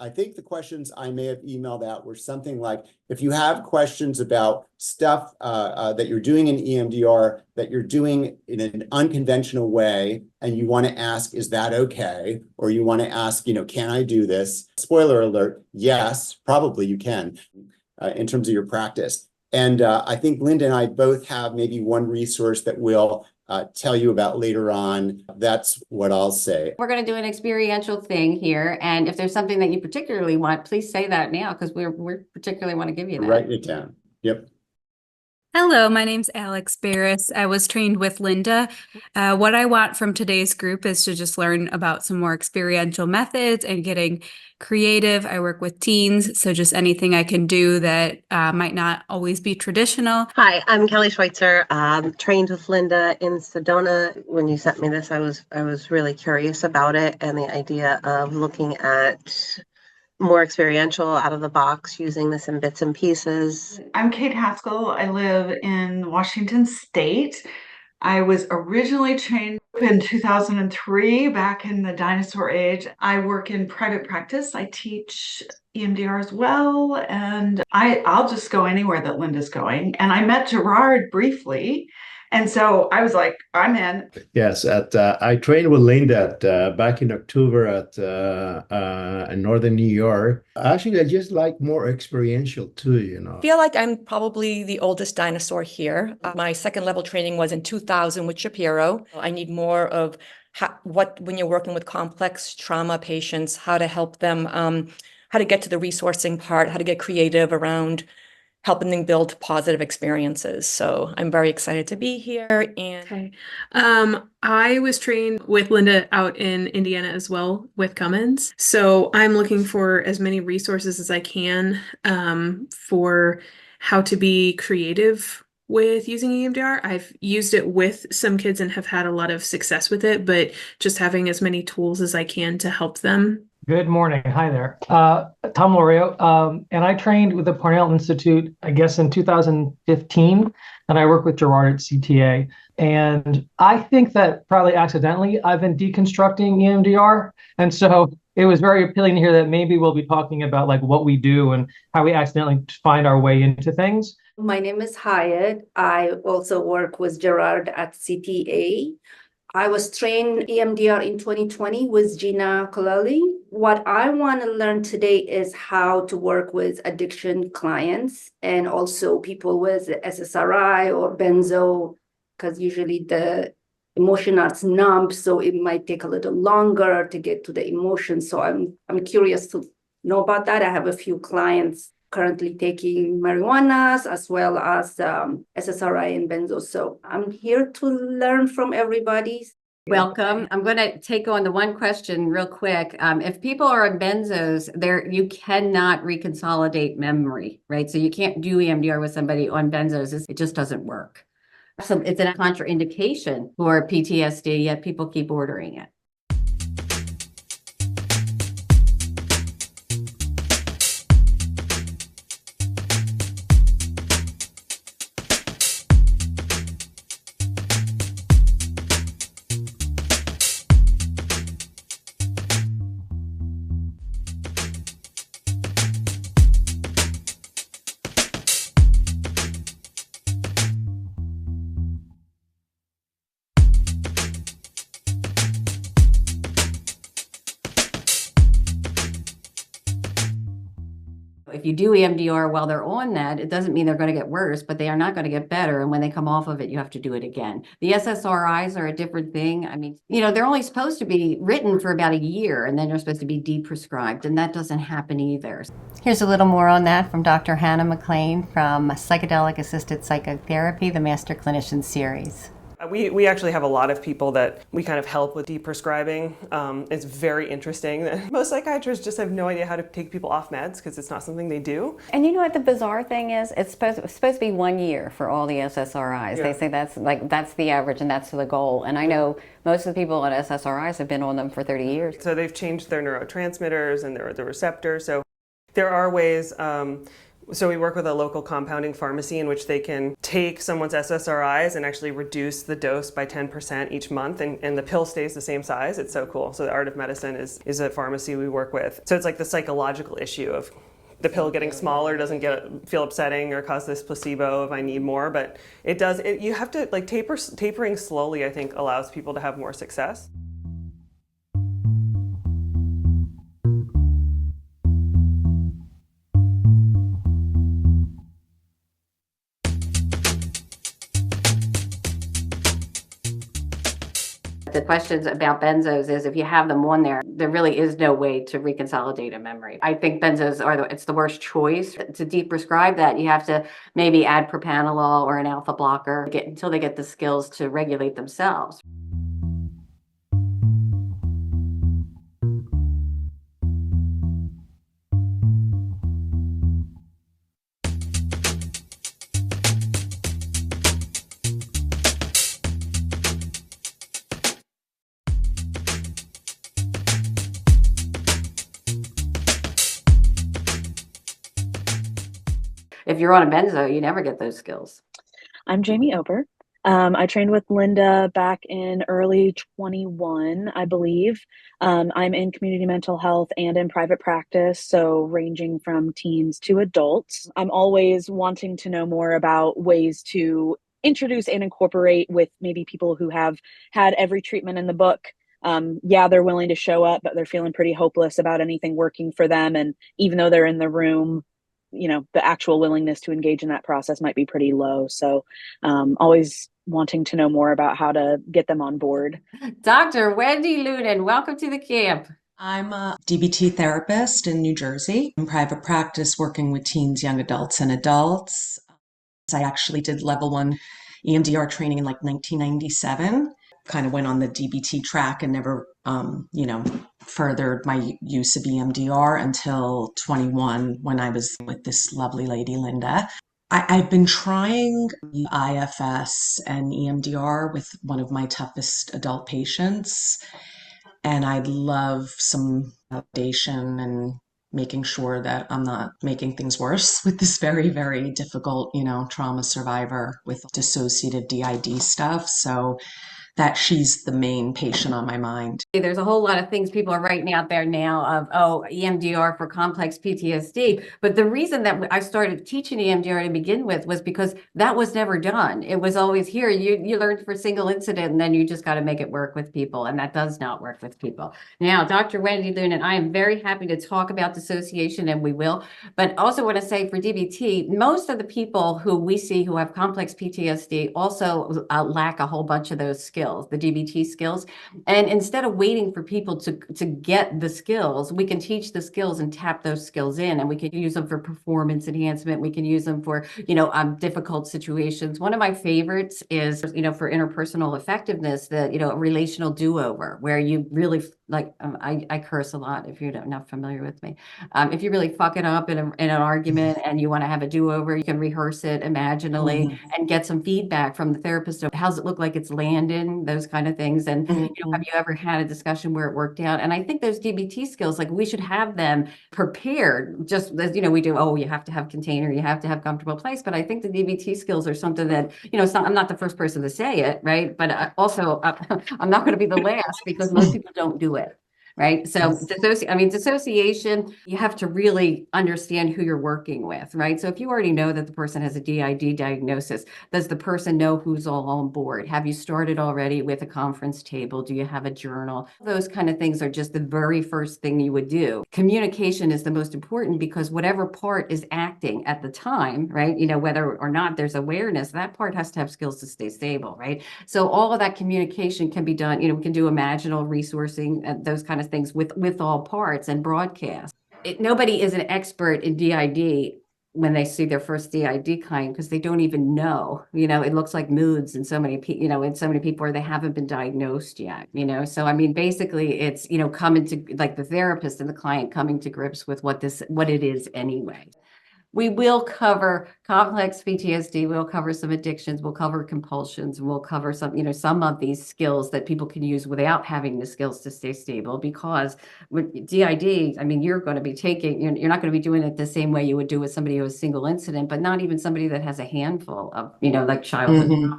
I think the questions I may have emailed out were something like, if you have questions about stuff that you're doing in EMDR, that you're doing in an unconventional way, and you want to ask, is that okay? Or you want to ask, can I do this? Spoiler alert, yes, probably you can in terms of your practice. And I think Linda and I both have maybe one resource that we'll tell you about later on. That's what I'll say. We're going to do an experiential thing here. And if there's something that you particularly want, please say that now, because we particularly want to give you that. Write it down. Yep. Hello, my name's Alex Barris. I was trained with Linda. What I want from today's group is to just learn about some more experiential methods and getting creative. I work with teens, so just anything I can do that might not always be traditional. Hi, I'm Kelly Schweitzer. Trained with Linda in Sedona. When you sent me this, I was really curious about it and the idea of looking at more experiential, out of the box, using this in bits and pieces. I'm Kate Haskell. I live in Washington State. I was originally trained in 2003, back in the dinosaur age. I work in private practice. I teach EMDR as well, and I'll just go anywhere that Linda's going. And I met Gerard briefly, and so I was like, I'm in. Yes, I trained with Linda back in October in Northern New York. Actually, I just like more experiential too, I feel like I'm probably the oldest dinosaur here. My second level training was in 2000 with Shapiro. I need more of when you're working with complex trauma patients, how to help them, how to get to the resourcing part, how to get creative around helping them build positive experiences. So I'm very excited to be here. And I was trained with Linda out in Indiana as well with Cummins. So I'm looking for as many resources as I can for how to be creative with using EMDR. I've used it with some kids and have had a lot of success with it, but just having as many tools as I can to help them. Good morning. Hi there. Tom Lorio. And I trained with the Parnell Institute, I guess, in 2015. And I work with Gerard at CTA. And I think that probably accidentally, I've been deconstructing EMDR. And so it was very appealing to hear that maybe we'll be talking about like what we do and how we accidentally find our way into things. My name is Hyatt. I also work with Gerard at CTA. I was trained EMDR in 2020 with Gina Colelli. What I want to learn today is how to work with addiction clients and also people with SSRI or benzo, because usually the emotion is numb, so it might take a little longer to get to the emotion. So I'm curious to know about that. I have a few clients currently taking marijuanas as well as SSRI and benzo. So I'm here to learn from everybody. Welcome. I'm going to take on the one question real quick. If people are on benzos, you cannot reconsolidate memory, right? So you can't do EMDR with somebody on benzos. It just doesn't work. So it's a contraindication for PTSD, yet people keep ordering it. If you do EMDR while they're on that, it doesn't mean they're going to get worse, but they are not going to get better. And when they come off of it, you have to do it again. The SSRIs are a different thing. I mean, they're only supposed to be written for about a year, and then they're supposed to be deprescribed, and that doesn't happen either. Here's a little more on that from Dr. Hannah McLean from Psychedelic Assisted Psychotherapy, the Master Clinician Series. We actually have a lot of people that we kind of help with deprescribing. It's very interesting that most psychiatrists just have no idea how to take people off meds because it's not something they do. And you know what the bizarre thing is? It's supposed to be 1 year for all the SSRIs. Yeah. They say that's the average and that's the goal. And I know most of the people on SSRIs have been on them for 30 years. So they've changed their neurotransmitters and the receptors. So there are ways So we work with a local compounding pharmacy in which they can take someone's SSRIs and actually reduce the dose by 10% each month, and the pill stays the same size. It's so cool. So the Art of Medicine is a pharmacy we work with. So it's like the psychological issue of the pill getting smaller doesn't feel upsetting or cause this placebo if I need more, but it does. You have to like tapering slowly, I think, allows people to have more success. The questions about benzos is if you have them on there, there really is no way to reconsolidate a memory. I think benzos it's the worst choice. To deprescribe that, you have to maybe add propranolol or an alpha blocker until they get the skills to regulate themselves. If you're on a benzo, you never get those skills. I'm Jamie Ober. I trained with Linda back in early 21, I believe. I'm in community mental health and in private practice, so ranging from teens to adults. I'm always wanting to know more about ways to introduce and incorporate with maybe people who have had every treatment in the book. Yeah, they're willing to show up, but they're feeling pretty hopeless about anything working for them. And even though they're in the room, the actual willingness to engage in that process might be pretty low. So always wanting to know more about how to get them on board. Dr. Wendy Lunan, welcome to the camp. I'm a DBT therapist in New Jersey, in private practice working with teens, young adults, and adults. I actually did level 1 EMDR training in like 1997. Kind of went on the DBT track and never, furthered my use of EMDR until 21 when I was with this lovely lady, Linda. I've been trying IFS and EMDR with one of my toughest adult patients, and I'd love some validation and making sure that I'm not making things worse with this very, very difficult, trauma survivor with dissociative DID stuff. So that she's the main patient on my mind. There's a whole lot of things people are writing out there now of, EMDR for complex PTSD. But the reason that I started teaching EMDR to begin with was because that was never done. It was always here. You learned for single incident, and then you just got to make it work with people. And that does not work with people. Now, Dr. Wendy Lunan, I am very happy to talk about dissociation, and we will. But also want to say for DBT, most of the people who we see who have complex PTSD also lack a whole bunch of those skills, the DBT skills. And instead of waiting for people to get the skills, we can teach the skills and tap those skills in, and we can use them for performance enhancement. We can use them for, difficult situations. One of my favorites is, for interpersonal effectiveness, the, relational do-over, where you really I curse a lot if you're not familiar with me. If you really fuck it up in an argument and you want to have a do-over, you can rehearse it imaginally and get some feedback from the therapist of how's it look like it's landing, those kind of things. And have you ever had a discussion where it worked out? And I think those DBT skills, like we should have them prepared, just as we do. Oh, you have to have container, you have to have comfortable place. But I think the DBT skills are something that I'm not the first person to say it, right? But also I'm not going to be the last because most people don't do it. Right. So dissociation, you have to really understand who you're working with. Right. So if you already know that the person has a DID diagnosis, does the person know who's all on board? Have you started already with a conference table? Do you have a journal? Those kind of things are just the very first thing you would do. Communication is the most important because whatever part is acting at the time, right, whether or not there's awareness, that part has to have skills to stay stable. Right. So all of that communication can be done. We can do imaginal resourcing, those kind of things with all parts and broadcast. Nobody is an expert in DID when they see their first DID client because they don't even know. It looks like moods in so many people where they haven't been diagnosed yet. So basically it's coming to like the therapist and the client coming to grips with what it is anyway. We will cover complex PTSD, we'll cover some addictions, we'll cover compulsions, we'll cover some, some of these skills that people can use without having the skills to stay stable. Because with DID, I mean, you're going to be you're not going to be doing it the same way you would do with somebody who has single incident, but not even somebody that has a handful of, like childhood.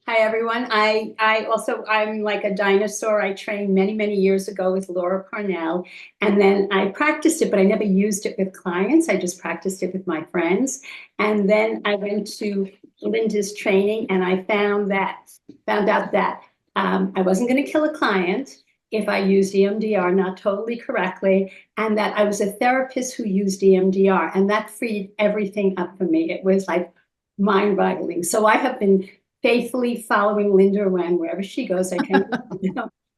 Hi, everyone. I'm like a dinosaur. I trained many years ago with Laura Parnell, and then I practiced it, but I never used it with clients. I just practiced it with my friends. And then I went to Linda's training, and I found out that I wasn't going to kill a client if I used EMDR not totally correctly, and that I was a therapist who used EMDR, and that freed everything up for me. It was like mind-boggling. So I have been faithfully following Linda around wherever she goes. I can,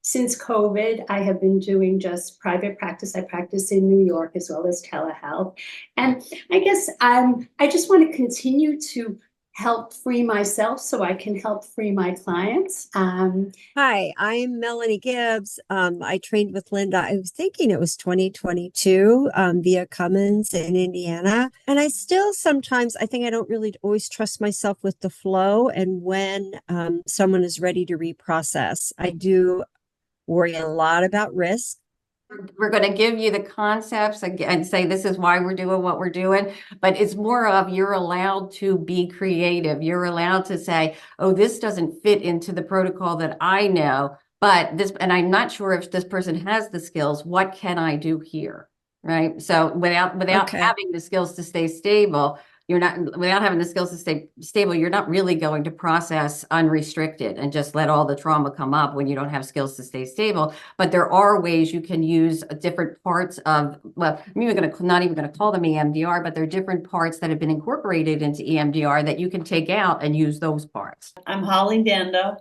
since COVID, I have been doing just private practice. I practice in New York as well as telehealth. And I guess I just want to continue to help free myself so I can help free my clients. Hi, I'm Melanie Gibbs. I trained with Linda. I was thinking it was 2022 via Cummins in Indiana. And I still sometimes, I think I don't really always trust myself with the flow and when someone is ready to reprocess. I do worry a lot about risk. We're going to give you the concepts and say this is why we're doing what we're doing, but it's more of you're allowed to be creative. You're allowed to say, oh, this doesn't fit into the protocol that I know, but this, and I'm not sure if this person has the skills. What can I do here? Right. So without having the skills to stay stable, without having the skills to stay stable, you're not really going to process unrestricted and just let all the trauma come up when you don't have skills to stay stable. But there are ways you can use different parts of, well, I'm not even going to call them EMDR, but they're different parts that have been incorporated into EMDR that you can take out and use those parts. I'm Holly Dando.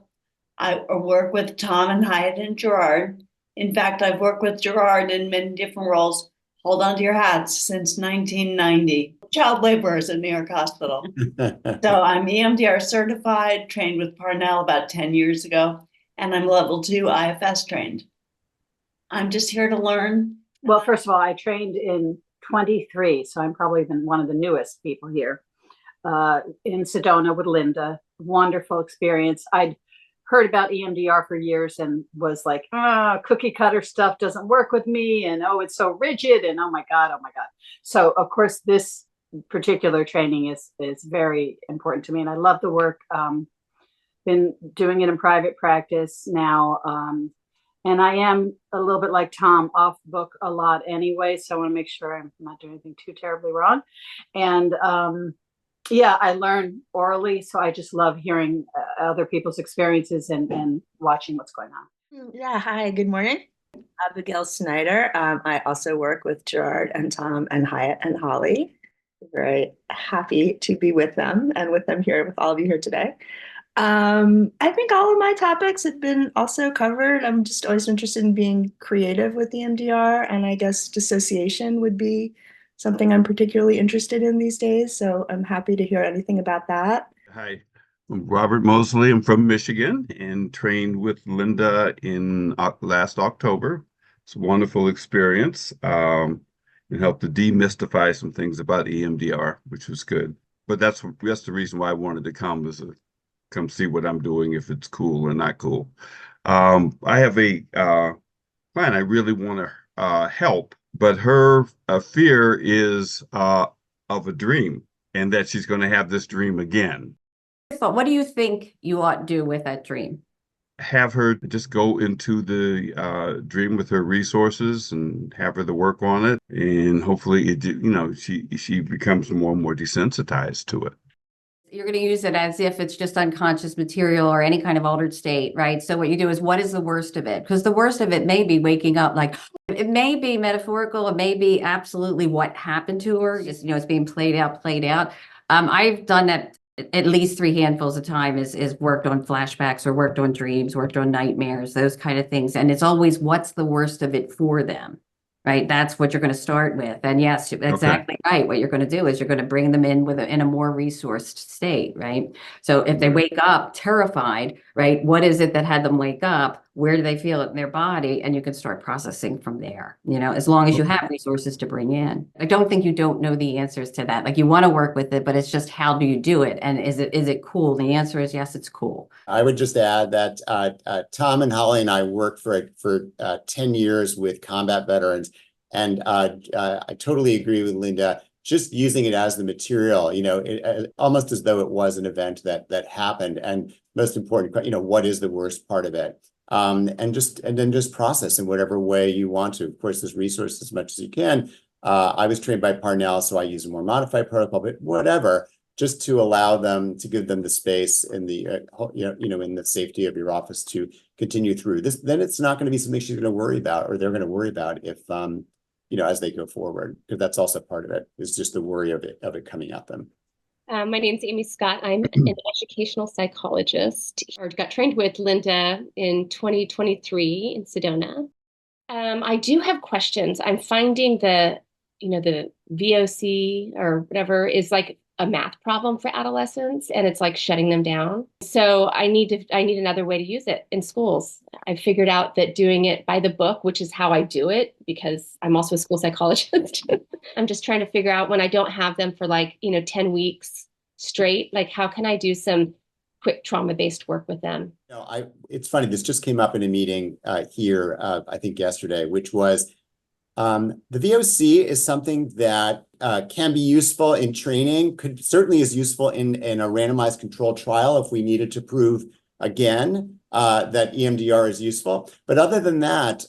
I work with Tom and Hyatt and Gerard. In fact, I've worked with Gerard in many different roles. Hold on to your hats, since 1990. Child laborers at New York Hospital. So I'm EMDR certified, trained with Parnell about 10 years ago, and I'm level 2 IFS trained. I'm just here to learn. Well, first of all, I trained in 23, so I'm probably one of the newest people here in Sedona with Linda. Wonderful experience. I'd heard about EMDR for years and was like, cookie cutter stuff doesn't work with me. And, oh, it's so rigid. And oh my God. So of course, this particular training is very important to me. And I love the work. Been doing it in private practice now. And I am a little bit like Tom, off book a lot anyway. So I want to make sure I'm not doing anything too terribly wrong. And yeah, I learn orally. So I just love hearing other people's experiences and watching what's going on. Yeah, hi, good morning. Abigail Snyder. I also work with Gerard and Tom and Hyatt and Holly. Very happy to be with them and with them here, with all of you here today. I think all of my topics have been also covered. I'm just always interested in being creative with EMDR, and I guess dissociation would be something I'm particularly interested in these days. So I'm happy to hear anything about that. Hi, I'm Robert Mosley. I'm from Michigan and trained with Linda in last October. It's a wonderful experience. It helped to demystify some things about EMDR, which was good. But that's the reason why I wanted to come, is to come see what I'm doing, if it's cool or not cool. I have a client I really want to help, but her fear is of a dream, and that she's going to have this dream again. So what do you think you ought to do with that dream? Have her just go into the dream with her resources and have her to work on it, and hopefully she becomes more and more desensitized to it. You're going to use it as if it's just unconscious material or any kind of altered state, right? So what you do is, what is the worst of it? Because the worst of it may be waking up, like it may be metaphorical, it may be absolutely what happened to her. Just, it's being played out. I've done that at least 3 handfuls of time, is worked on flashbacks or worked on dreams, worked on nightmares, those kind of things. And it's always, what's the worst of it for them? Right. That's what you're going to start with. And yes, exactly right. What you're going to do is you're going to bring them in in a more resourced state. Right. So if they wake up terrified, right, what is it that had them wake up? where do they feel it in their body, and you can start processing from there, as long as you have resources to bring in. I don't think you don't know the answers to that. Like, you want to work with it, but it's just, how do you do it? And is it cool? The answer is yes, it's cool. I would just add that Tom and Holly and I worked for 10 years with combat veterans. And I totally agree with Linda. Just using it as the material, almost as though it was an event that happened. And most important, what is the worst part of it? And then just process in whatever way you want to. Of course, there's resources as much as you can. I was trained by Parnell, so I use a more modified protocol, but whatever, just to allow them, to give them the space and the in the safety of your office to continue through this. Then it's not going to be something she's going to worry about, or they're going to worry about if as they go forward, because that's also part of it, is just the worry of it coming at them. My name's Amy Scott. I'm an educational psychologist. I got trained with Linda in 2023 in Sedona. I do have questions. I'm finding the VOC or whatever is like a math problem for adolescents, and it's like shutting them down. So I need another way to use it in schools. I figured out that doing it by the book, which is how I do it, because I'm also a school psychologist. I'm just trying to figure out, when I don't have them for 10 weeks straight, like, how can I do some quick trauma-based work with them? It's funny, this just came up in a meeting here, I think yesterday, which was the VOC is something that can be useful in training, certainly is useful in a randomized controlled trial if we needed to prove again that EMDR is useful. But other than that,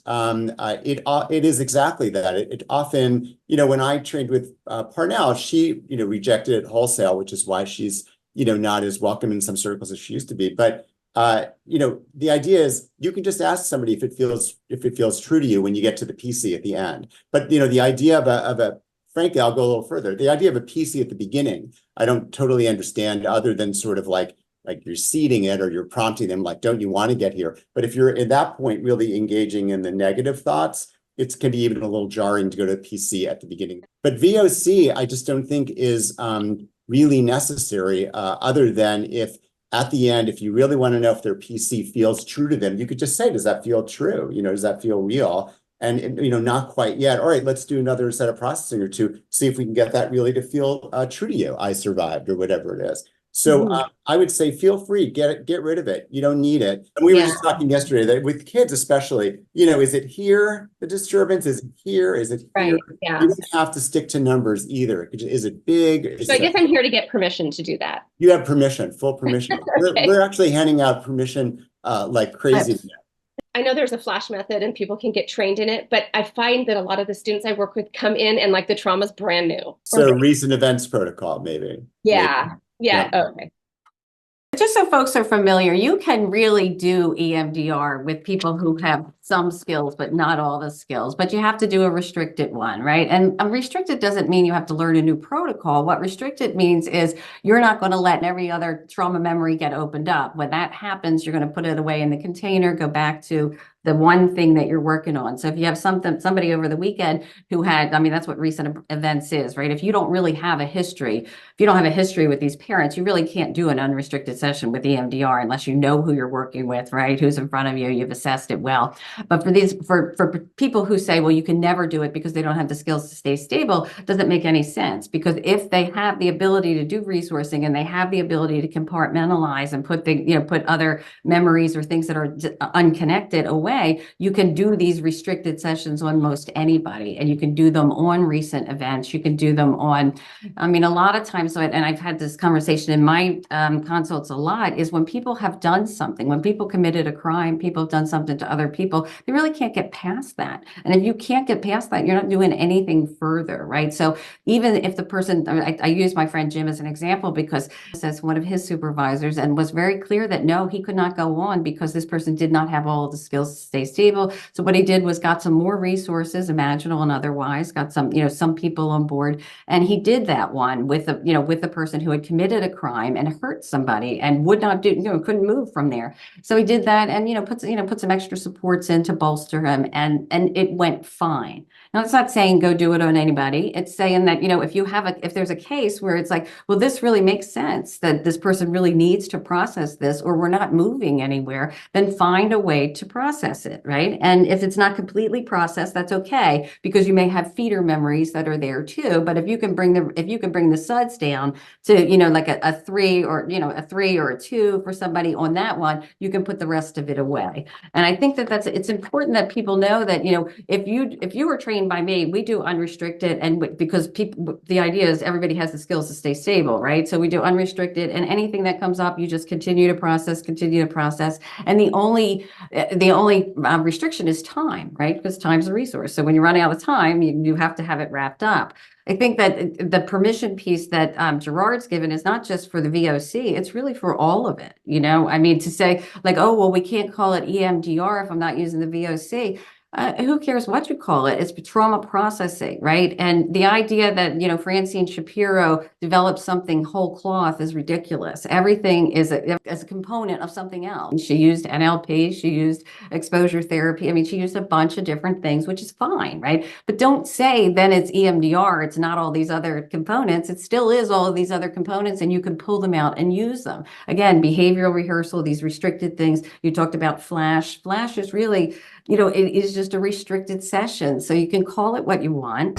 it is exactly that. It often, when I trained with Parnell, she, rejected it wholesale, which is why she's, not as welcome in some circles as she used to be. But the idea is you can just ask somebody if it feels true to you when you get to the PC at the end. But the idea of a frankly, I'll go a little further. The idea of a PC at the beginning, I don't totally understand, other than sort of like you're seeding it or you're prompting them, like, don't you want to get here? But if you're at that point really engaging in the negative thoughts, it can be even a little jarring to go to a PC at the beginning. But VOC, I just don't think is really necessary, other than if at the end, if you really want to know if their PC feels true to them, you could just say, does that feel true? Does that feel real? And, not quite yet. All right, let's do another set of processing or two, see if we can get that really to feel true to you. I survived, or whatever it is. So I would say, feel free, get rid of it. You don't need it. And we were just talking yesterday that with kids, especially, is it here, the disturbance? Is it here? Is it here? Right. Yeah. You don't have to stick to numbers either. Is it big? So I guess I'm here to get permission to do that. You have permission, full permission. Okay. We're actually handing out permission like crazy. I know there's a flash method and people can get trained in it, but I find that a lot of the students I work with come in and like the trauma's brand new. So recent events protocol, maybe. Yeah. Yeah. Okay. Just so folks are familiar, you can really do EMDR with people who have some skills, but not all the skills, but you have to do a restricted one, right? And a restricted doesn't mean you have to learn a new protocol. What restricted means is you're not going to let every other trauma memory get opened up. When that happens, you're going to put it away in the container, go back to the one thing that you're working on. So if you have somebody over the weekend who had, that's what recent events is, right? If you don't really have a history, if you don't have a history with these parents, you really can't do an unrestricted session with EMDR unless you know who you're working with, right? Who's in front of you, you've assessed it well. But for people who say, well, you can never do it because they don't have the skills to stay stable, doesn't make any sense. Because if they have the ability to do resourcing and they have the ability to compartmentalize and put other memories or things that are unconnected away, you can do these restricted sessions on most anybody, and you can do them on recent events. You can do them on, a lot of times, and I've had this conversation in my consults a lot, is when people have done something, when people committed a crime, people have done something to other people, they really can't get past that. And if you can't get past that, you're not doing anything further, right? So even if the person, I use my friend Jim as an example, because as one of his supervisors, and was very clear that no, he could not go on because this person did not have all of the skills stay stable. So what he did was got some more resources, imaginal and otherwise, got some, some people on board. And he did that one with with the person who had committed a crime and hurt somebody and would not do, couldn't move from there. So he did that and, put some extra supports in to bolster him, and it went fine. Now, it's not saying go do it on anybody. It's saying that, if there's a case where it's like, well, this really makes sense that this person really needs to process this, or we're not moving anywhere, then find a way to process it, right? And if it's not completely processed, that's okay, because you may have feeder memories that are there too. But if you can bring the suds down to, like a 3 or, a 3 or a 2 for somebody on that one, you can put the rest of it away. And I think that it's important that people know that, if you were trained by me, we do unrestricted, and because the idea is everybody has the skills to stay stable, right? So we do unrestricted, and anything that comes up, you just continue to process. And the only restriction is time, right? Because time's a resource. So when you run out of time, you have to have it wrapped up. I think that the permission piece that Gerard's given is not just for the VOC, it's really for all of it. I mean, to say like, oh, well, we can't call it EMDR if I'm not using the VOC. Who cares what you call it? It's trauma processing, right? And the idea that, Francine Shapiro developed something whole cloth is ridiculous. Everything is a component of something else. She used NLP, she used exposure therapy. I mean, she used a bunch of different things, which is fine, right? But don't say then it's EMDR, it's not all these other components. It still is all of these other components, and you can pull them out and use them. Again, behavioral rehearsal, these restricted things. You talked about Flash. Flash is really, it is just a restricted session. So you can call it what you want.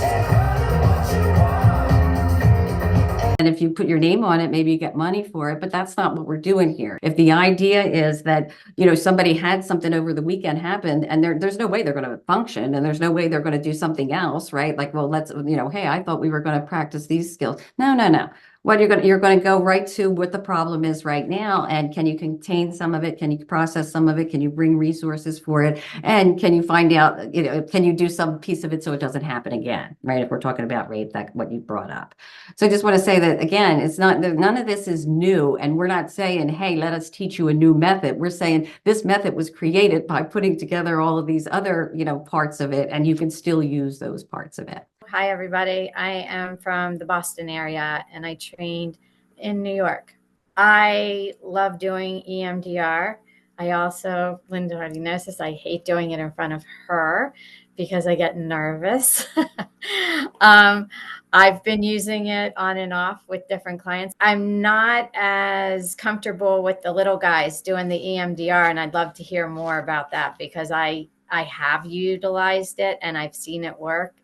And if you put your name on it, maybe you get money for it, but that's not what we're doing here. If the idea is that, somebody had something over the weekend happened, and there's no way they're going to function, and there's no way they're going to do something else, right? Like, well, let's, hey, I thought we were going to practice these skills. No. What you're going to go right to what the problem is right now, and can you contain some of it? Can you process some of it? Can you bring resources for it? And can you find out, can you do some piece of it so it doesn't happen again, right? If we're talking about rape, that what you brought up. So I just want to say that again, it's not, none of this is new, and we're not saying, hey, let us teach you a new method. We're saying this method was created by putting together all of these other, parts of it, and you can still use those parts of it. Hi, everybody. I am from the Boston area, and I trained in New York. I love doing EMDR. I also, Linda already knows this, I hate doing it in front of her because I get nervous. I've been using it on and off with different clients. I'm not as comfortable with the little guys doing the EMDR, and I'd love to hear more about that because I have utilized it and I've seen it work.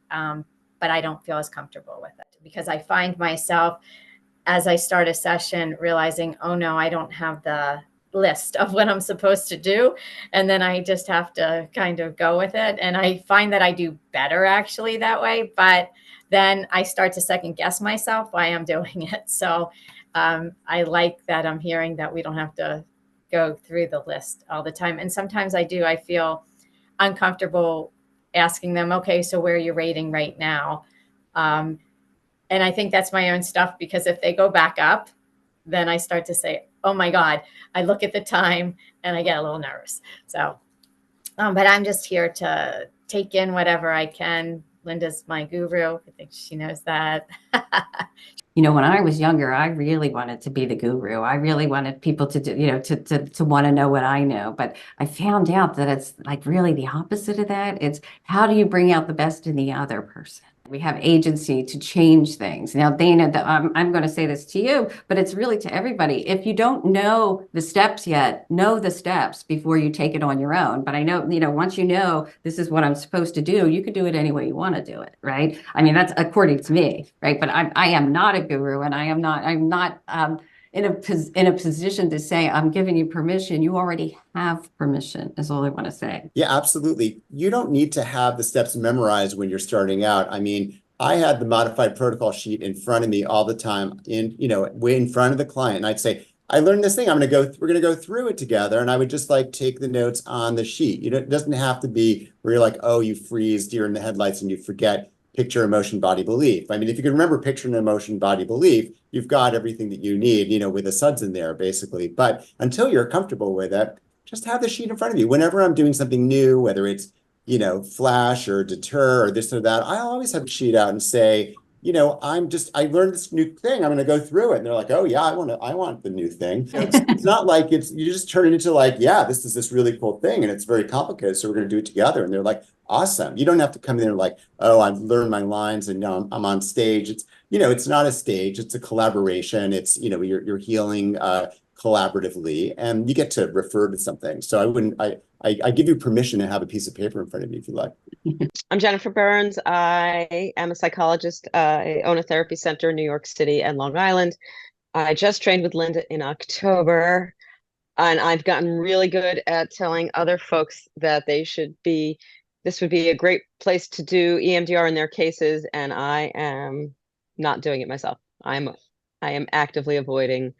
But I don't feel as comfortable with it because I find myself as I start a session realizing, oh no, I don't have the list of what I'm supposed to do. And then I just have to kind of go with it. And I find that I do better actually that way, but then I start to second guess myself why I'm doing it. So I like that I'm hearing that we don't have to go through the list all the time. And sometimes I feel uncomfortable asking them, okay, so where are you rating right now? And I think that's my own stuff because if they go back up, then I start to say, oh my God, I look at the time and I get a little nervous. So, but I'm just here to take in whatever I can. Linda's my guru. I think she knows that. When I was younger, I really wanted to be the guru. I really wanted people to do, to want to know what I know. But I found out that it's like really the opposite of that. It's how do you bring out the best in the other person? We have agency to change things. Now, Dana, I'm going to say this to you, but it's really to everybody. If you don't know the steps yet, know the steps before you take it on your own. But I know, once you know this is what I'm supposed to do, you could do it any way you want to do it, right? I mean, that's according to me, right? But I am not a guru, and I'm not in a position to say, I'm giving you permission. You already have permission, is all I want to say. Yeah, absolutely. You don't need to have the steps memorized when you're starting out. I mean, I had the modified protocol sheet in front of me all the time in front of the client. And I'd say, I learned this thing, we're going to go through it together. And I would just take the notes on the sheet. It doesn't have to be where you're like, oh, you freeze deer in the headlights and you forget picture, emotion, body, belief. I mean, if you can remember picture and emotion, body, belief, you've got everything that you need, with the suds in there, basically. But until you're comfortable with it, just have the sheet in front of you. Whenever I'm doing something new, whether it's, flash or deter or this or that, I always have the sheet out and say, I learned this new thing. I'm going to go through it. And they're like, oh yeah, I want the new thing. It's not like you just turn it into like, yeah, this is this really cool thing. And it's very complicated. So we're going to do it together. And they're like, awesome. You don't have to come in there like, oh, I've learned my lines and now I'm on stage. It's not a stage. It's a collaboration. It's, you're healing collaboratively and you get to refer to something. So I give you permission to have a piece of paper in front of you if you like. I'm Jennifer Burns. I am a psychologist. I own a therapy center in New York City and Long Island. I just trained with Linda in October, and I've gotten really good at telling other folks that this would be a great place to do EMDR in their cases, and I am not doing it myself. I am actively avoiding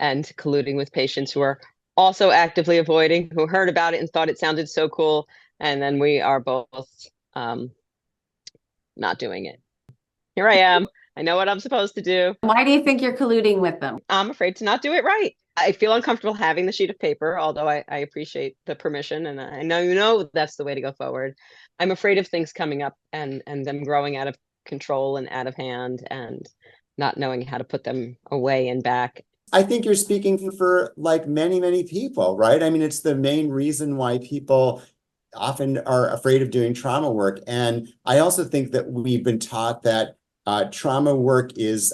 and colluding with patients who are also actively avoiding, who heard about it and thought it sounded so cool. And then we are both not doing it. Here I am. I know what I'm supposed to do. Why do you think you're colluding with them? I'm afraid to not do it right. I feel uncomfortable having the sheet of paper, although I appreciate the permission and I know that's the way to go forward. I'm afraid of things coming up and them growing out of control and out of hand and not knowing how to put them away and back. I think you're speaking for like many, many people, right? I mean, it's the main reason why people often are afraid of doing trauma work. And I also think that we've been taught that trauma work is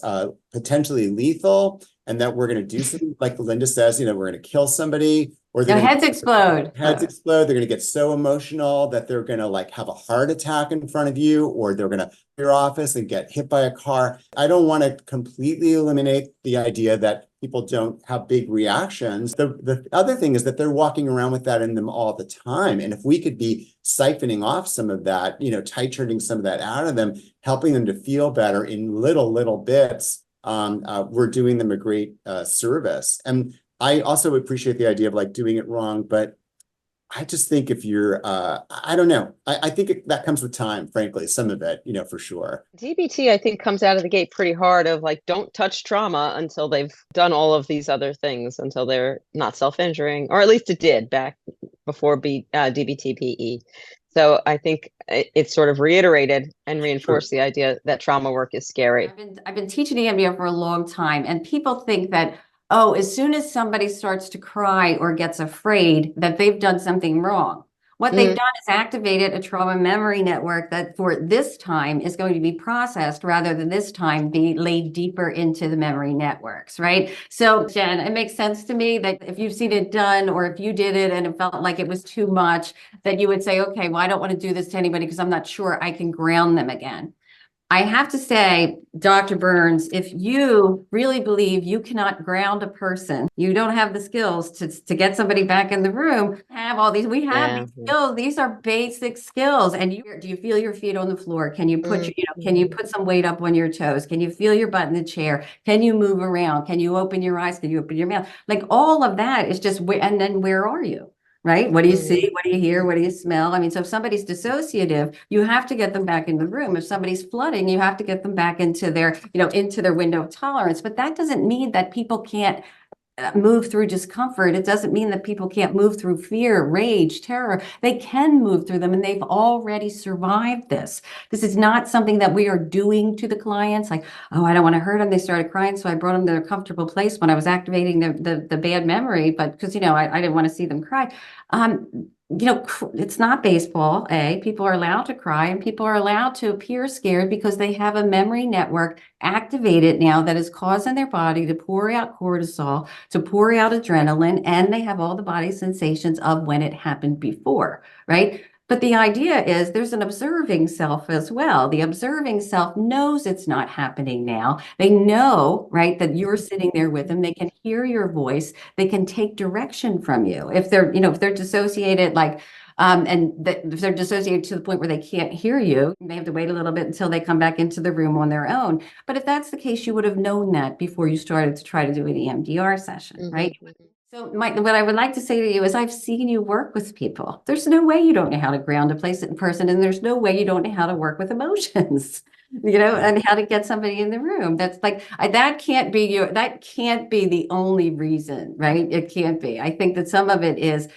potentially lethal and that we're going to do something like Linda says, we're going to kill somebody or their heads explode. Heads explode. They're going to get so emotional that they're going to like have a heart attack in front of you, or they're going to your office and get hit by a car. I don't want to completely eliminate the idea that people don't have big reactions. The other thing is that they're walking around with that in them all the time. And if we could be siphoning off some of that, titrating some of that out of them, helping them to feel better in little bits, we're doing them a great service. And I also appreciate the idea of like doing it wrong, but I just think if you're, I don't know. I think that comes with time, frankly, some of it, for sure. DBT, I think, comes out of the gate pretty hard of like, don't touch trauma until they've done all of these other things, until they're not self-injuring, or at least it did back before DBT-PE. So I think it sort of reiterated and reinforced the idea that trauma work is scary. I've been teaching EMDR for a long time, and people think that, oh, as soon as somebody starts to cry or gets afraid, that they've done something wrong. What they've done is activated a trauma memory network that for this time is going to be processed rather than this time be laid deeper into the memory networks, right? So Jen, it makes sense to me that if you've seen it done or if you did it and it felt like it was too much, that you would say, okay, well, I don't want to do this to anybody because I'm not sure I can ground them again. I have to say, Dr. Burns, if you really believe you cannot ground a person, you don't have the skills to get somebody back in the room, we have these skills. These are basic skills. And do you feel your feet on the floor? Can you put, can you put some weight up on your toes? Can you feel your butt in the chair? Can you move around? Can you open your eyes? Can you open your mouth? Like all of that is just, and then where are you? Right? What do you see? What do you hear? What do you smell? I mean, so if somebody's dissociative, you have to get them back in the room. If somebody's flooding, you have to get them back into their, into their window of tolerance. But that doesn't mean that people can't move through discomfort. It doesn't mean that people can't move through fear, rage, terror. They can move through them, and they've already survived this. This is not something that we are doing to the clients. Like, oh, I don't want to hurt them. They started crying, so I brought them to their comfortable place when I was activating the bad memory. But because I didn't want to see them cry. It's not baseball, People are allowed to cry and people are allowed to appear scared because they have a memory network activated now that is causing their body to pour out cortisol, to pour out adrenaline, and they have all the body sensations of when it happened before, right? But the idea is there's an observing self as well. The observing self knows it's not happening now. They know, right, that you're sitting there with them. They can hear your voice. They can take direction from you. If they're dissociated, if they're dissociated to the point where they can't hear you, you may have to wait a little bit until they come back into the room on their own. But if that's the case, you would have known that before you started to try to do an EMDR session, right? So what I would like to say to you is I've seen you work with people. There's no way you don't know how to ground a place in person, and there's no way you don't know how to work with emotions, and how to get somebody in the room. That's like, that can't be that can't be the only reason, right? It can't be. I think that some of it is,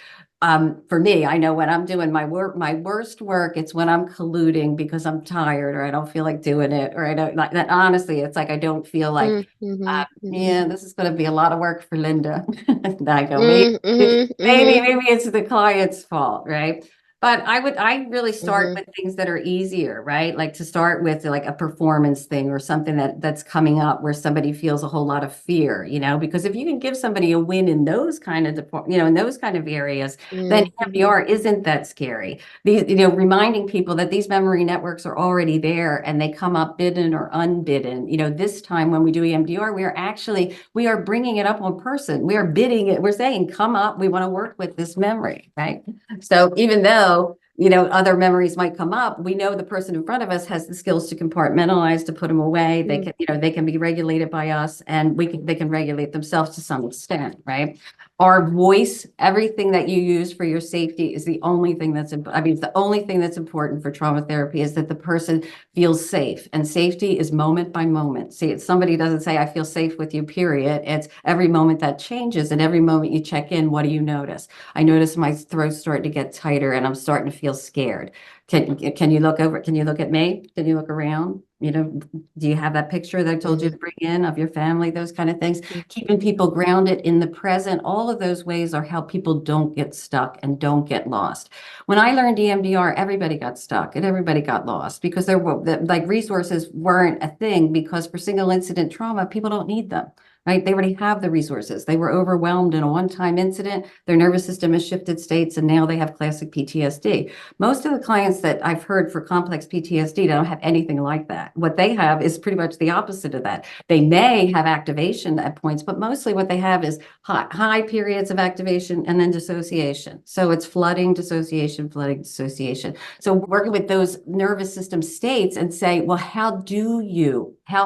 for me, I know when I'm doing my worst work, it's when I'm colluding because I'm tired or I don't feel like doing it, or I don't like that. Honestly, it's like, I don't feel like, yeah, this is going to be a lot of work for Linda. And I go, maybe it's the client's fault, right? But I really start with things that are easier, right? Like to start with like a performance thing or something that's coming up where somebody feels a whole lot of fear, because if you can give somebody a win in those kind of, in those kind of areas, then EMDR isn't that scary. These, reminding people that these memory networks are already there and they come up bidden or unbidden. This time when we do EMDR, we are bringing it up on person. We are bidding it. We're saying, come up, we want to work with this memory, right? So even though, other memories might come up, we know the person in front of us has the skills to compartmentalize, to put them away. They can, they can be regulated by us, and they can regulate themselves to some extent, right? Our voice, everything that you use for your safety is the only thing it's the only thing that's important for trauma therapy is that the person feels safe, and safety is moment by moment. See, somebody doesn't say, I feel safe with you, period. It's every moment that changes, and every moment you check in, what do you notice? I notice my throat's starting to get tighter and I'm starting to feel scared. Can you look over? Can you look at me? Can you look around? Do you have that picture that I told you to bring in of your family? Those kind of things. Keeping people grounded in the present. All of those ways are how people don't get stuck and don't get lost. When I learned EMDR, everybody got stuck and everybody got lost because there were like resources weren't a thing, because for single incident trauma, people don't need them. Right? They already have the resources. They were overwhelmed in a one-time incident. Their nervous system has shifted states, and now they have classic PTSD. Most of the clients that I've heard for complex PTSD don't have anything like that. What they have is pretty much the opposite of that. They may have activation at points, but mostly what they have is high periods of activation and then dissociation. So it's flooding, dissociation, flooding, dissociation. So working with those nervous system states and say, well, how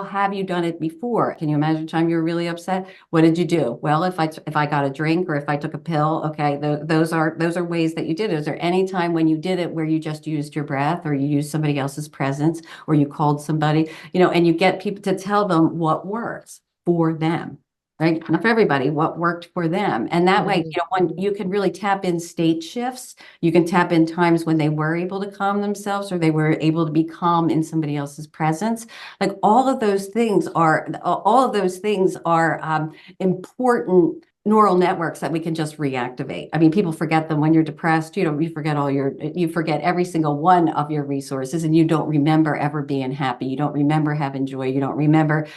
have you done it before? Can you imagine a time you were really upset? What did you do? Well, if I got a drink or if I took a pill, okay, those are ways that you did it. Is there any time when you did it where you just used your breath, or you used somebody else's presence, or you called somebody, and you get people to tell them what works for them, right? Not for everybody, what worked for them. And that way, when you can really tap in state shifts, you can tap in times when they were able to calm themselves, or they were able to be calm in somebody else's presence. Like all of those things are important neural networks that we can just reactivate. I mean, people forget them when you're depressed. You forget every single one of your resources, and you don't remember ever being happy. You don't remember having joy. You don't remember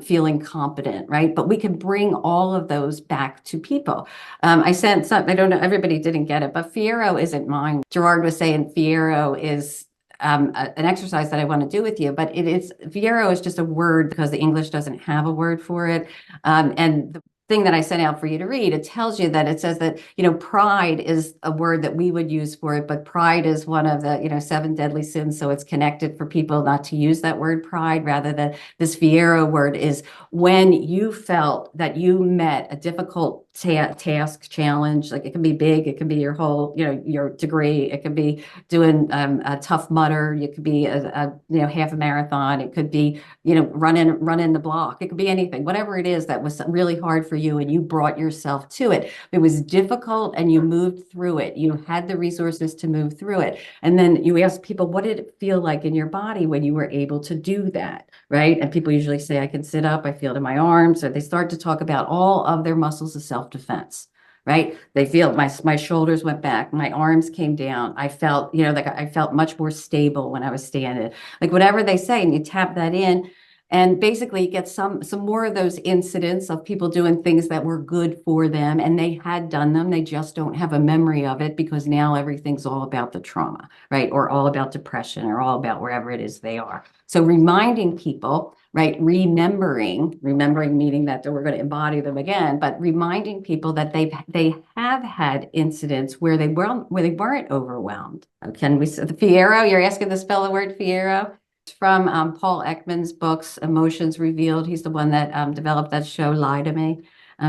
feeling competent, right? But we can bring all of those back to people. I sent something, I don't know, everybody didn't get it, but Fiero isn't mine. Gerard was saying Fiero is an exercise that I want to do with you, but Fiero is just a word because the English doesn't have a word for it. And the thing that I sent out for you to read, it tells you that it says that, pride is a word that we would use for it, but pride is one of the, 7 deadly sins. So it's connected for people not to use that word pride, rather than this Fiero word is when you felt that you met a difficult task, challenge. Like it can be big, it can be your whole, your degree, it could be doing a tough mutter, it could be a half a marathon, it could be, running the block, it could be anything, whatever it is that was really hard for you and you brought yourself to it. It was difficult and you moved through it. You had the resources to move through it. And then you ask people, what did it feel like in your body when you were able to do that, right? And people usually say, I can sit up, I feel it in my arms, or they start to talk about all of their muscles of self-defense, right? They feel my shoulders went back, my arms came down. I felt, like I felt much more stable when I was standing, like whatever they say, and you tap that in. And basically you get some more of those incidents of people doing things that were good for them, and they had done them. They just don't have a memory of it because now everything's all about the trauma, right? Or all about depression, or all about wherever it is they are. So reminding people, right? Remembering meaning that we're going to embody them again, but reminding people that they have had incidents where they weren't overwhelmed. Can we say the Fiero? You're asking to spell the word Fiero? From Paul Ekman's books, Emotions Revealed. He's the one that developed that show, Lie to Me.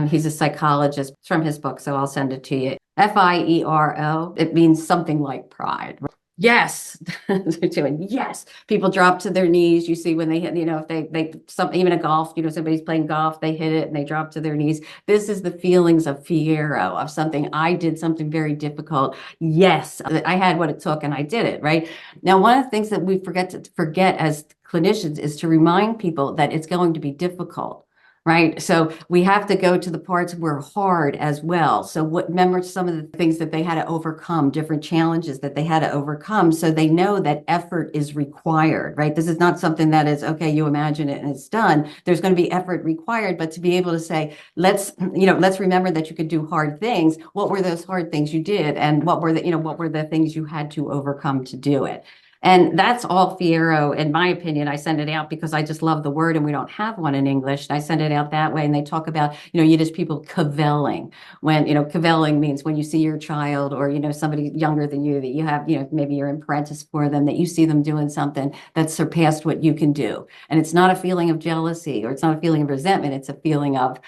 He's a psychologist. It's from his book, so I'll send it to you. FIERO. It means something like pride. Yes, they're doing yes. People drop to their knees. You see when they hit, if even a golf, somebody's playing golf, they hit it and they drop to their knees. This is the feelings of fiero, of something. I did something very difficult. Yes, I had what it took and I did it, right? Now, one of the things that we forget as clinicians is to remind people that it's going to be difficult. Right. So we have to go to the parts where hard as well. So remember some of the things that they had to overcome, different challenges that they had to overcome. So they know that effort is required, right? This is not something that is, okay, you imagine it and it's done. There's going to be effort required, but to be able to say, let's remember that you could do hard things. What were those hard things you did? And what were the things you had to overcome to do it? And that's all fiero, in my opinion. I send it out because I just love the word and we don't have one in English. And I send it out that way. And they talk about, Yiddish people cavelling. When, cavelling means when you see your child or, somebody younger than you that you have, maybe you're an apprentice for them, that you see them doing something that surpassed what you can do. And it's not a feeling of jealousy or it's not a feeling of resentment. It's a feeling of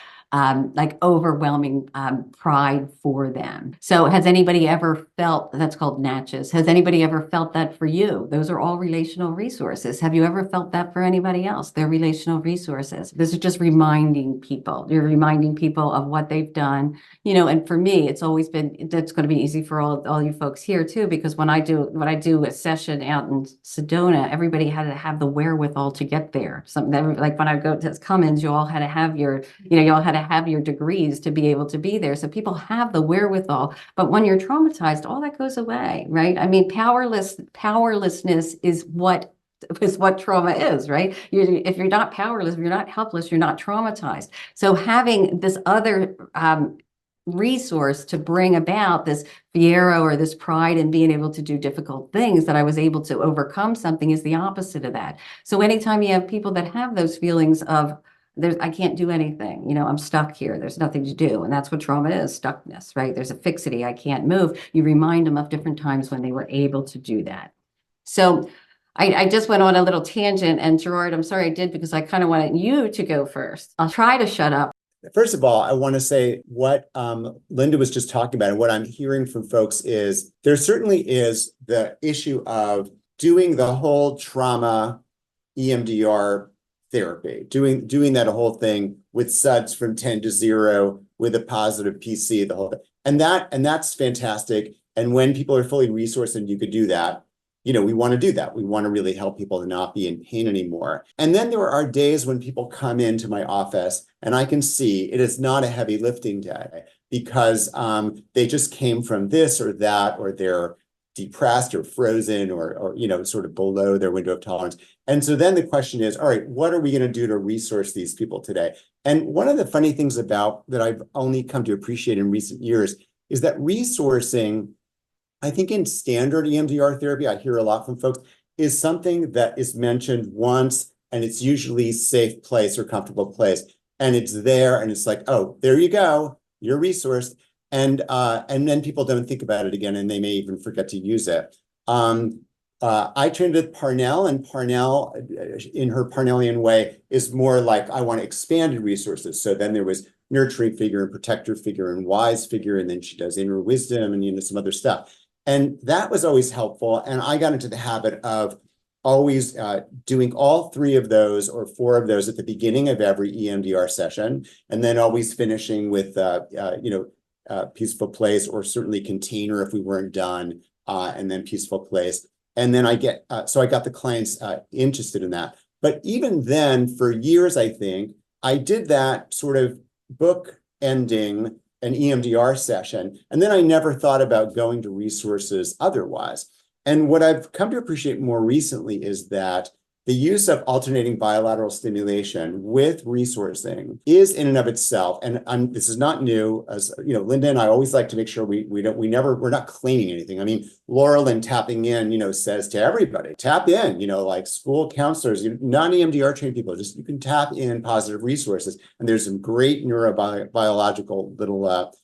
like overwhelming pride for them. So has anybody ever felt, that's called natches. Has anybody ever felt that for you? Those are all relational resources. Have you ever felt that for anybody else? They're relational resources. This is just reminding people. You're reminding people of what they've done, and for me, it's always been, that's going to be easy for all you folks here too, because when I do a session out in Sedona, everybody had to have the wherewithal to get there. Something like when I go to Cummins, you all had to have your, you all had to have your degrees to be able to be there. So people have the wherewithal, but when you're traumatized, all that goes away, right? I mean, powerlessness is what trauma is, right? If you're not powerless, if you're not helpless, you're not traumatized. So having this other resource to bring about this fiero or this pride in being able to do difficult things, that I was able to overcome something, is the opposite of that. So anytime you have people that have those feelings of, I can't do anything, I'm stuck here, there's nothing to do. And that's what trauma is, stuckness, right? There's a fixity, I can't move. You remind them of different times when they were able to do that. So I just went on a little tangent, and Gerard, I'm sorry I did, because I kind of wanted you to go first. I'll try to shut up. First of all, I want to say what Linda was just talking about, and what I'm hearing from folks is there certainly is the issue of doing the whole trauma EMDR therapy, doing that whole thing with SUDS from 10 to 0 with a positive PC, the whole thing. And that's fantastic. And when people are fully resourced and you could do that, we want to do that. We want to really help people to not be in pain anymore. And then there are days when people come into my office and I can see it is not a heavy lifting day, because they just came from this or that, or they're depressed or frozen or sort of below their window of tolerance. And so then the question is, all right, what are we going to do to resource these people today? And one of the funny things about that I've only come to appreciate in recent years is that resourcing, I think in standard EMDR therapy, I hear a lot from folks, is something that is mentioned once, and it's usually safe place or comfortable place. And it's there, and it's like, oh, there you go, you're resourced. And then people don't think about it again, and they may even forget to use it. I trained with Parnell, and Parnell, in her Parnellian way, is more like, I want expanded resources. So then there was nurturing figure and protector figure and wise figure, and then she does inner wisdom and some other stuff. And that was always helpful. And I got into the habit of always doing all 3 of those or 4 of those at the beginning of every EMDR session, and then always finishing with peaceful place, or certainly container if we weren't done, and then peaceful place. And then I got the clients interested in that. But even then, for years, I think I did that sort of book ending an EMDR session, and then I never thought about going to resources otherwise. And what I've come to appreciate more recently is that the use of alternating bilateral stimulation with resourcing is in and of itself, and this is not new. As Linda and I always like to make sure we're not claiming anything. I mean, Laurel in Tapping In, says to everybody, tap in, like school counselors, non-EMDR trained people, you can tap in positive resources. And there's some great neurobiological little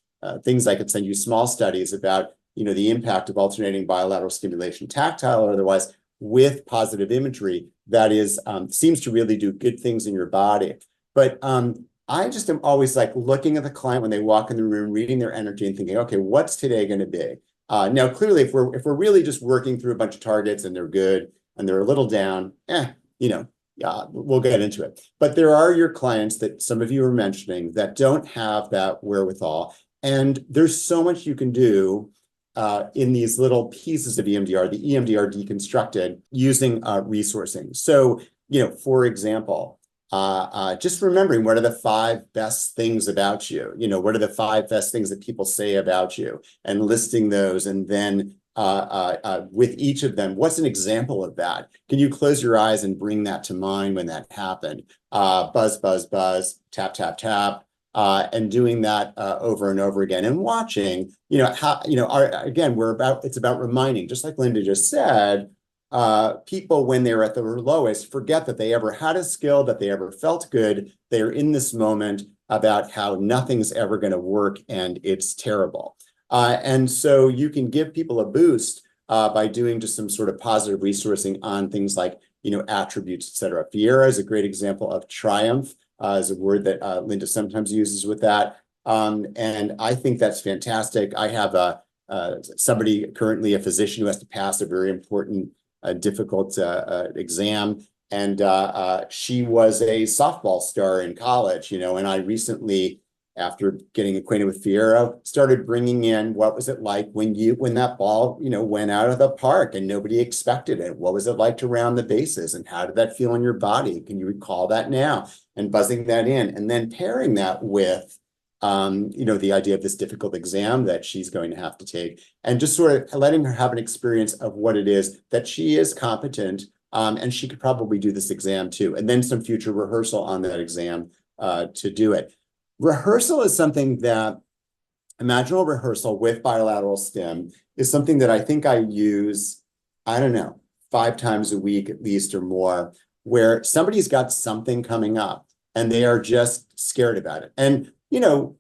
things I could send you, small studies about, the impact of alternating bilateral stimulation, tactile or otherwise, with positive imagery that is seems to really do good things in your body. But I just am always like looking at the client when they walk in the room, reading their energy and thinking, okay, what's today going to be? Now, clearly, if we're really just working through a bunch of targets and they're good and they're a little down, we'll get into it. But there are your clients that some of you are mentioning that don't have that wherewithal. And there's so much you can do in these little pieces of EMDR, the EMDR deconstructed, using resourcing. So, for example, just remembering what are the 5 best things about you, what are the 5 best things that people say about you, and listing those. And then with each of them, what's an example of that? Can you close your eyes and bring that to mind when that happened? Buzz, buzz, buzz, tap, tap, tap. And doing that over and over again, and watching, how, again, it's about reminding, just like Linda just said, people when they're at their lowest forget that they ever had a skill, that they ever felt good. They're in this moment about how nothing's ever going to work and it's terrible. And so you can give people a boost by doing just some sort of positive resourcing on things like, attributes, et cetera. Fiera is a great example of triumph. Is a word that Linda sometimes uses with that. And I think that's fantastic. I have somebody currently, a physician, who has to pass a very important, difficult exam. And she was a softball star in college, and I recently, after getting acquainted with Fiera, started bringing in what was it like when that ball, went out of the park and nobody expected it? What was it like to round the bases, and how did that feel in your body? Can you recall that now? And buzzing that in, and then pairing that with, the idea of this difficult exam that she's going to have to take, and just sort of letting her have an experience of what it is that she is competent, and she could probably do this exam too, and then some future rehearsal on that exam to do it. Rehearsal is something that, imaginal rehearsal with bilateral stim is something that I think I use, 5 times a week at least or more, where somebody's got something coming up and they are just scared about it. And,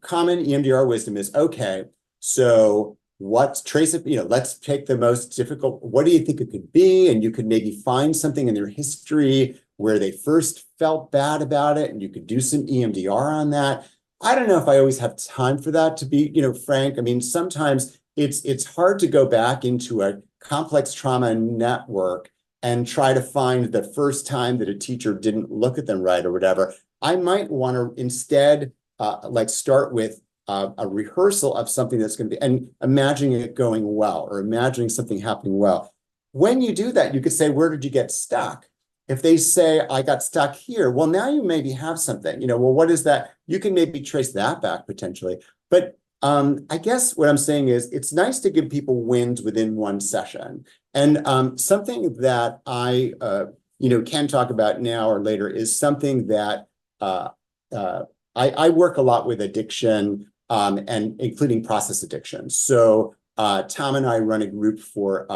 common EMDR wisdom is, okay, so let's take the most difficult, what do you think it could be? And you could maybe find something in their history where they first felt bad about it, and you could do some EMDR on that. I don't know if I always have time for that, to be, frank. I mean, sometimes it's hard to go back into a complex trauma network and try to find the first time that a teacher didn't look at them right or whatever. I might want to instead start with a rehearsal of something that's going to be, and imagining it going well, or imagining something happening well. When you do that, you could say, where did you get stuck? If they say, I got stuck here, well, now you maybe have something, well, what is that? You can maybe trace that back potentially. But I guess what I'm saying is, it's nice to give people wins within one session. And something that I, can talk about now or later is something that I work a lot with addiction, and including process addiction. So Tom and I run a group for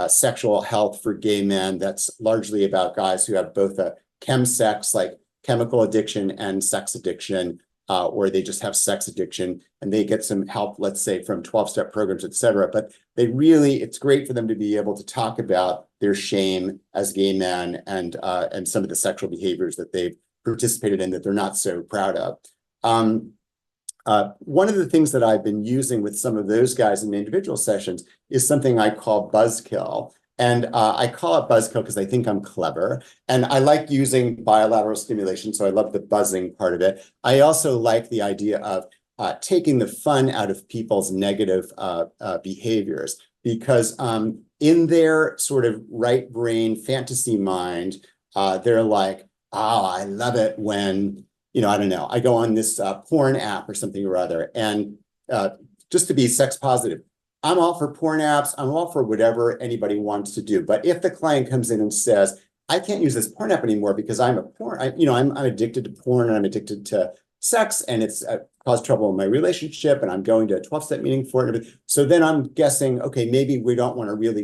sexual health for gay men. That's largely about guys who have both a chemsex, like chemical addiction, and sex addiction, or they just have sex addiction, and they get some help, let's say, from 12-step programs, et cetera. But it's great for them to be able to talk about their shame as gay men, and some of the sexual behaviors that they've participated in that they're not so proud of. One of the things that I've been using with some of those guys in individual sessions is something I call buzzkill. And I call it buzzkill because I think I'm clever. And I like using bilateral stimulation, so I love the buzzing part of it. I also like the idea of taking the fun out of people's negative behaviors, because in their sort of right brain fantasy mind, they're like, oh, I love it when, I don't know, I go on this porn app or something or other, and just to be sex positive, I'm all for porn apps. I'm all for whatever anybody wants to do. But if the client comes in and says, I can't use this porn app anymore because I'm I'm addicted to porn, and I'm addicted to sex, and it's caused trouble in my relationship, and I'm going to a 12-step meeting for it. So then I'm guessing, okay, maybe we don't want to really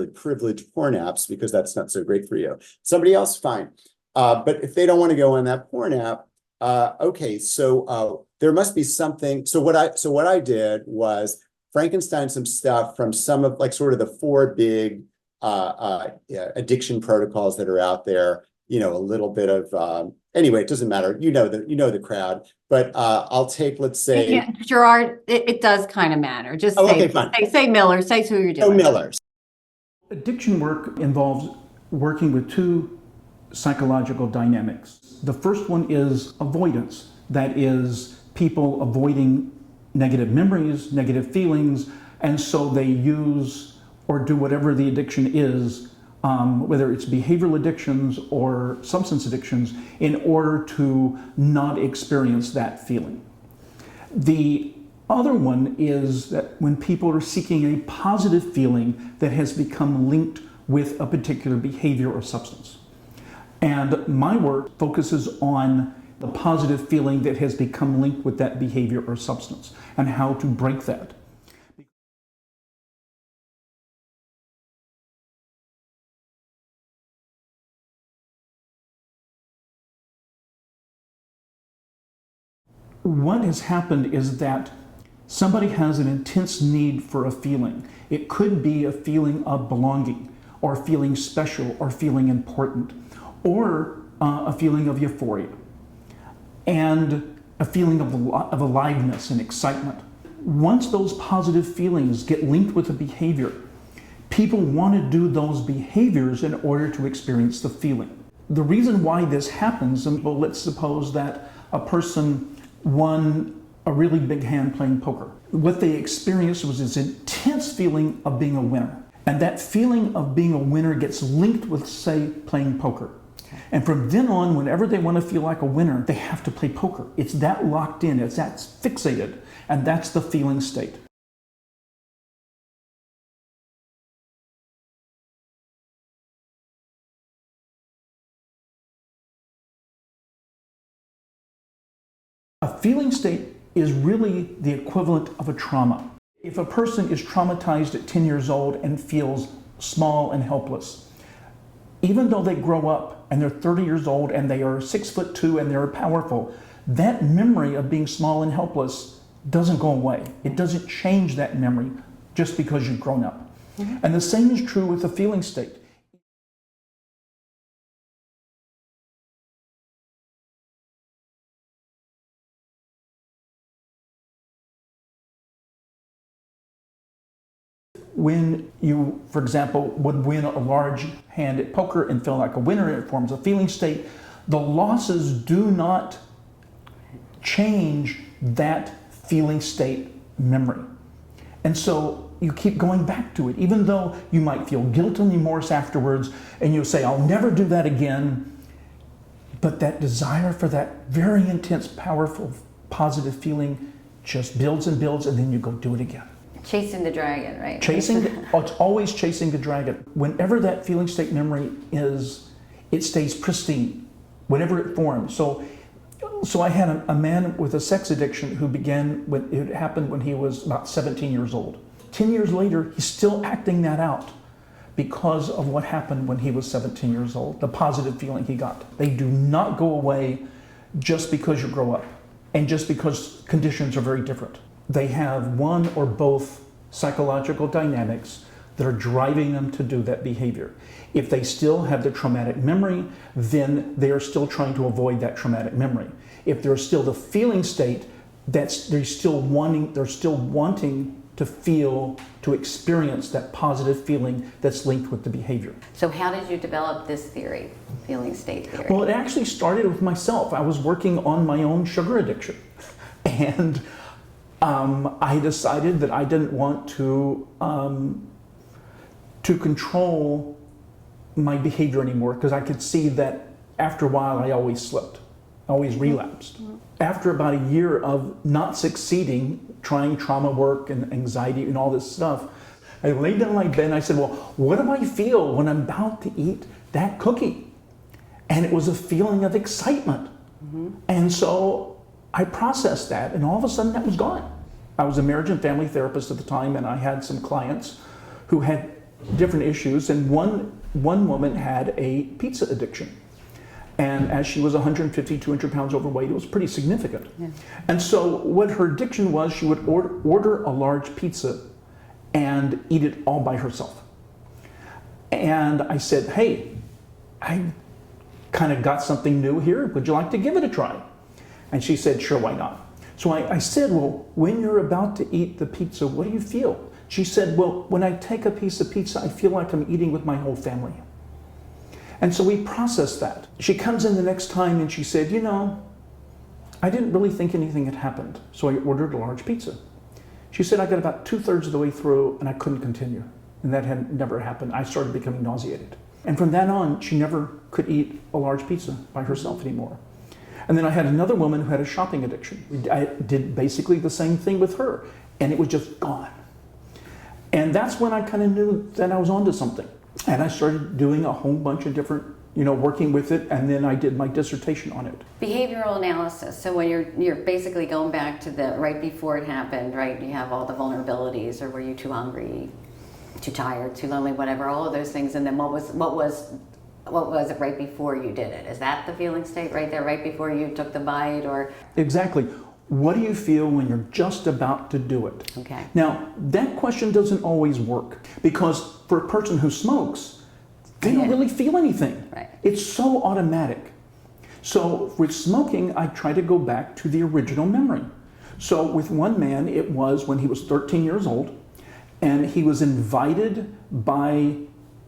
privilege porn apps, because that's not so great for you. Somebody else, fine. But if they don't want to go on that porn app, okay, so there must be something. So what I did was Frankenstein some stuff from some of sort of the 4 big addiction protocols that are out there. A little bit of anyway, it doesn't matter. You know the crowd. But I'll take, let's say, Yeah, Gerard, it does kind of matter. Just oh, say, okay, fine. say Miller, say who you're Oh, doing. Miller. Addiction work involves working with two psychological dynamics. The first one is avoidance. That is people avoiding negative memories, negative feelings, and so they use or do whatever the addiction is, whether it's behavioral addictions or substance addictions, in order to not experience that feeling. The other one is that when people are seeking a positive feeling that has become linked with a particular behavior or substance. And my work focuses on the positive feeling that has become linked with that behavior or substance and how to break that. What has happened is that somebody has an intense need for a feeling. It could be a feeling of belonging, or feeling special, or feeling important, or a feeling of euphoria, and a feeling of aliveness and excitement. Once those positive feelings get linked with a behavior, people want to do those behaviors in order to experience the feeling. The reason why this happens, well, let's suppose that a person won a really big hand playing poker. What they experienced was this intense feeling of being a winner. And that feeling of being a winner gets linked with, say, playing poker. And from then on, whenever they want to feel like a winner, they have to play poker. It's that locked in, it's that fixated, and that's the feeling state. A feeling state is really the equivalent of a trauma. If a person is traumatized at 10 years old and feels small and helpless, even though they grow up and they're 30 years old and they are 6'2" and they're powerful, that memory of being small and helpless doesn't go away. It doesn't change that memory just because you've grown up. Mm-hmm. And the same is true with the feeling state. When you, for example, would win a large hand at poker and feel like a winner, it forms a feeling state. The losses do not change that feeling state memory. And so you keep going back to it, even though you might feel guilt and remorse afterwards, and you'll say, I'll never do that again. But that desire for that very intense, powerful, positive feeling just builds and builds, and then you go do it again. Chasing the dragon, right? It's always chasing the dragon. Whenever that feeling state memory is, it stays pristine, whenever it forms. So I had a man with a sex addiction who began, it happened when he was about 17 years old. 10 years later, he's still acting that out because of what happened when he was 17 years old, the positive feeling he got. They do not go away just because you grow up and just because conditions are very different. They have one or both psychological dynamics that are driving them to do that behavior. If they still have the traumatic memory, then they are still trying to avoid that traumatic memory. If there's still the feeling state, they're still wanting to feel, to experience that positive feeling that's linked with the behavior. So how did you develop this theory, feeling state theory? Well, it actually started with myself. I was working on my own sugar addiction. And I decided that I didn't want to control my behavior anymore, because I could see that after a while I always slipped, always relapsed. Mm-hmm. After about a year of not succeeding, trying trauma work and anxiety and all this stuff, I laid down in my bed and I said, well, what do I feel when I'm about to eat that cookie? And it was a feeling of excitement. Mm-hmm. And so I processed that, and all of a sudden that was gone. I was a marriage and family therapist at the time, and I had some clients who had different issues, and one woman had a pizza addiction. And as she was 150, 200 pounds overweight, it was pretty significant. Yeah. And so what her addiction was, she would order a large pizza and eat it all by herself. And I said, hey, I kind of got something new here. Would you like to give it a try? And she said, sure, why not? So I said, well, when you're about to eat the pizza, what do you feel? She said, well, when I take a piece of pizza, I feel like I'm eating with my whole family. And so we processed that. She comes in the next time and she said, you know, I didn't really think anything had happened, so I ordered a large pizza. She said, I got about 2/3 of the way through and I couldn't continue. And that had never happened. I started becoming nauseated. And from then on, she never could eat a large pizza by herself anymore. And then I had another woman who had a shopping addiction. I did basically the same thing with her, and it was just gone. And that's when I kind of knew that I was onto something. And I started doing a whole bunch of different, working with it, and then I did my dissertation on it. Behavioral analysis. So when you're basically going back to the right before it happened, right? You have all the vulnerabilities, or were you too hungry, too tired, too lonely, whatever, all of those things, and then what was it right before you did it? Is that the feeling state right there, right before you took the bite, or? Exactly. What do you feel when you're just about to do it? Okay. Now, that question doesn't always work, because for a person who smokes, they don't really feel anything. Right. It's so automatic. So with smoking, I try to go back to the original memory. So with one man, it was when he was 13 years old, and he was invited by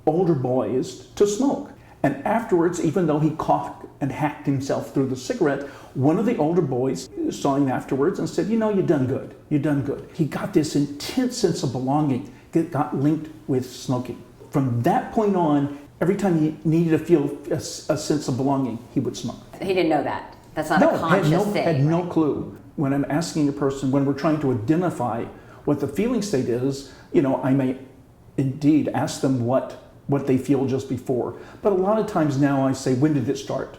older boys to smoke. And afterwards, even though he coughed and hacked himself through the cigarette, one of the older boys saw him afterwards and said, you know, you've done good, you've done good. He got this intense sense of belonging that got linked with smoking. From that point on, every time he needed to feel a sense of belonging, he would smoke. He didn't know that. That's not a conscious thing. Had no clue. When I'm asking a person, when we're trying to identify what the feeling state is, I may indeed ask them what they feel just before. But a lot of times now I say, when did it start?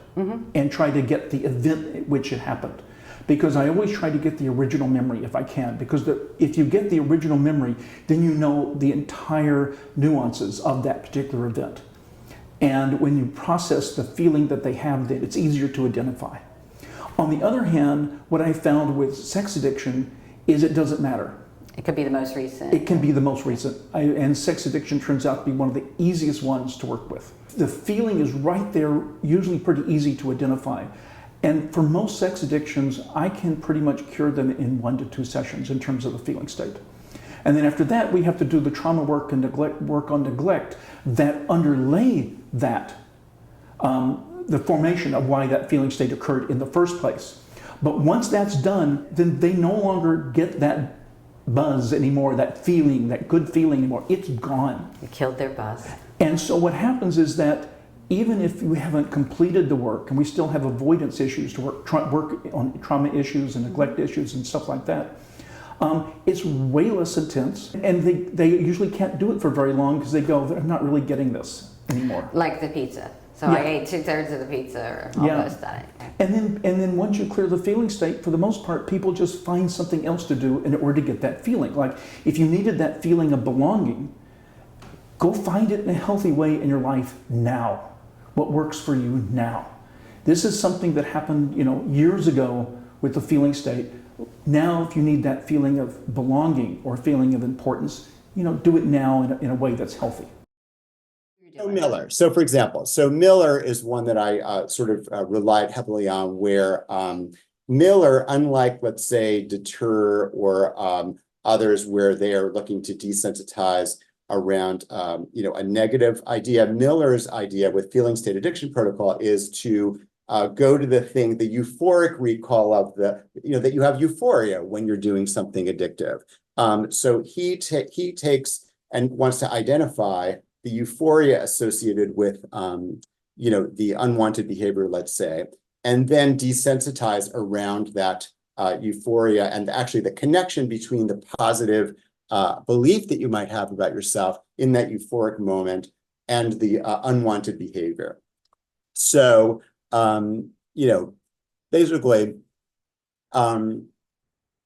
And try to get the event at which it happened. Because I always try to get the original memory if I can. Because if you get the original memory, then you know the entire nuances of that particular event. And when you process the feeling that they have, then it's easier to identify. On the other hand, what I found with sex addiction is it doesn't matter. It could be the most recent. It can be the most recent. And sex addiction turns out to be one of the easiest ones to work with. The feeling is right there, usually pretty easy to identify. And for most sex addictions, I can pretty much cure them in 1 to 2 sessions in terms of the feeling state. And then after that, we have to do the trauma work and work on neglect that underlay that, the formation of why that feeling state occurred in the first place. But once that's done, then they no longer get that buzz anymore, that feeling, that good feeling anymore. It's gone. You killed their buzz. And so what happens is that even if we haven't completed the work and we still have avoidance issues to work on trauma issues and neglect issues and stuff like that, it's way less intense, and they usually can't do it for very long because they go, I'm not really getting this anymore. Like the pizza. So Yeah. I ate 2/3 of the pizza, or almost that. And then once you clear the feeling state, for the most part, people just find something else to do in order to get that feeling. Like if you needed that feeling of belonging, go find it in a healthy way in your life now. What works for you now. This is something that happened, years ago with the feeling state. Now, if you need that feeling of belonging or feeling of importance, do it now in a way that's healthy. So Miller. So for example, Miller is one that I relied heavily on, where Miller, unlike, let's say, Deter or others where they are looking to desensitize around a negative idea, Miller's idea with feeling state addiction protocol is to go to the euphoric recall of that you have euphoria when you're doing something addictive. So he takes and wants to identify the euphoria associated with the unwanted behavior, let's say, and then desensitize around that euphoria and actually the connection between the positive belief that you might have about yourself in that euphoric moment and the unwanted behavior. So, basically,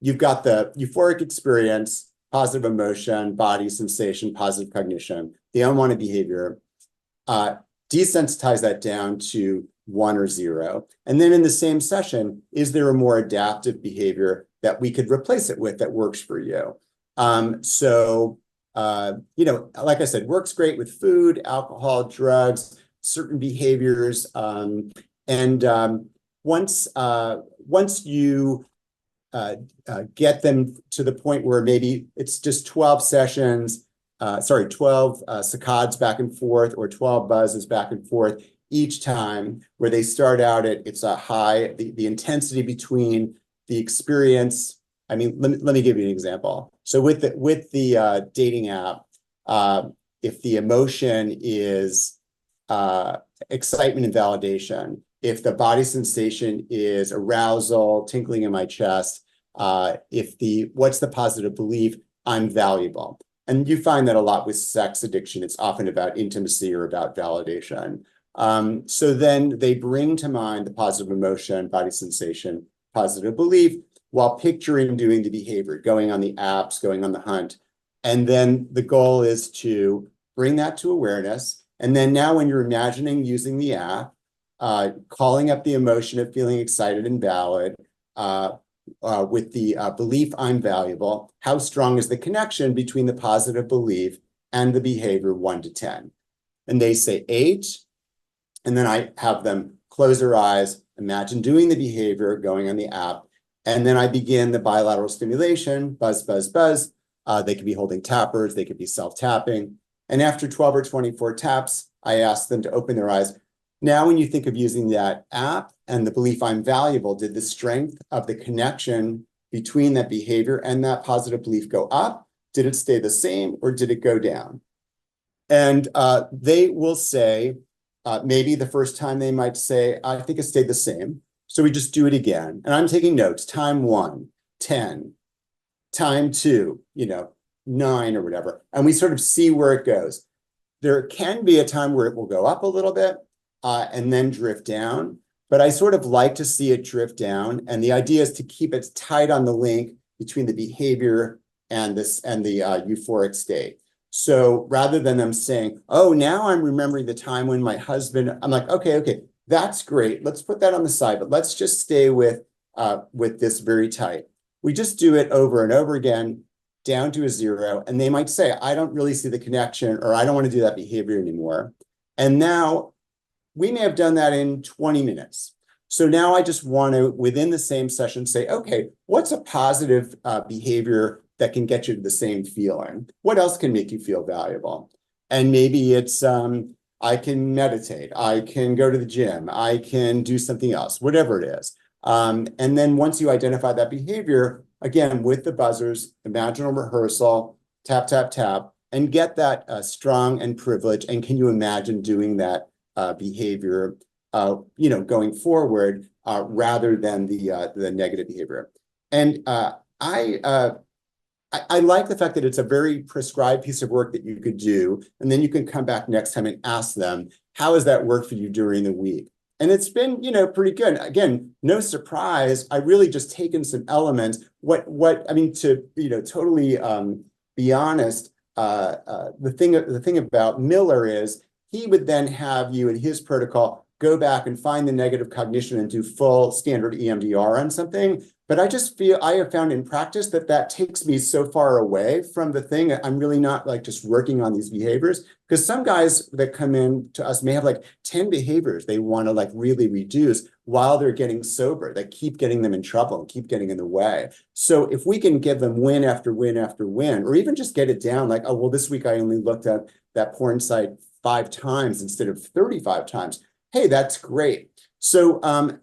you've got the euphoric experience, positive emotion, body sensation, positive cognition, the unwanted behavior, desensitize that down to 1 or 0. And then in the same session, is there a more adaptive behavior that we could replace it with that works for you? Like I said, works great with food, alcohol, drugs, certain behaviors. Once you get them to the point where maybe it's just 12 sessions, 12 saccades back and forth, or 12 buzzes back and forth each time, where they start out at, it's a high, the intensity between the experience. I mean, let me give you an example. So with the dating app, if the emotion is excitement and validation, if the body sensation is arousal, tinkling in my chest, what's the positive belief? I'm valuable. And you find that a lot with sex addiction. It's often about intimacy or about validation. So then they bring to mind the positive emotion, body sensation, positive belief, while picturing doing the behavior, going on the apps, going on the hunt. And then the goal is to bring that to awareness. And then now when you're imagining using the app, calling up the emotion of feeling excited and valid, with the belief I'm valuable, how strong is the connection between the positive belief and the behavior 1 to 10? And they say 8. And then I have them close their eyes, imagine doing the behavior, going on the app. And then I begin the bilateral stimulation, buzz, buzz, buzz. They could be holding tappers, they could be self-tapping. And after 12 or 24 taps, I ask them to open their eyes. Now, when you think of using that app and the belief I'm valuable, did the strength of the connection between that behavior and that positive belief go up? Did it stay the same, or did it go down? And they will say, maybe the first time they might say, I think it stayed the same. So we just do it again. And I'm taking notes, time 1, 10, time 2, 9 or whatever. And we sort of see where it goes. There can be a time where it will go up a little bit, and then drift down. But I sort of like to see it drift down. And the idea is to keep it tight on the link between the behavior and the euphoric state. So rather than them saying, oh, now I'm remembering the time when my husband, I'm like, okay, that's great. Let's put that on the side, but let's just stay with this very tight. We just do it over and over again, down to a 0. And they might say, I don't really see the connection, or I don't want to do that behavior anymore. And now we may have done that in 20 minutes. So now I just want to, within the same session, say, okay, what's a positive behavior that can get you to the same feeling? What else can make you feel valuable? And maybe it's, I can meditate, I can go to the gym, I can do something else, whatever it is. And then once you identify that behavior, again, with the buzzers, imagine a rehearsal, tap, tap, tap, and get that strong and privileged. And can you imagine doing that behavior, going forward, rather than the negative behavior? And I like the fact that it's a very prescribed piece of work that you could do, and then you can come back next time and ask them, how has that worked for you during the week? And it's been, pretty good. Again, no surprise. I really just taken some elements. To totally be honest, the thing about Miller is he would then have you in his protocol go back and find the negative cognition and do full standard EMDR on something. But I just feel I have found in practice that takes me so far away from the thing. I'm really not like just working on these behaviors, because some guys that come in to us may have like 10 behaviors they want to like really reduce while they're getting sober, that keep getting them in trouble and keep getting in the way. So if we can give them win after win after win, or even just get it down like, oh, well, this week I only looked at that porn site 5 times instead of 35 times. Hey, that's great. So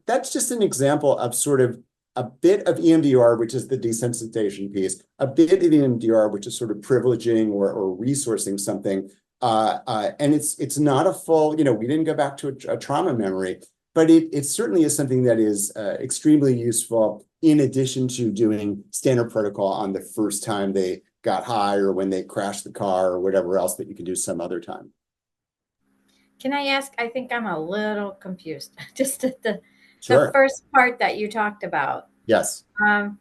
that's just an example of sort of a bit of EMDR, which is the desensitization piece, a bit of EMDR, which is sort of privileging or resourcing something. And it's not a full, we didn't go back to a trauma memory, but it certainly is something that is extremely useful in addition to doing standard protocol on the first time they got high or when they crashed the car or whatever else that you can do some other time. Can I ask, I think I'm a little confused, just at the Sure. first part that you talked about. Yes. The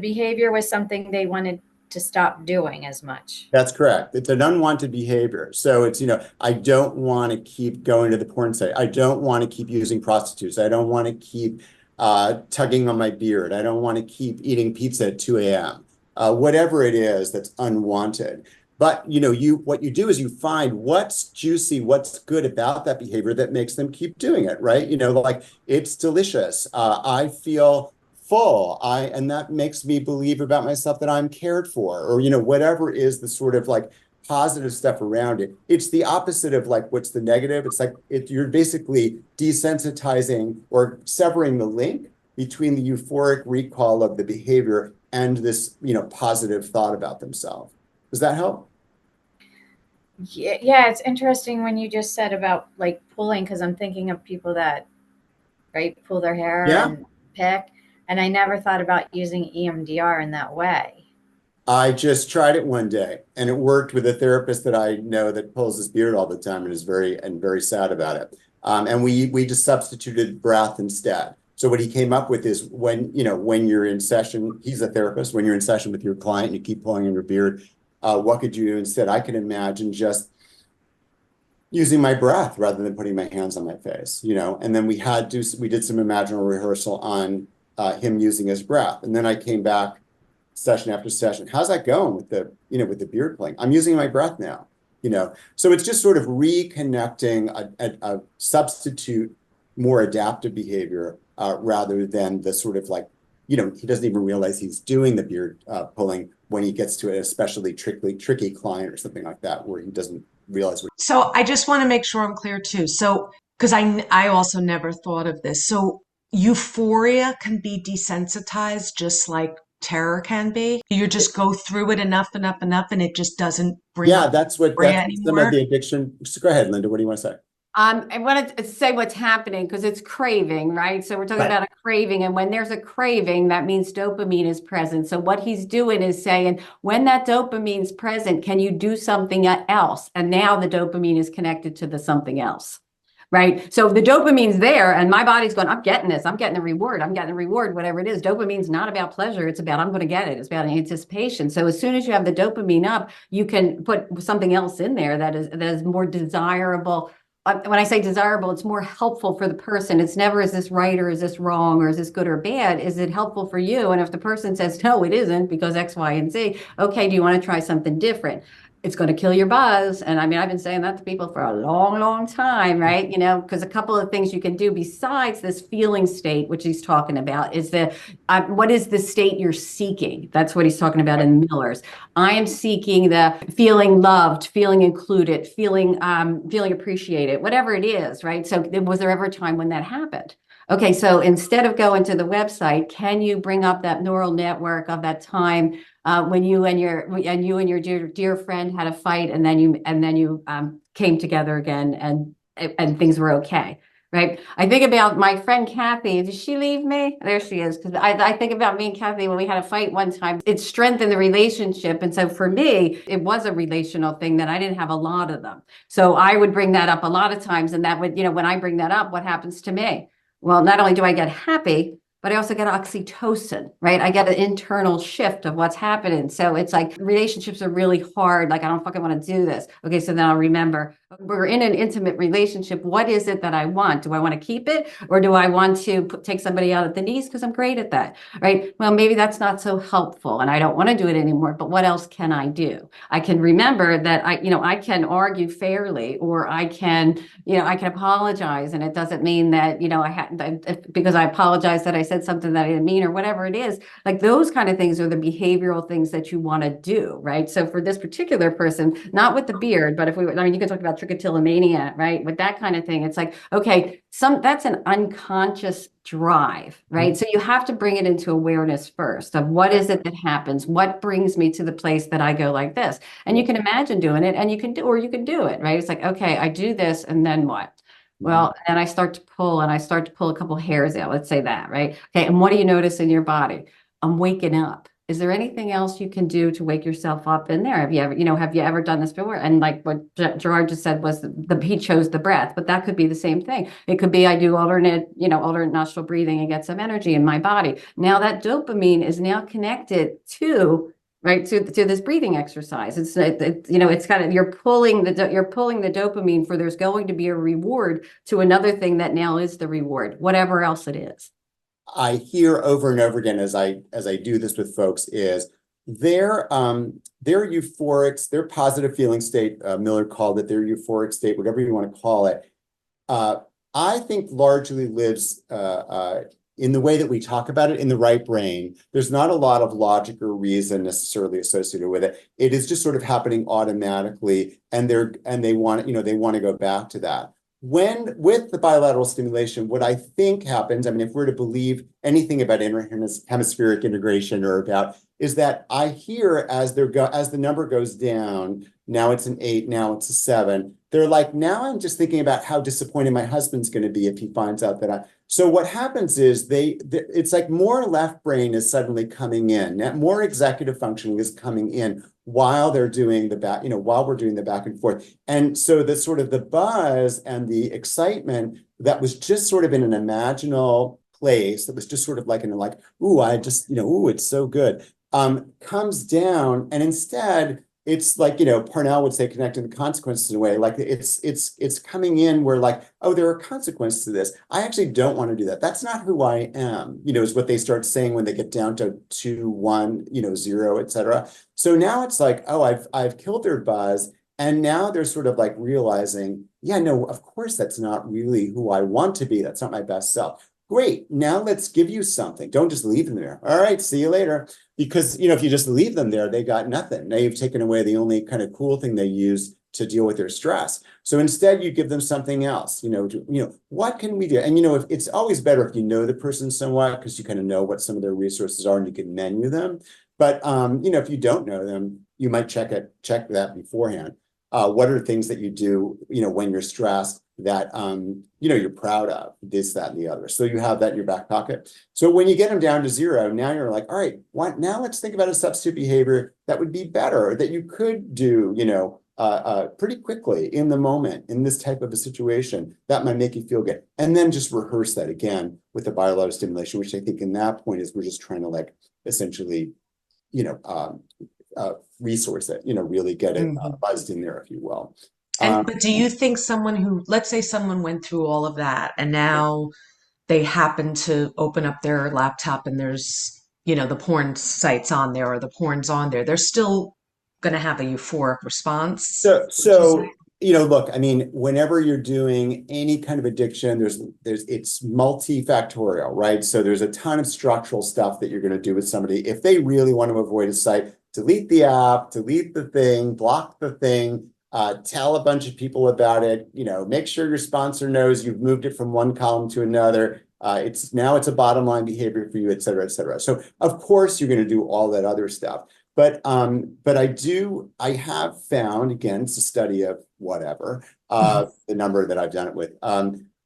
behavior was something they wanted to stop doing as much. That's correct. It's an unwanted behavior. So it's, I don't want to keep going to the porn site. I don't want to keep using prostitutes. I don't want to keep tugging on my beard. I don't want to keep eating pizza at 2 a.m. Whatever it is that's unwanted. But what you do is you find what's juicy, what's good about that behavior that makes them keep doing it, right? Like it's delicious. I feel full. And that makes me believe about myself that I'm cared for, or whatever is the sort of like positive stuff around it. It's the opposite of like what's the negative. It's like you're basically desensitizing or severing the link between the euphoric recall of the behavior and this positive thought about themselves. Does that help? Yeah, it's interesting when you just said about like pulling, because I'm thinking of people that, right, pull their hair and pick, and I never thought about using EMDR in that way. I just tried it one day, and it worked with a therapist that I know that pulls his beard all the time and is very sad about it. And we just substituted breath instead. So what he came up with is when you're in session, he's a therapist, when you're in session with your client and you keep pulling in your beard, what could you do instead? I can imagine just using my breath rather than putting my hands on my face, and then we did some imaginal rehearsal on him using his breath. And then I came back session after session. How's that going with the beard pulling? I'm using my breath now, So it's just sort of reconnecting a substitute, more adaptive behavior rather than the sort of like, he doesn't even realize he's doing the beard pulling when he gets to an especially tricky client or something like that, where he doesn't realize. So I just want to make sure I'm clear too. So, because I also never thought of this. So euphoria can be desensitized just like terror can be. You just go through it enough, and it just doesn't bring up That's some of the addiction. So go ahead, Linda. What do you want to say? I want to say what's happening because it's craving, right? So we're talking about a craving, and when there's a craving, that means dopamine is present. So what he's doing is saying, when that dopamine's present, can you do something else? And now the dopamine is connected to the something else, right? So the dopamine's there, and my body's going, I'm getting this. I'm getting a reward. I'm getting a reward, whatever it is. Dopamine's not about pleasure. It's about, I'm going to get it. It's about anticipation. So as soon as you have the dopamine up, you can put something else in there that is more desirable. When I say desirable, it's more helpful for the person. It's never, is this right or is this wrong or is this good or bad? Is it helpful for you? And if the person says, no, it isn't because X, Y, and Z, okay, do you want to try something different? It's going to kill your buzz. And I mean, I've been saying that to people for a long time, right? Because a couple of things you can do besides this feeling state, which he's talking about, is what is the state you're seeking? That's what he's talking about in Miller's. I am seeking the feeling loved, feeling included, feeling appreciated, whatever it is, right? So was there ever a time when that happened? Okay, so instead of going to the website, can you bring up that neural network of that time when you and your dear friend had a fight, and then you came together again, and things were okay, right? I think about my friend Kathy. Did she leave me? There she is. Because I think about me and Kathy when we had a fight one time. It strengthened the relationship, and so for me, it was a relational thing that I didn't have a lot of them. So I would bring that up a lot of times, and that would, when I bring that up, what happens to me? Well, not only do I get happy, but I also get oxytocin, right? I get an internal shift of what's happening. So it's like relationships are really hard. Like, I don't fucking want to do this. Okay, so then I'll remember, we're in an intimate relationship. What is it that I want? Do I want to keep it? Or do I want to take somebody out at the knees because I'm great at that, right? Well, maybe that's not so helpful and I don't want to do it anymore, but what else can I do? I can remember that I can argue fairly, or I can apologize. And it doesn't mean that, because I apologize that I said something that I didn't mean, or whatever it is. Like, those kind of things are the behavioral things that you want to do, right? So for this particular person, not with the beard, but you can talk about trichotillomania, right? With that kind of thing, it's like, okay, that's an unconscious drive, right? So you have to bring it into awareness first of what is it that happens? What brings me to the place that I go like this? And you can imagine doing it, and you can do it, right? It's like, okay, I do this, and then what? Well, and I start to pull a couple hairs out. Let's say that, right? Okay. And what do you notice in your body? I'm waking up. Is there anything else you can do to wake yourself up in there? Have you ever done this before? And like what Gerard just said was he chose the breath, but that could be the same thing. It could be I do alternate nostril breathing and get some energy in my body. Now that dopamine is now connected to this breathing exercise. It's kind of, you're pulling the dopamine for there's going to be a reward to another thing that now is the reward, whatever else it is. I hear over and over again as I do this with folks is, their euphoric, their positive feeling state, Miller called it their euphoric state, whatever you want to call it, I think largely lives in the way that we talk about it in the right brain. There's not a lot of logic or reason necessarily associated with it. It is just sort of happening automatically, and they want to go back to that. When with the bilateral stimulation, what I think happens, I mean, if we're to believe anything about hemispheric integration or about, is that I hear as the number goes down, now it's an 8, now it's a 7. They're like, now I'm just thinking about how disappointed my husband's going to be if he finds out that so what happens is it's like more left brain is suddenly coming in, more executive functioning is coming in while they're doing the back, while we're doing the back and forth. And so the sort of the buzz and the excitement that was just sort of in an imaginal place, that was just sort of like ooh, ooh, it's so good, comes down, and instead it's like, Parnell would say, connecting the consequences in a way, like it's coming in where like, oh, there are consequences to this. I actually don't want to do that. That's not who I am, is what they start saying when they get down to 2, 1, 0, etc. So now it's like, oh, I've killed their buzz. And now they're sort of like realizing, yeah, no, of course, that's not really who I want to be. That's not my best self. Great. Now let's give you something. Don't just leave them there. All right, see you later. Because, if you just leave them there, they got nothing. Now you've taken away the only kind of cool thing they use to deal with their stress. So instead, you give them something else. What can we do? And, if it's always better if you know the person somewhat, because you kind of know what some of their resources are and you can menu them. But, if you don't know them, you might check that beforehand. What are things that you do, when you're stressed that, you're proud of, this, that, and the other. So you have that in your back pocket. So when you get them down to 0, now you're like, all right, now let's think about a substitute behavior that would be better, that you could do, pretty quickly in the moment, in this type of a situation that might make you feel good. And then just rehearse that again with the bilateral stimulation, which I think in that point is we're just trying to like essentially, resource it, really get it buzzed in there, if you will. But do you think someone who, let's say someone went through all of that and now they happen to open up their laptop and there's, the porn sites on there or the porn's on there, they're still going to have a euphoric response? So look, I mean, whenever you're doing any kind of addiction, it's multifactorial, right? So there's a ton of structural stuff that you're going to do with somebody. If they really want to avoid a site, delete the app, delete the thing, block the thing, tell a bunch of people about it, make sure your sponsor knows you've moved it from one column to another. It's a bottom line behavior for you, et cetera, et cetera. So of course you're going to do all that other stuff. But I have found, again, it's a study of whatever, the number that I've done it with.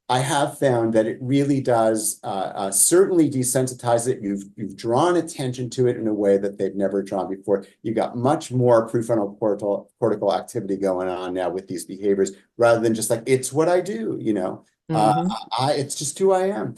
I have found that it really does certainly desensitize it. You've drawn attention to it in a way that they've never drawn before. You've got much more prefrontal cortical activity going on now with these behaviors, rather than just like, it's what I do, it's just who I am.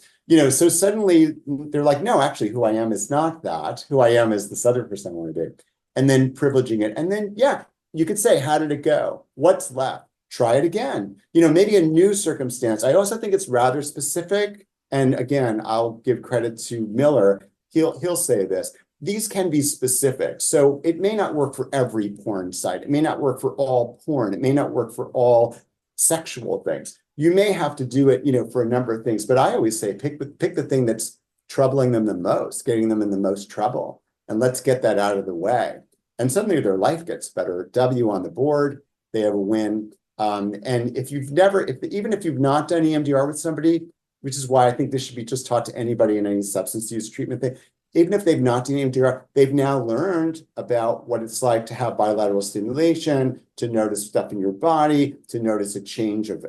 So suddenly they're like, no, actually, who I am is not that. Who I am is this other person I want to be. And then privileging it. And then, yeah, you could say, how did it go? What's left? Try it again. Maybe a new circumstance. I also think it's rather specific. And again, I'll give credit to Miller. He'll say this. These can be specific. So it may not work for every porn site. It may not work for all porn. It may not work for all sexual things. You may have to do it, for a number of things. But I always say, pick the thing that's troubling them the most, getting them in the most trouble, and let's get that out of the way. And suddenly their life gets better. W on the board, they have a win. And even if you've not done EMDR with somebody, which is why I think this should be just taught to anybody in any substance use treatment thing, even if they've not done EMDR, they've now learned about what it's like to have bilateral stimulation, to notice stuff in your body, to notice a change of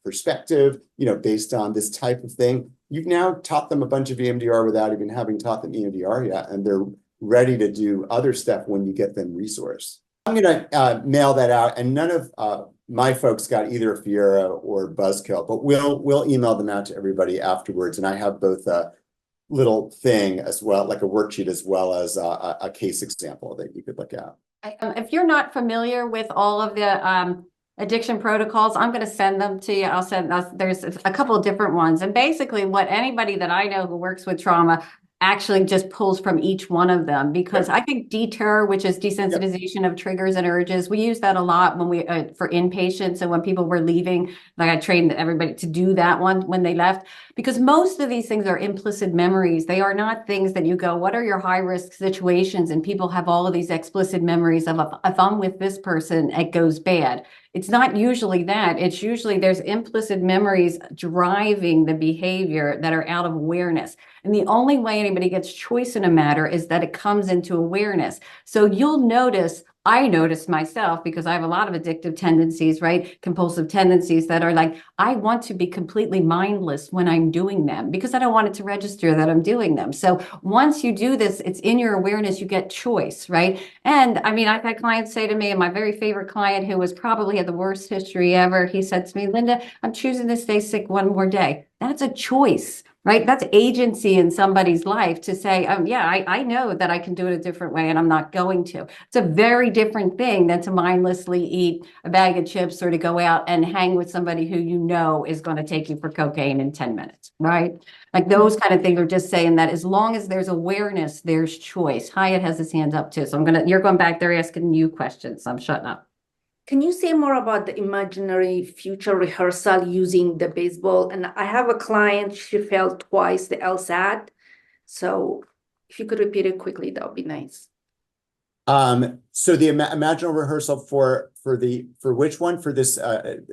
perspective, based on this type of thing. You've now taught them a bunch of EMDR without even having taught them EMDR yet, and they're ready to do other stuff when you get them resourced. I'm going to mail that out, and none of my folks got either Fiera or Buzzkill, but we'll email them out to everybody afterwards. And I have both a little thing as well, like a worksheet, as well as a case example that you could look at. If you're not familiar with all of the addiction protocols, I'm going to send them to you. There's a couple of different ones. And basically what anybody that I know who works with trauma actually just pulls from each one of them, because I think deter, which is desensitization of triggers and urges, we use that a lot when we for inpatients. So when people were leaving, like I trained everybody to do that one when they left, because most of these things are implicit memories. They are not things that you go, what are your high risk situations? And people have all of these explicit memories of, if I'm with this person, it goes bad. It's not usually that. It's usually there's implicit memories driving the behavior that are out of awareness. And the only way anybody gets choice in a matter is that it comes into awareness. So you'll notice, I noticed myself, because I have a lot of addictive tendencies, right? Compulsive tendencies that are like, I want to be completely mindless when I'm doing them because I don't want it to register that I'm doing them. So once you do this, it's in your awareness, you get choice, right? And I mean, I've had clients say to me, and my very favorite client who was probably had the worst history ever, he said to me, Linda, I'm choosing to stay sick one more day. That's a choice. Right? That's agency in somebody's life to say, yeah, I know that I can do it a different way and I'm not going to. It's a very different thing than to mindlessly eat a bag of chips or to go out and hang with somebody who you know is going to take you for cocaine in 10 minutes, right? Like those kind of things are just saying that as long as there's awareness, there's choice. Hyatt has his hands up too. So you're going back there asking you questions. I'm shutting up. Can you say more about the imaginary future rehearsal using the baseball? And I have a client, she failed twice the LSAT. So if you could repeat it quickly, that would be nice. So the imaginal rehearsal for which one? For this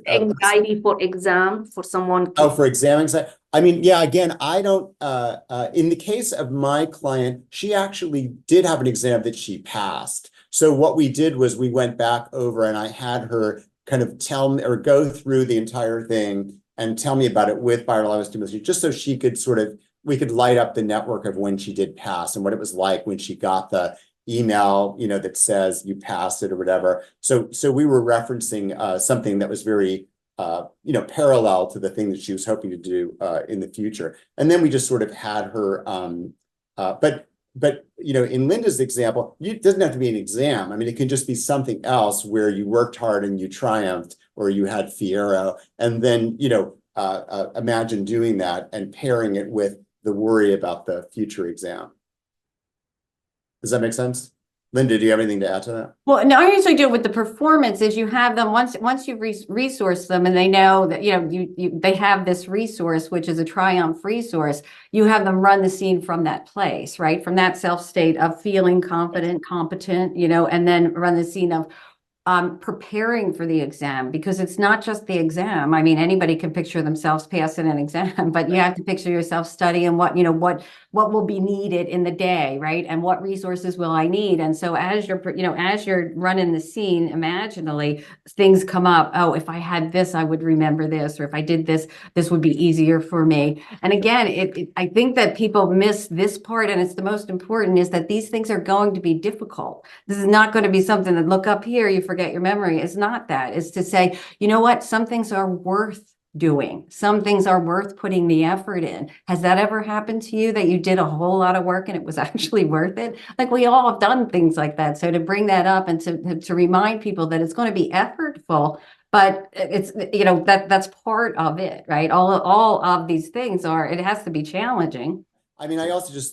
anxiety for exam for someone. For exam anxiety. I mean, yeah, again, I don't in the case of my client, she actually did have an exam that she passed. So what we did was we went back over and I had her kind of tell me or go through the entire thing and tell me about it with bilateral stimulation, just so she could we could light up the network of when she did pass and what it was like when she got the email, that says you passed it or whatever. So we were referencing something that was very, parallel to the thing that she was hoping to do in the future. And then we just sort of had her, but in Linda's example, it doesn't have to be an exam. I mean, it can just be something else where you worked hard and you triumphed, or you had Fiero, and then imagine doing that and pairing it with the worry about the future exam. Does that make sense? Linda, do you have anything to add to that? Well, no, I usually do it with the performance is you have them once you've resourced them and they know that, they have this resource, which is a triumph resource. You have them run the scene from that place, right? From that self state of feeling confident, competent, and then run the scene of preparing for the exam, because it's not just the exam. I mean, anybody can picture themselves passing an exam, but you have to picture yourself studying what will be needed in the day, right? And what resources will I need? And so as you're running the scene imaginally, things come up. Oh, if I had this, I would remember this, or if I did this, this would be easier for me. And again, I think that people miss this part, and it's the most important, is that these things are going to be difficult. This is not going to be something that look up here, you forget your memory. It's not that. It's to say, you know what? Some things are worth doing. Some things are worth putting the effort in. Has that ever happened to you, that you did a whole lot of work and it was actually worth it? Like, we all have done things like that. So to bring that up and to remind people that it's going to be effortful, but it's, that's part of it, right? All of these things it has to be challenging. I mean,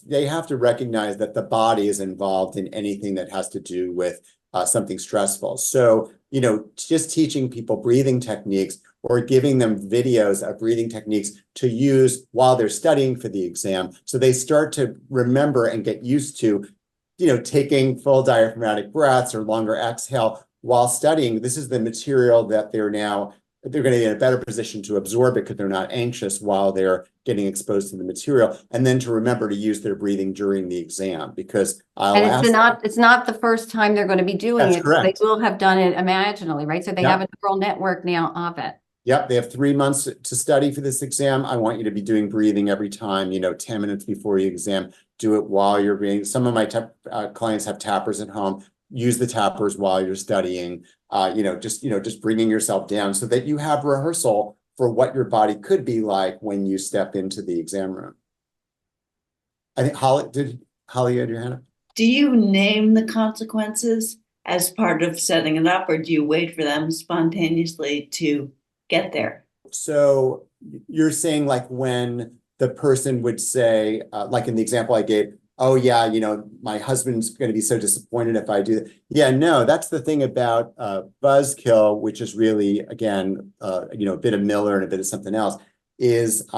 they have to recognize that the body is involved in anything that has to do with something stressful. So, just teaching people breathing techniques or giving them videos of breathing techniques to use while they're studying for the exam, so they start to remember and get used to, taking full diaphragmatic breaths or longer exhale while studying. This is the material that they're going to be in a better position to absorb it because they're not anxious while they're getting exposed to the material, and then to remember to use their breathing during the exam, because it's not the first time they're going to be doing it. Correct. They will have done it imaginally, right? So they have a neural network now of it. Yep, they have 3 months to study for this exam. I want you to be doing breathing every time, 10 minutes before your exam. Do it while you're breathing. Some of my clients have tappers at home. Use the tappers while you're studying. Just bringing yourself down so that you have rehearsal for what your body could be like when you step into the exam room. I think Holly, you had your hand up? Do you name the consequences as part of setting it up, or do you wait for them spontaneously to get there? So you're saying like when the person would say, like in the example I gave, oh yeah, you know, my husband's going to be so disappointed if I do that. Yeah, no, that's the thing about buzzkill, which is really, again, you know, a bit of Miller and a bit of something else, is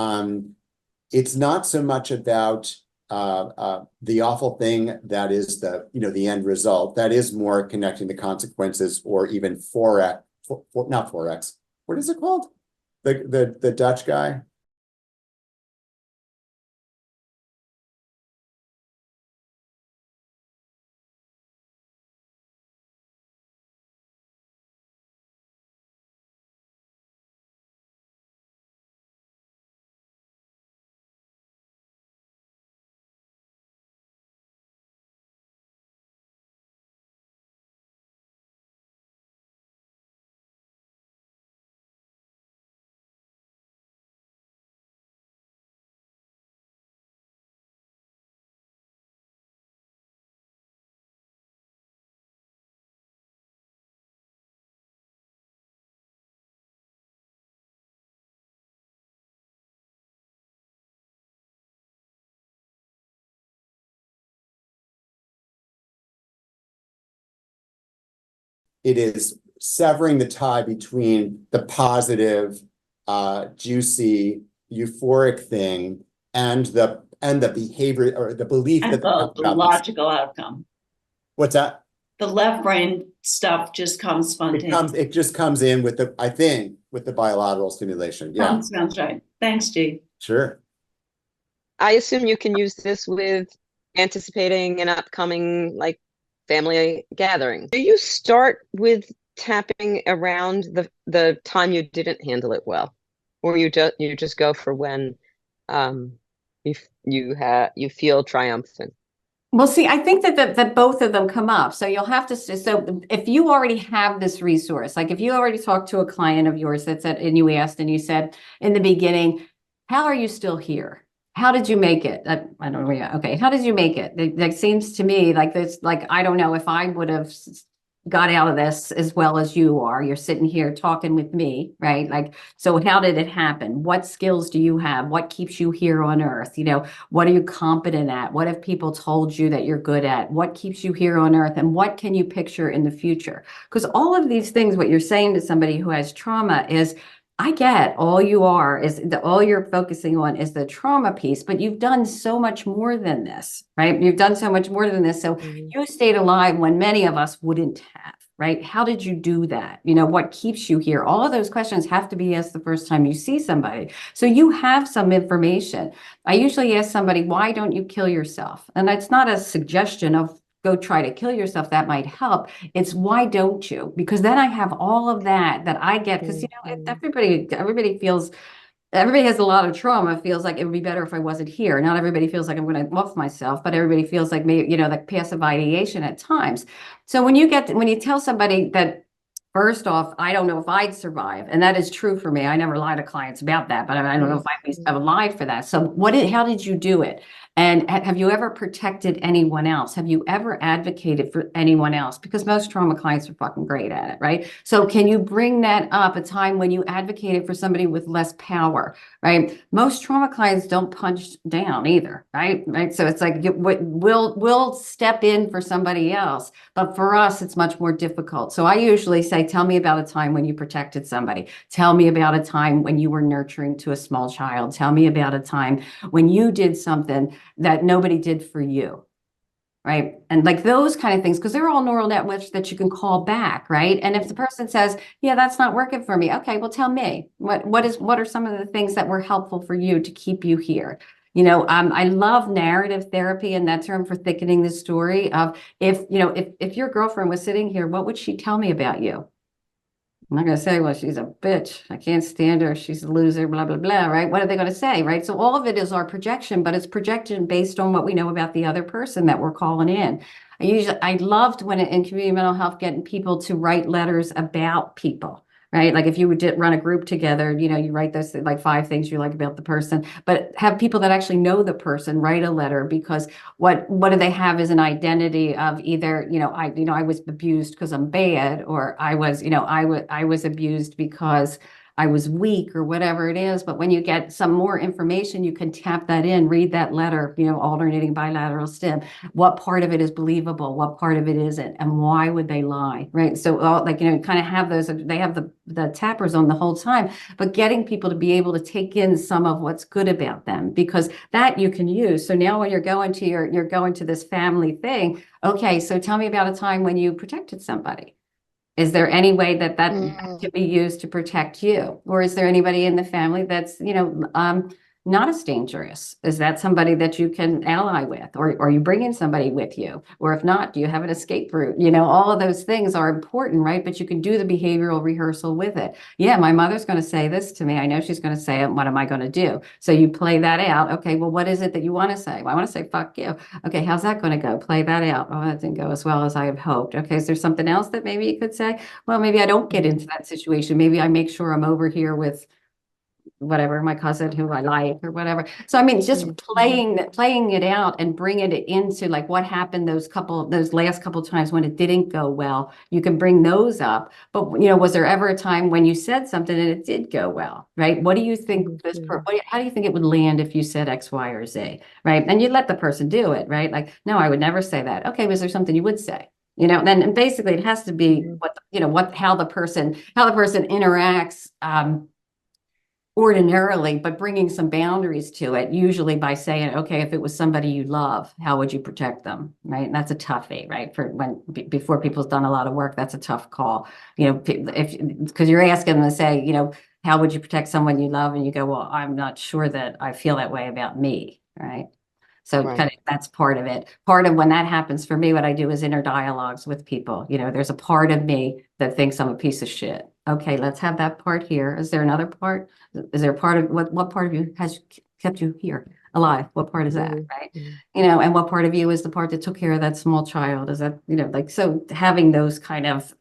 it's not so much about the awful thing that is the, you know, the end result. That is more connecting the consequences, or even Forex, not Forex. What is it called? The Dutch guy. It is severing the tie between the positive, juicy, euphoric thing and the behavior or the belief And that the logical outcome. What's that? The left brain stuff just comes spontaneously. It just comes in with the, I think, with the bilateral stimulation. Yeah. Sounds right. Thanks, G. Sure. I assume you can use this with anticipating an upcoming like family gathering. Do you start with tapping around the time you didn't handle it well, or you just go for when you feel triumphant? Well, see, I think that both of them come up. So you'll have to, so if you already have this resource, like if you already talked to a client of yours that said, and you asked and you said in the beginning, how are you still here? How did you make it? I don't know. Yeah. Okay. How did you make it? That seems to me like this, like, I don't know if I would have got out of this as well as you are. You're sitting here talking with me, right? Like, so how did it happen? What skills do you have? What keeps you here on earth? You know, what are you competent at? What have people told you that you're good at? What keeps you here on earth? And what can you picture in the future? Because all of these things, what you're saying to somebody who has trauma is, I get all all you're focusing on is the trauma piece, but you've done so much more than this, right? You've done so much more than this. So you stayed alive when many of us wouldn't have, right? How did you do that? You know, what keeps you here? All of those questions have to be asked the first time you see somebody. So you have some information. I usually ask somebody, why don't you kill yourself? And that's not a suggestion of go try to kill yourself. That might help. It's why don't you? Because then I have all of that I get, because, you know, everybody has a lot of trauma, feels like it would be better if I wasn't here. Not everybody feels like I'm going to off myself, but everybody feels like maybe, you know, like passive ideation at times. So when you tell somebody that, first off, I don't know if I'd survive. And that is true for me. I never lie to clients about that, but I don't know if I'd be alive for that. So how did you do it? And have you ever protected anyone else? Have you ever advocated for anyone else? Because most trauma clients are fucking great at it, right? So can you bring that up a time when you advocated for somebody with less power, right? Most trauma clients don't punch down either, right? Right. So it's like, we'll step in for somebody else, but for us, it's much more difficult. So I usually say, tell me about a time when you protected somebody. Tell me about a time when you were nurturing to a small child. Tell me about a time when you did something that nobody did for you, right? And like those kind of things, because they're all neural networks that you can call back, right? And if the person says, yeah, that's not working for me, okay, well, tell me what are some of the things that were helpful for you to keep you here? You know, I love narrative therapy and that term for thickening the story of, if your girlfriend was sitting here, what would she tell me about you? I'm not going to say, well, she's a bitch. I can't stand her. She's a loser, blah, blah, blah, right? What are they going to say, right? So all of it is our projection, but it's projection based on what we know about the other person that we're calling in. I loved when in community mental health, getting people to write letters about people, right? Like if you would run a group together, you know, you write those like 5 things you like about the person, but have people that actually know the person write a letter, because what do they have as an identity of either, I was abused because I'm bad, or I was abused because I was weak or whatever it is. But when you get some more information, you can tap that in, read that letter, alternating bilateral stim. What part of it is believable? What part of it isn't? And why would they lie? Right. So kind of have those, they have the tappers on the whole time, but getting people to be able to take in some of what's good about them, because that you can use. So now when you're going to this family thing, okay, so tell me about a time when you protected somebody. Is there any way that can be used to protect you? Or is there anybody in the family that's, not as dangerous? Is that somebody that you can ally with? Or are you bringing somebody with you? Or if not, do you have an escape route? All of those things are important, right? But you can do the behavioral rehearsal with it. Yeah, my mother's going to say this to me. I know she's going to say it. What am I going to do? So you play that out. Okay, well, what is it that you want to say? Well, I want to say, fuck you. Okay, how's that going to go? Play that out. Oh, that didn't go as well as I have hoped. Okay, is there something else that maybe you could say? Well, maybe I don't get into that situation. Maybe I make sure I'm over here with whatever, my cousin who I like or whatever. So I mean, just playing it out and bringing it into like what happened those last couple times when it didn't go well. You can bring those up. But was there ever a time when you said something and it did go well, right? What do you think how do you think it would land if you said X, Y, or Z, right? And you let the person do it, right? Like, no, I would never say that. Okay, was there something you would say? And basically it has to be how the person interacts ordinarily, but bringing some boundaries to it, usually by saying, okay, if it was somebody you love, how would you protect them? Right. And that's a toughie, right? Before people's done a lot of work, that's a tough call, because you're asking them to say, how would you protect someone you love? And you go, well, I'm not sure that I feel that way about me. Right. So kind of that's part of it. Part of when that happens for me, what I do is inner dialogues with people. There's a part of me that thinks I'm a piece of shit. Okay, let's have that part here. Is there another part? Is there a part of what part of you has kept you here alive? What part is that? Right. And what part of you is the part that took care of that small child? Is that, so having those kind of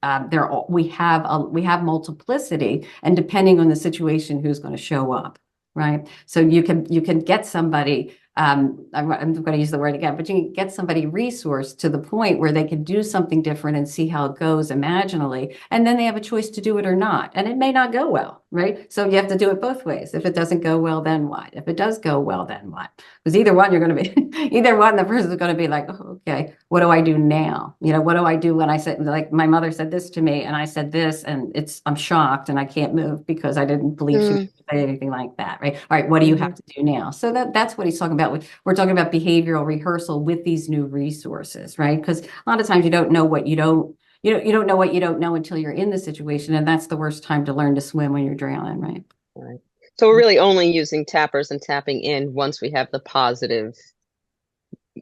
we have multiplicity, and depending on the situation, who's going to show up. Right. So you can get somebody. I'm going to use the word again, but you can get somebody resourced to the point where they can do something different and see how it goes imaginally. And then they have a choice to do it or not. And it may not go well, right? So you have to do it both ways. If it doesn't go well, then what? If it does go well, then what? Because either one, the person's going to be like, oh, okay, what do I do now? What do I do when I said, like, my mother said this to me and I said this, and I'm shocked and I can't move because I didn't believe she would say anything like that, right? All right, what do you have to do now? So that's what he's talking about. We're talking about behavioral rehearsal with these new resources, right? Because a lot of times you don't know what you don't know what you don't know until you're in the situation, and that's the worst time to learn to swim, when you're drowning, right? Right. So we're really only using tappers and tapping in once we have the positive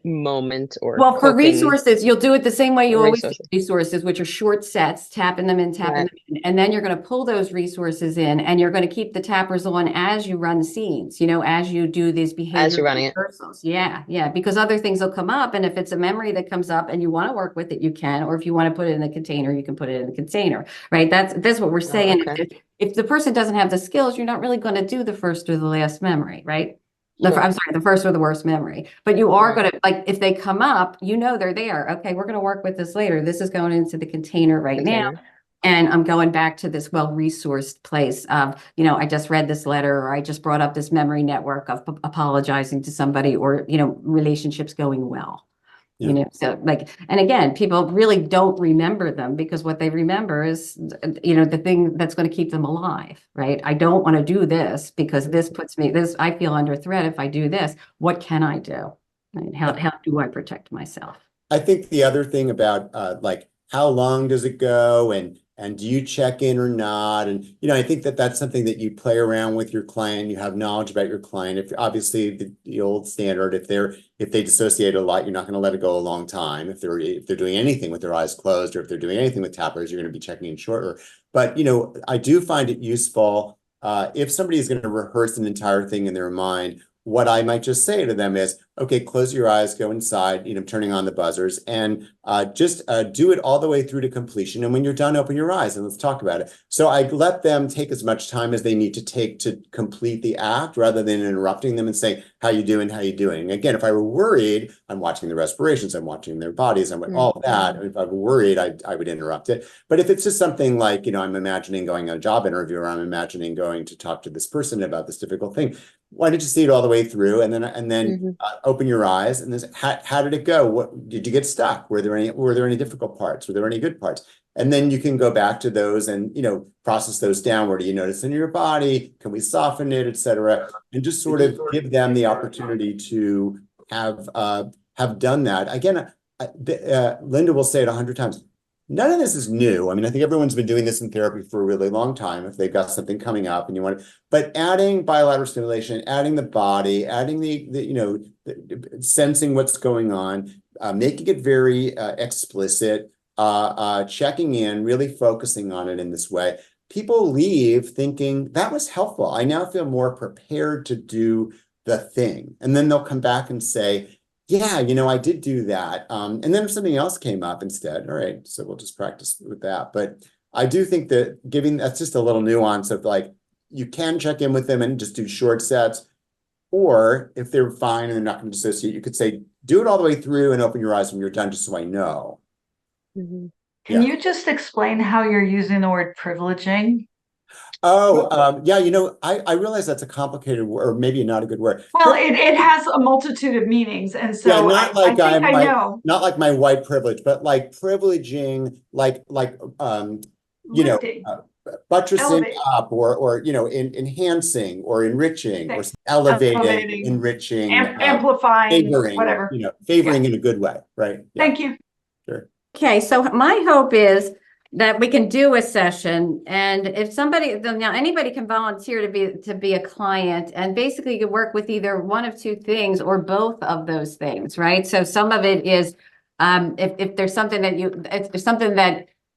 moment or for resources, you'll do it the same way you always do resources, which are short sets, tapping them in, them in, and then you're going to pull those resources in, and you're going to keep the tappers on as you run scenes, as you do these behavioral rehearsals. Yeah, because other things will come up, and if it's a memory that comes up and you want to work with it, you can, or if you want to put it in the container, you can put it in the container, right? That's what we're saying. If the person doesn't have the skills, you're not really going to do the first or the last memory, right? I'm sorry, the first or the worst memory. But you are going to, like, if they come up, they're there. Okay, we're going to work with this later. This is going into the container now. And I'm going back to this well-resourced place of, I just read this letter, or I just brought up this memory network of apologizing to somebody, or, relationships going well. So and again, people really don't remember them, because what they remember is, the thing that's going to keep them alive, right? I don't want to do this because this puts me, I feel under threat if I do this. What can I do? Right? How do I protect myself? I think the other thing about how long does it go, and do you check in or not? And, I think that's something that you play around with your client. You have knowledge about your client. If obviously the old standard, if they dissociate a lot, you're not going to let it go a long time. If they're doing anything with their eyes closed, or if they're doing anything with tappers, you're going to be checking in shorter. But, I do find it useful if somebody is going to rehearse an entire thing in their mind. What I might just say to them is, okay, close your eyes, go inside, turning on the buzzers, and just do it all the way through to completion. And when you're done, open your eyes and let's talk about it. So I let them take as much time as they need to take to complete the act rather than interrupting them and saying, how you doing, how you doing? Again, if I were worried, I'm watching the respirations, I'm watching their bodies, I'm all of that. If I were worried, I would interrupt it. But if it's just something like, I'm imagining going on a job interview, or I'm imagining going to talk to this person about this difficult thing, why don't you see it all the way through and then open your eyes and then how did it go? What did you get stuck? Were there any difficult parts? Were there any good parts? And then you can go back to those and process those down. What do you notice in your body? Can we soften it, etc.? And just sort of give them the opportunity to have done that. Again, Linda will say it 100 times. None of this is new. I mean, I think everyone's been doing this in therapy for a really long time if they've got something coming up and you want to, but adding bilateral stimulation, adding the body, adding the sensing what's going on, making it very explicit, checking in, really focusing on it in this way. People leave thinking that was helpful. I now feel more prepared to do the thing. And then they'll come back and say, yeah, I did do that. And then if something else came up instead, all right, so we'll just practice with that. But I do think that that's just a little nuance of like, you can check in with them and just do short sets. Or if they're fine and they're not going to dissociate, you could say, do it all the way through and open your eyes when you're done, just so I know. Can you just explain how you're using the word privileging? Oh, yeah, I realize that's a complicated word, or maybe not a good word. Well, it has a multitude of meanings, and so yeah, not like I think I know. Not like my white privilege, but like privileging, buttressing Elevating. up, or enhancing, or enriching, or elevating, enriching, amplifying, favoring, whatever. Favoring in a good way, right? Yeah. Thank you. Sure. Okay, so my hope is that we can do a session, and if now anybody can volunteer to be a client, and basically you can work with either one of two things or both of those things, right? So some of it is if there's something that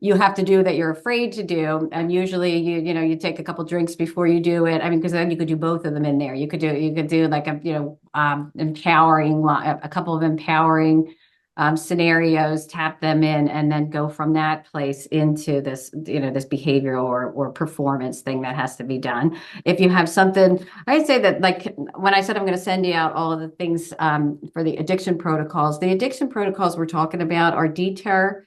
you have to do that you're afraid to do, and usually you take a couple drinks before you do it. I mean, because then you could do both of them in there. You could do like empowering, a couple of empowering scenarios, tap them in, and then go from that place into this, this behavioral or performance thing that has to be done. If you have something, I'd say that, like when I said I'm going to send you out all of the things for the addiction protocols we're talking about are deter,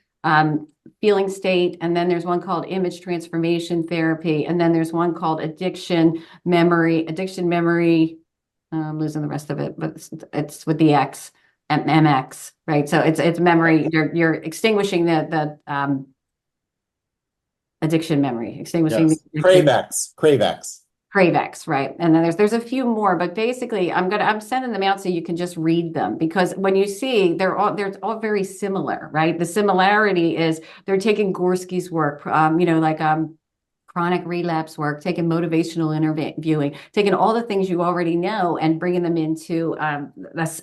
feeling state, and then there's one called image transformation therapy, and then there's one called addiction memory. I'm losing the rest of it, but it's with the X. MX, right? So it's memory. You're extinguishing the addiction memory, extinguishing the Cravex, right? And then there's a few more, but basically I'm sending them out so you can just read them, because when you see they're all very similar, right? The similarity is they're taking Gorski's work, chronic relapse work, taking motivational interviewing, taking all the things you already know and bringing them into an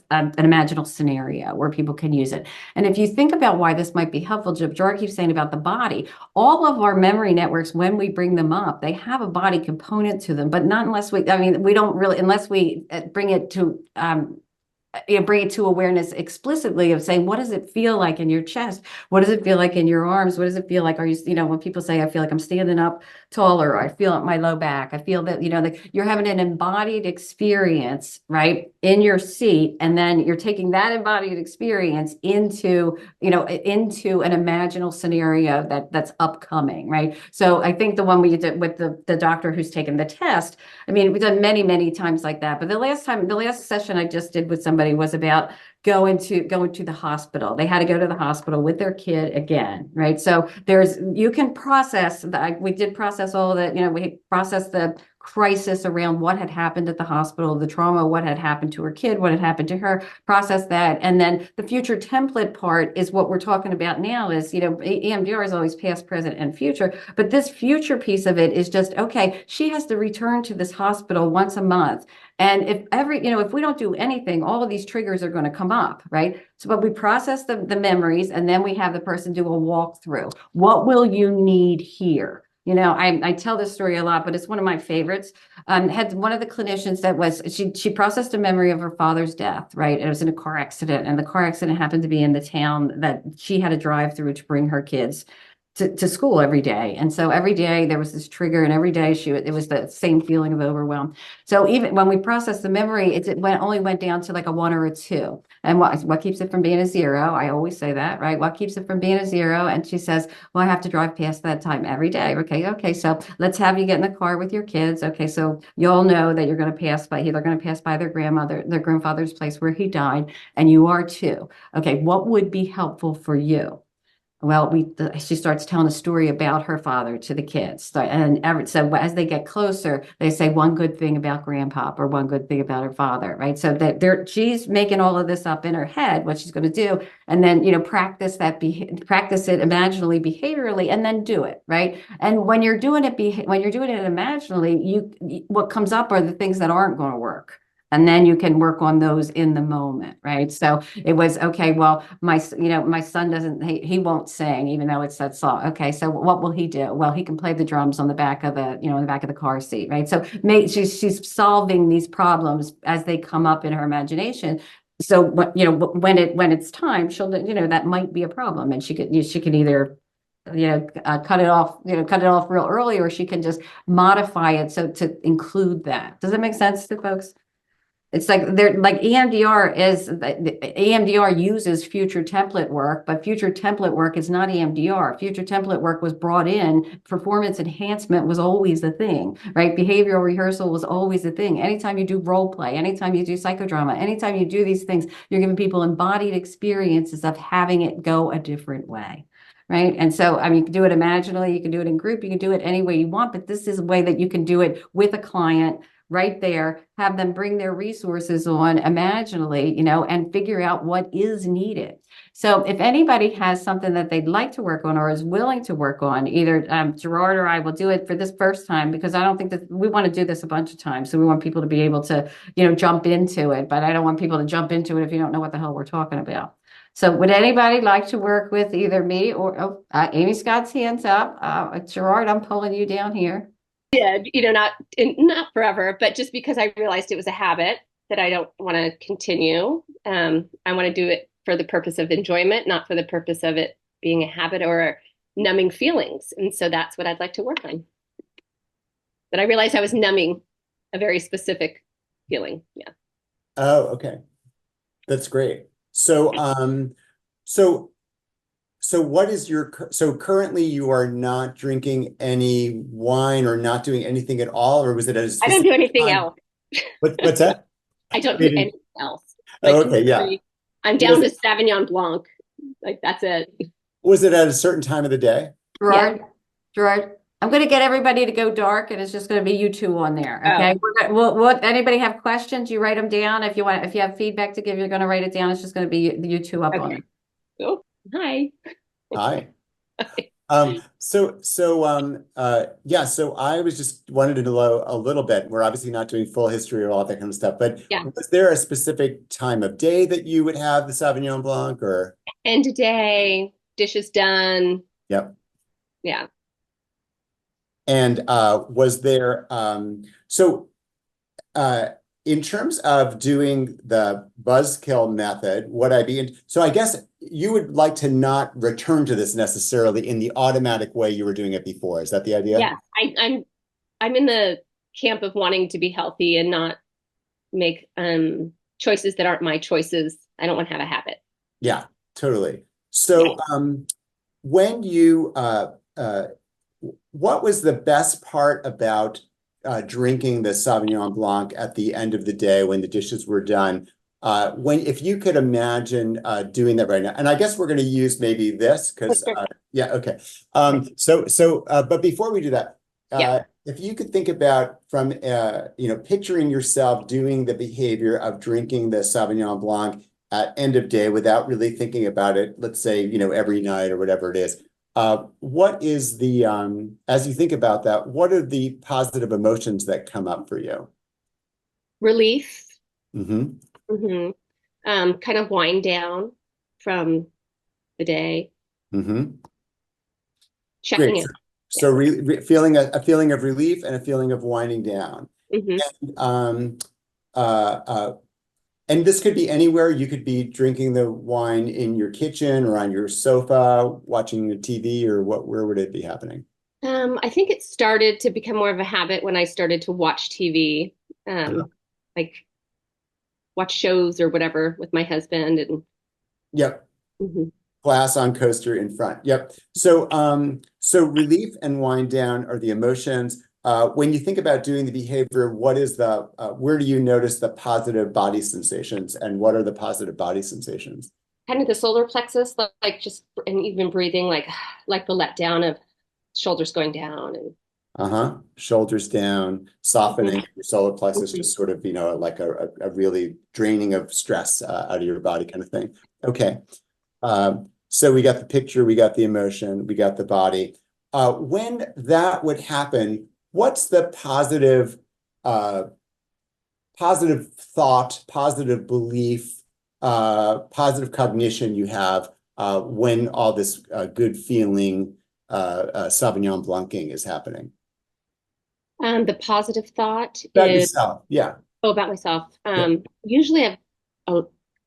imaginal scenario where people can use it. And if you think about why this might be helpful, Gerard keeps saying about the body, all of our memory networks, when we bring them up, they have a body component to them, but not unless we don't really, unless we bring it to awareness explicitly of saying, what does it feel like in your chest? What does it feel like in your arms? What does it feel like? Are you, when people say, I feel like I'm standing up taller, I feel it my low back, I feel that, you're having an embodied experience, right, in your seat. And then you're taking that embodied experience into an imaginal scenario that's upcoming, right? So I think the one we did with the doctor who's taken the test, I mean, we've done many, many times like that. But the last session I just did with somebody was about going to the hospital. They had to go to the hospital with their kid again, right? So you can process that. We did process all that, we processed the crisis around what had happened at the hospital, the trauma, what had happened to her kid, what had happened to her, process that. And then the future template part is what we're talking about now is, EMDR is always past, present, and future. But this future piece of it is just, okay, she has to return to this hospital once a month. And if we don't do anything, all of these triggers are going to come up, right? So, but we process the memories, and then we have the person do a walkthrough. What will you need here? You know, I tell this story a lot, but it's one of my favorites. Had one of the clinicians that was, she processed a memory of her father's death, right? It was in a car accident, and the car accident happened to be in the town that she had to drive through to bring her kids to school every day. And so every day there was this trigger, and every day it was the same feeling of overwhelm. So even when we processed the memory, only went down to like a 1 or a 2. And what keeps it from being a 0? I always say that, right? What keeps it from being a 0? And she says, well, I have to drive past that time every day. Okay. So let's have you get in the car with your kids. Okay. So you'll know that you're going to pass by, they're going to pass by their grandfather's place where he died, and you are too. Okay. What would be helpful for you? Well, she starts telling a story about her father to the kids. So as they get closer, they say one good thing about grandpa or one good thing about her father, right? So that she's making all of this up in her head, what she's going to do, and then, practice it imaginally, behaviorally, and then do it, right? And when you're doing it imaginally, what comes up are the things that aren't going to work. And then you can work on those in the moment, right? So it was, okay, well, my son he won't sing, even though it's that song. Okay, so what will he do? Well, he can play the drums on the back of in the back of the car seat, right? So she's solving these problems as they come up in her imagination. So when it's time, she'll, that might be a problem, and she can either cut it off real early, or she can just modify it so to include that. Does that make sense to folks? It's like EMDR uses future template work, but future template work is not EMDR. Future template work was brought in. Performance enhancement was always the thing, right? Behavioral rehearsal was always the thing. Anytime you do role play, anytime you do psychodrama, anytime you do these things, you're giving people embodied experiences of having it go a different way. Right. And so, you can do it imaginally, you can do it in group, you can do it any way you want, but this is a way that you can do it with a client right there, have them bring their resources on imaginally, and figure out what is needed. So if anybody has something that they'd like to work on or is willing to work on, either Gerard or I will do it for this first time, because I don't think that we want to do this a bunch of times. So we want people to be able to, jump into it, but I don't want people to jump into it if you don't know what the hell we're talking about. So would anybody like to work with either me or Amy Scott's hands up? Gerard, I'm pulling you down here. Did, not forever, but just because I realized it was a habit that I don't want to continue. I want to do it for the purpose of enjoyment, not for the purpose of it being a habit or numbing feelings. And so that's what I'd like to work on. But I realized I was numbing a very specific feeling. Yeah. Oh, okay. That's great. So, what is so currently you are not drinking any wine or not doing anything at all, or was it I don't do anything else. What's that? I don't do anything else. Oh, okay, yeah. I'm down to Sauvignon Blanc. Like, that's it. Was it at a certain time of the day? Gerard, I'm going to get everybody to go dark, and it's just going to be you two on there. Okay. Anybody have questions? You write them down. If you have feedback to give, you're going to write it down. It's just going to be you two up on it. Oh, hi. Hi. So I was just wanted to know a little bit. We're obviously not doing full history or all that kind of stuff, but was there a specific time of day that you would have the Sauvignon Blanc, or? End of day, dishes done. Yep. Yeah. And was there, in terms of doing the buzzkill method, so I guess you would like to not return to this necessarily in the automatic way you were doing it before. Is that the idea? Yeah, I'm in the camp of wanting to be healthy and not make choices that aren't my choices. I don't want to have a habit. Yeah, totally. So when you what was the best part about drinking the Sauvignon Blanc at the end of the day when the dishes were done? If you could imagine doing that right now, and I guess we're going to use maybe this because okay. But before we do that, if you could think about from picturing yourself doing the behavior of drinking the Sauvignon Blanc at end of day without really thinking about it, let's say every night or whatever it is. What is as you think about that, what are the positive emotions that come up for you? Relief. Mm-hmm. Mm-hmm. Kind of wind down from the day. Mm-hmm. Checking Great. in. So feeling a feeling of relief and a feeling of winding down. And, and this could be anywhere. You could be drinking the wine in your kitchen or on your sofa, watching the TV, or where would it be happening? I think it started to become more of a habit when I started to watch TV, like watch shows or whatever with my husband. And Yep. Glass on coaster in front. Yep. So so relief and wind down are the emotions. When you think about doing the behavior, what is the where do you notice the positive body sensations, and what are the positive body sensations? Kind of the solar plexus, like just, and even breathing, like the letdown of shoulders going down and shoulders down, softening your solar plexus, just sort of, like a really draining of stress out of your body kind of thing. Okay. So we got the picture, we got the emotion, we got the body. When that would happen, what's the positive thought, positive belief, positive cognition you have when all this good feeling Sauvignon Blancing is happening? the positive thought About is yourself, yeah. Oh, about myself. Usually I've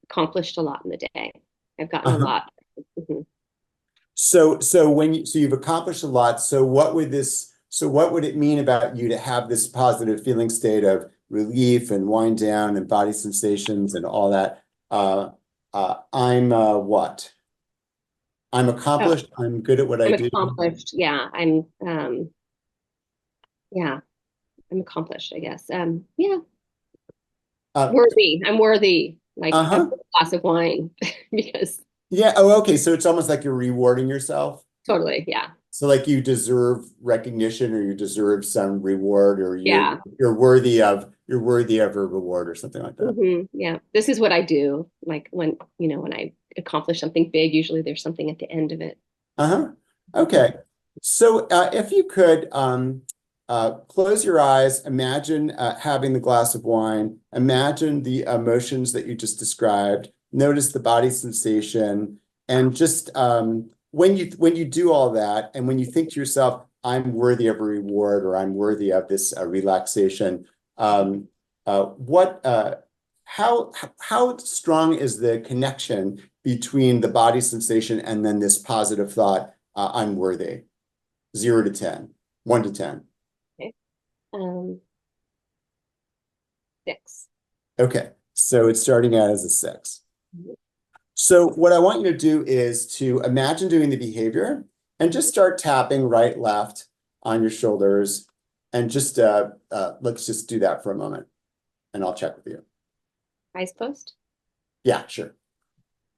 accomplished a lot in the day. I've gotten a lot. So you've accomplished a lot. So what would it mean about you to have this positive feeling state of relief and wind down and body sensations and all that? I'm what? I'm accomplished. I'm good at what I do. I'm accomplished. Yeah. I'm accomplished, I guess. Yeah. Worthy. I'm worthy. Like a glass of wine because. Yeah. Oh, okay. So it's almost like you're rewarding yourself. Totally. Yeah. So like you deserve recognition, or you deserve some reward, or you're worthy of a reward or something like that. Yeah. This is what I do. Like when I accomplish something big, usually there's something at the end of it. Okay. So if you could close your eyes, imagine having the glass of wine, imagine the emotions that you just described, notice the body sensation, and just when you do all that, and when you think to yourself, I'm worthy of a reward, or I'm worthy of this relaxation, how strong is the connection between the body sensation and then this positive thought, I'm worthy? 0 to 10, 1 to 10. Okay. 6. Okay, so it's starting out as a 6. So what I want you to do is to imagine doing the behavior and just start tapping right, left on your shoulders, and just let's just do that for a moment, and I'll check with you. Eyes closed? Yeah, sure.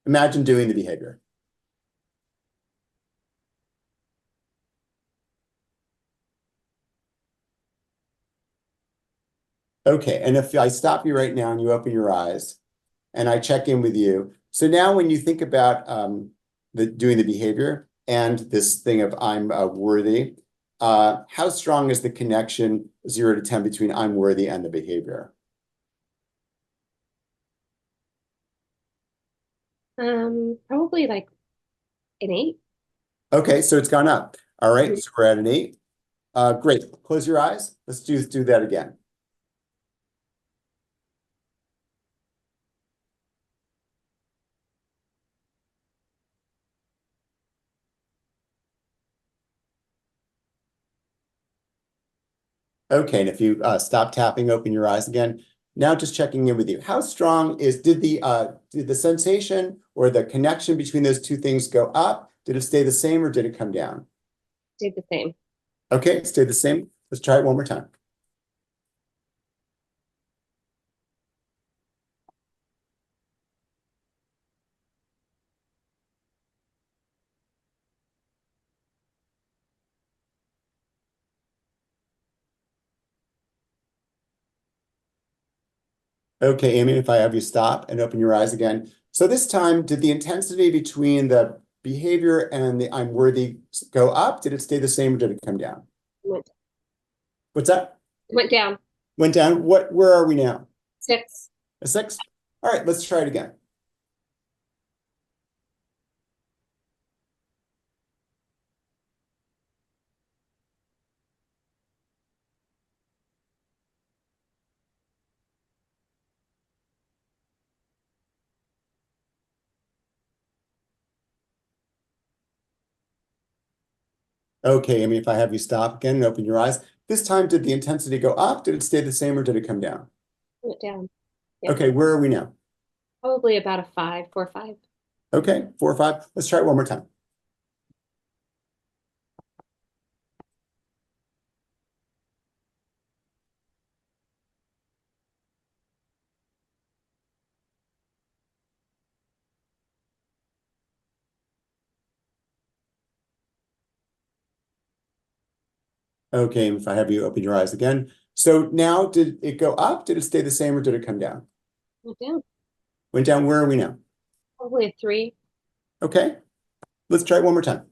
Imagine doing the behavior. Okay, and if I stop you right now and you open your eyes and I check in with you. So now when you think about doing the behavior and this thing of I'm worthy, how strong is the connection 0 to 10 between I'm worthy and the behavior? Probably like an 8. Okay, so it's gone up. All right, so we're at an 8. Great. Close your eyes. Let's do that again. Okay, and if you stop tapping, open your eyes again. Now just checking in with you. How strong did the sensation or the connection between those two things go up? Did it stay the same, or did it come down? Stayed the same. Okay, it stayed the same. Let's try it one more time. Okay, Amy, if I have you stop and open your eyes again. So this time, did the intensity between the behavior and the I'm worthy go up? Did it stay the same, or did it come down? What's that? Went down. Went down. Where are we now? 6. A 6? All right, let's try it again. Okay, Amy, if I have you stop again and open your eyes. This time, did the intensity go up? Did it stay the same or did it come down? Went down. Yeah. Okay, where are we now? Probably about a 5, 4, 5. Okay, 4 or 5. Let's try it one more time. Okay, if I have you open your eyes again. So now, did it go up? Did it stay the same or did it come down? Went down. Went down. Where are we now? Probably a 3. Okay, let's try it one more time.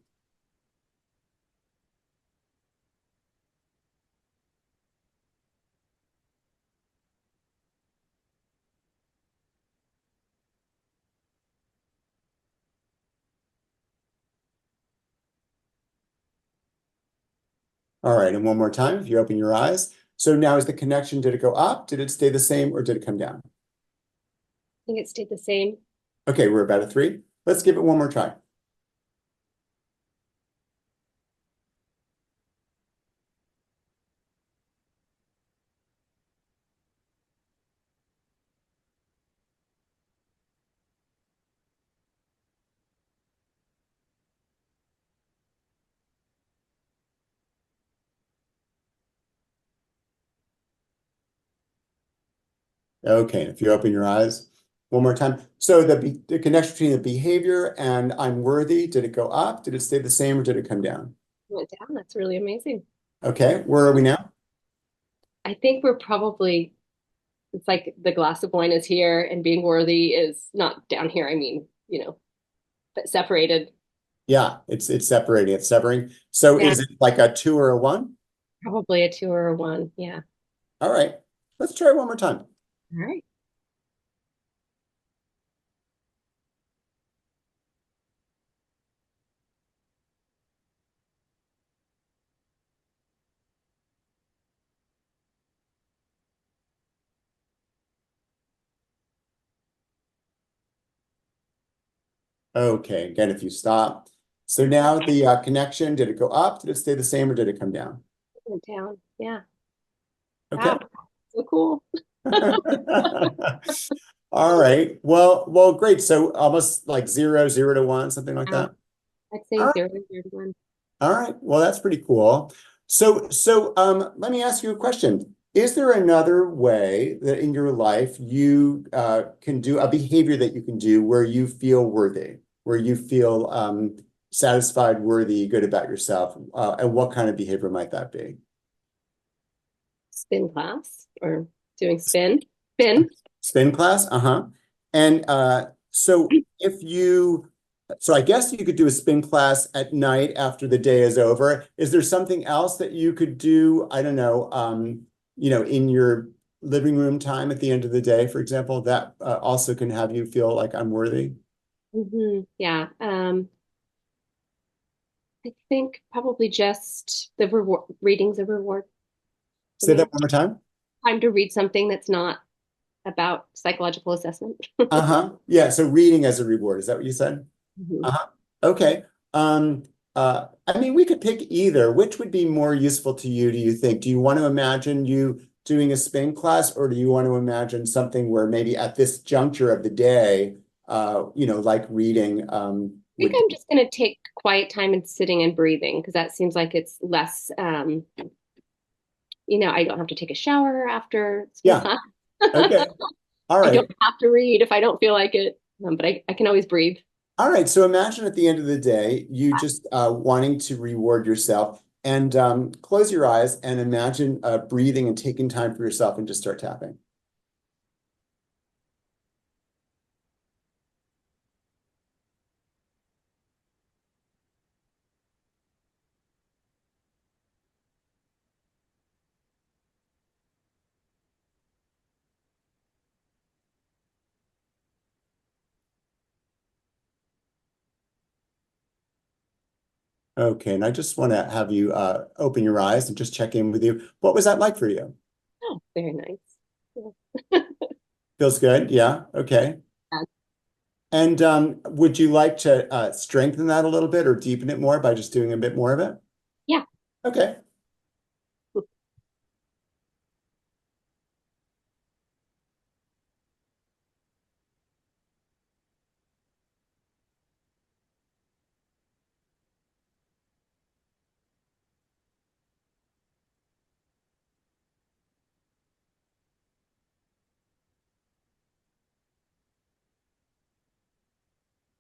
All right, and one more time, if you open your eyes. So now is the connection, did it go up? Did it stay the same or did it come down? I think it stayed the same. Okay, we're about a 3. Let's give it one more try. Okay, if you open your eyes one more time. So the connection between the behavior and I'm worthy, did it go up? Did it stay the same or did it come down? It went down. That's really amazing. Okay, where are we now? I think we're probably, it's like the glass of wine is here and being worthy is not down here. I mean, but separated. Yeah, it's separating, it's severing. So Yeah. is it like a 2 or a 1? Probably a 2 or a 1. Yeah. All right, let's try it one more time. All right. Okay, again, if you stop. So now the connection, did it go up? Did it stay the same or did it come down? It went down. Yeah. Okay. Wow. So cool. All right. Well, great. So almost like 0, 0 to 1, something like that. I'd say All right. 0 to 0 to 1. All right. Well, that's pretty cool. So let me ask you a question. Is there another way that in your life you can do a behavior that you can do where you feel worthy, where you feel satisfied, worthy, good about yourself? And what kind of behavior might that be? Spin class or doing spin. Spin class? Uh-huh. And so I guess you could do a spin class at night after the day is over. Is there something else that you could do, I don't know, in your living room time at the end of the day, for example, that also can have you feel like I'm worthy? Yeah. I think probably just the reward, reading's a reward. Say that one more time. Time to read something that's not about psychological assessment. Uh-huh. Yeah, so reading as a reward. Is that what you said? Uh-huh. Okay. I mean, we could pick either. Which would be more useful to you, do you think? Do you want to imagine you doing a spin class, or do you want to imagine something where maybe at this juncture of the day, like reading, I think I'm just going to take quiet time and sitting and breathing because that seems like it's less, I don't have to take a shower after school time. Okay. All right. I don't have to read if I don't feel like it, but I can always breathe. All right. So imagine at the end of the day, you just wanting to reward yourself and close your eyes and imagine breathing and taking time for yourself and just start tapping. Okay, and I just want to have you open your eyes and just check in with you. What was that like for you? Oh, very nice. Yeah. Feels good? Yeah. Okay. Yeah. And would you like to strengthen that a little bit or deepen it more by just doing a bit more of it? Okay.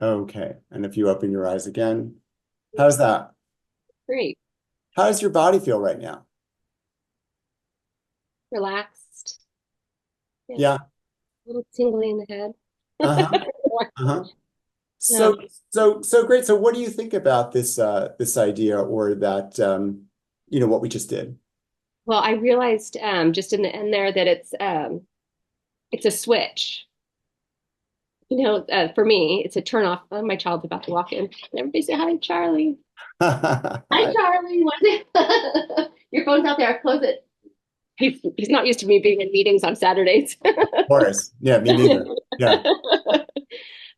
Okay. And if you open your eyes again, how's that? Great. How does your body feel right now? Relaxed. Yeah. A little tingly in the head. Uh-huh. Uh-huh. So, so great. So what do you think about this idea or that, what we just did? Well, I realized just in the end there that it's a switch. For me, it's a turn off. Oh, my child's about to walk in. Everybody say hi, Charlie. Hi, Charlie. Your phone's out there. Close it. He's not used to me being in meetings on Saturdays. Of course. Yeah, me neither. Yeah.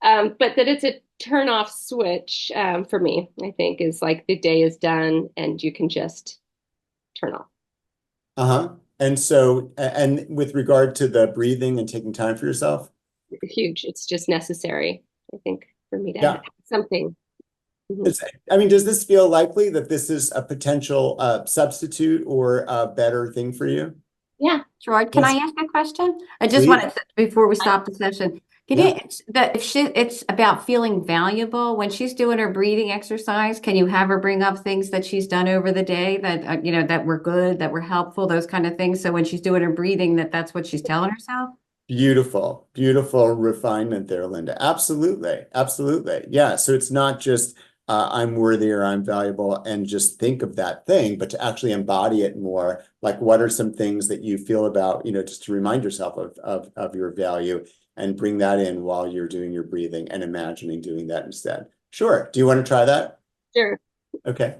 But that it's a turn off switch for me, I think, is like the day is done and you can just turn off. Uh-huh. And so, and with regard to the breathing and taking time for yourself? Huge. It's just necessary, I think, for me to Yeah. have something. Does this feel likely that this is a potential substitute or a better thing for you? Yeah, Gerard, can I Yes. ask a question? I just Please. wanted to, before we stop the session. Can Yeah. you, it's about feeling valuable when she's doing her breathing exercise. Can you have her bring up things that she's done over the day that, that were good, that were helpful, those kind of things? So when she's doing her breathing, that's what she's telling herself? Beautiful, beautiful refinement there, Linda. Absolutely. Absolutely. Yeah. So it's not just I'm worthy or I'm valuable and just think of that thing, but to actually embody it more. Like, what are some things that you feel about, just to remind yourself of your value and bring that in while you're doing your breathing and imagining doing that instead. Sure. Do you want to try that? Sure. Okay.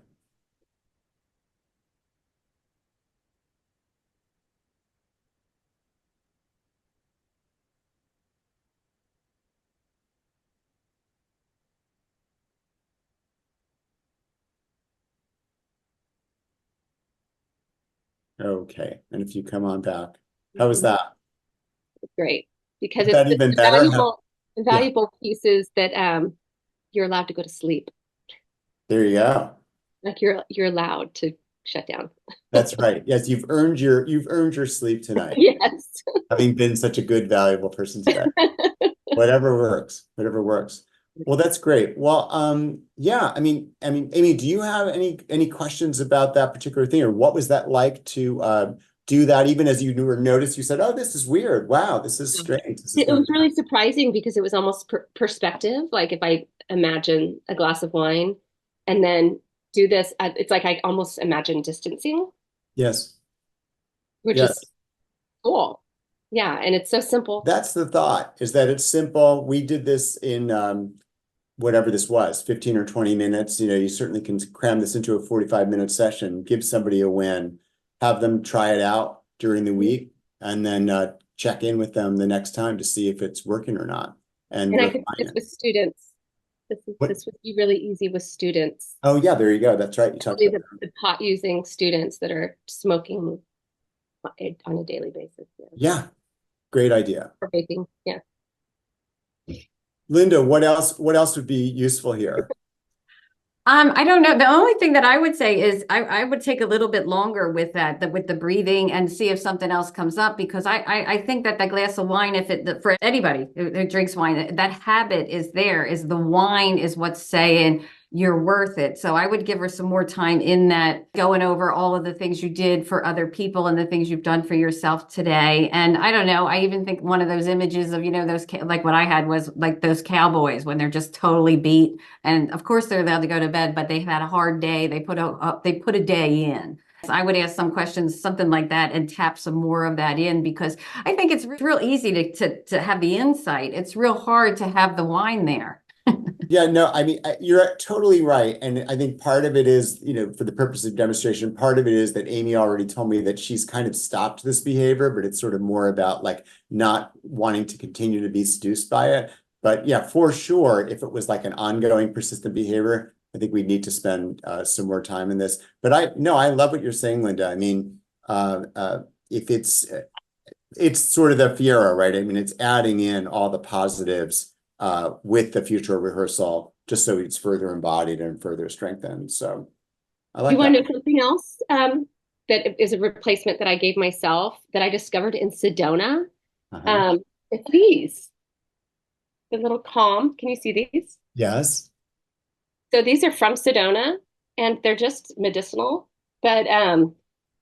Okay. And if you come on back, how was that? Great. Because Is that even better? valuable pieces that you're allowed to go to sleep. There you go. Like you're allowed to shut down. That's right. Yes, you've earned your sleep tonight. Yes. Having been such a good, valuable person today. Whatever works. Whatever works. Well, that's great. Well, yeah, Amy, do you have any questions about that particular thing, or what was that like to do that? Even as you noticed, you said, "Oh, this is weird. Wow, this is strange." It was really surprising because it was almost perspective. Like if I imagine a glass of wine and then do this, it's like I almost imagine distancing. Yes. Which is cool. Yeah, and it's so simple. That's the thought, is that it's simple. We did this in whatever this was, 15 or 20 minutes. You certainly can cram this into a 45-minute session, give somebody a win, have them try it out during the week, and then check in with them the next time to see if it's working or not. And I could do this with students. This would be really easy with students. Oh yeah, there you go. That's right. You talked about the pot using students that are smoking on a daily basis. Yeah, great idea. Or baking, yeah. Linda, what else would be useful here? I don't know. The only thing that I would say is I would take a little bit longer with with the breathing and see if something else comes up, because I think that glass of wine, for anybody who drinks wine, that habit is there, is the wine is what's saying you're worth it. So I would give her some more time in that, going over all of the things you did for other people and the things you've done for yourself today. And I don't know, I even think one of those images of, those, like what I had was like those cowboys when they're just totally beat. And of course they're allowed to go to bed, but they've had a hard day. They put a day in. So I would ask some questions, something like that, and tap some more of that in, because I think it's real easy to have the insight. It's real hard to have the wine there. Yeah, no, you're totally right. And I think part of it is, for the purpose of demonstration, part of it is that Amy already told me that she's kind of stopped this behavior, but it's sort of more about like not wanting to continue to be seduced by it. But yeah, for sure, if it was like an ongoing persistent behavior, I think we need to spend some more time in this. But I love what you're saying, Linda. I mean, if it's sort of the Fiera, right? I mean, it's adding in all the positives with the future rehearsal, just so it's further embodied and further strengthened. So I like You want to that. know something else that is a replacement that I gave myself that I discovered in Sedona? It's these, the little calm. Can you see these? Yes. So these are from Sedona, and they're just medicinal, but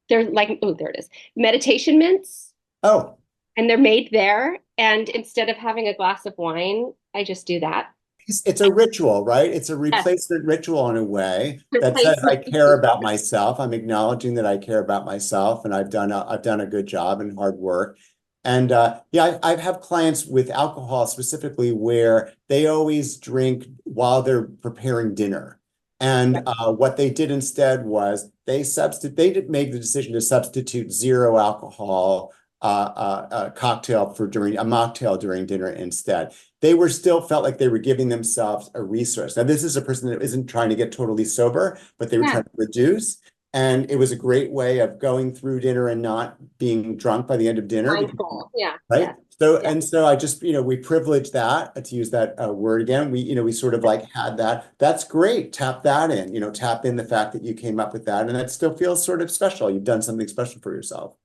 they're like, oh, there it is, meditation mints. Oh. And they're made there. And instead of having a glass of wine, I just do that. It's a ritual, right? It's a replacement ritual in a way that says I care about myself. I'm acknowledging that I care about myself, and I've done a good job and hard work. And yeah, I have clients with alcohol specifically where they always drink while they're preparing dinner. And what they did instead was they did make the decision to substitute zero alcohol cocktail during a mocktail during dinner instead. They were still felt like they were giving themselves a resource. Now, this is a person that isn't trying to get totally sober, but they were trying to reduce. And it was a great way of going through dinner and not being drunk by the end of dinner. Mindful. Yeah. Right. Yeah. So, and so I just, we privilege that, to use that word again, we sort of like had that. That's great. Tap that in, tap in the fact that you came up with that. And that still feels sort of special. You've done something special for yourself.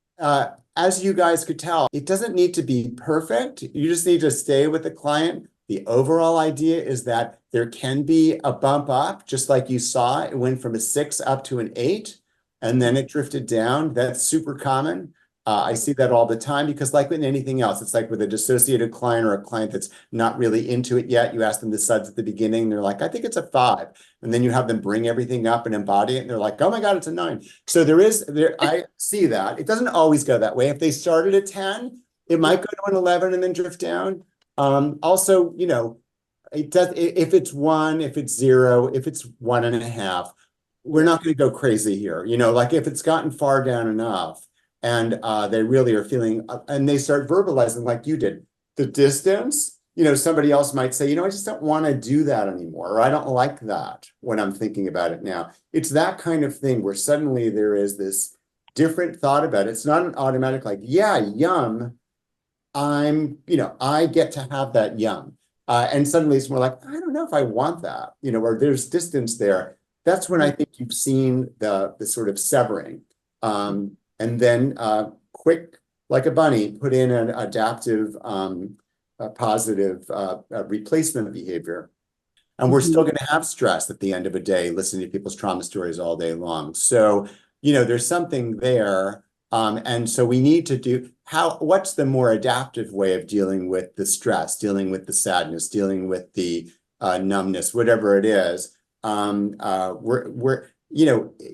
As you guys could tell, it doesn't need to be perfect. You just need to stay with the client. The overall idea is that there can be a bump up, just like you saw. It went from a 6 up to an 8, and then it drifted down. That's super common. I see that all the time because, like with anything else, it's like with a dissociated client or a client that's not really into it yet. You ask them the suds at the beginning, and they're like, I think it's a 5. And then you have them bring everything up and embody it, and they're like, oh my God, it's a 9. So I see that. It doesn't always go that way. If they started at 10, it might go to an 11 and then drift down. Also, it does, if it's 1, if it's 0, if it's 1.5, we're not going to go crazy here. Like if it's gotten far down enough, and they really are feeling, and they start verbalizing like you did, the distance, somebody else might say, I just don't want to do that anymore, or I don't like that when I'm thinking about it now. It's that kind of thing where suddenly there is this different thought about it. It's not an automatic like, yeah, yum, I get to have that yum. And suddenly it's more like, I don't know if I want that, or there's distance there. That's when I think you've seen the sort of severing. And then quick, like a bunny, put in an adaptive, positive replacement behavior. And we're still going to have stress at the end of a day, listening to people's trauma stories all day long. So, there's something there. And so we need to do what's the more adaptive way of dealing with the stress, dealing with the sadness, dealing with the numbness, whatever it is.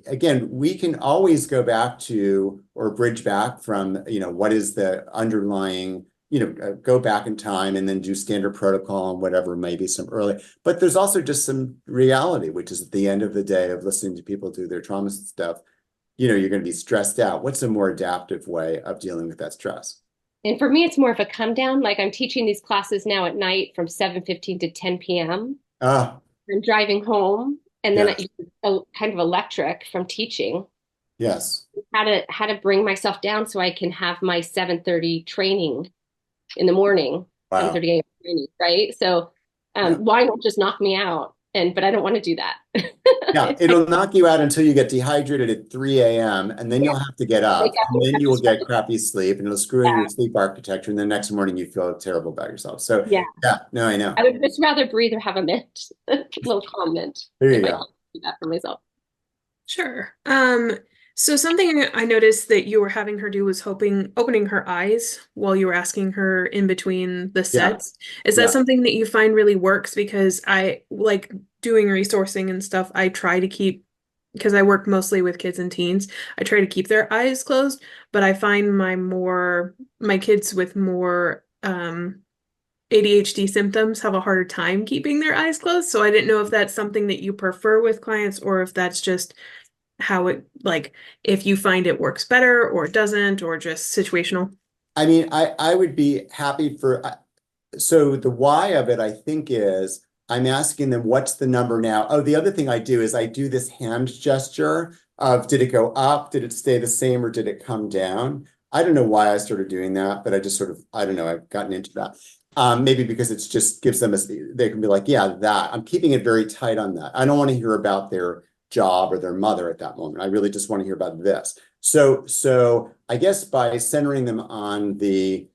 Again, we can always go back to or bridge back from, what is the underlying, go back in time and then do standard protocol and whatever, maybe some early. But there's also just some reality, which is at the end of the day of listening to people do their trauma stuff, you're going to be stressed out. What's a more adaptive way of dealing with that stress? And for me, it's more of a come down. Like I'm teaching these classes now at night from 7:15 to 10 p.m. I'm driving home. And then it's kind of electric from teaching. Yes. How to bring myself down so I can have my 7:30 training in the morning. Wow. 7:30 a.m. training, right? So why not just knock me out? But I don't want to do that. Yeah, it'll knock you out until you get dehydrated at 3 a.m. and then you'll have to get up, and then you will get crappy sleep, and it'll screw in your sleep architecture. And the next morning you feel terrible about yourself. So no, I know. I would just rather breathe or have a mint, a little calm mint. There you go. go. Do that for myself. Sure. So something I noticed that you were having her do was opening her eyes while you were asking her in between the sets. Is that something that you find really works? Because I like doing resourcing and stuff. I try to keep, because I work mostly with kids and teens, I try to keep their eyes closed, but I find my kids with more ADHD symptoms have a harder time keeping their eyes closed. So I didn't know if that's something that you prefer with clients, or if that's just how it, like, if you find it works better or it doesn't, or just situational. I mean, I would be happy so the why of it, I think, is I'm asking them, what's the number now? Oh, the other thing I do is I do this hand gesture of, did it go up? Did it stay the same, or did it come down? I don't know why I started doing that, but I just sort of, I don't know, I've gotten into that. Maybe because it's just gives them they can be like, yeah, that. I'm keeping it very tight on that. I don't want to hear about their job or their mother at that moment. I really just want to hear about this. So I guess by centering them on the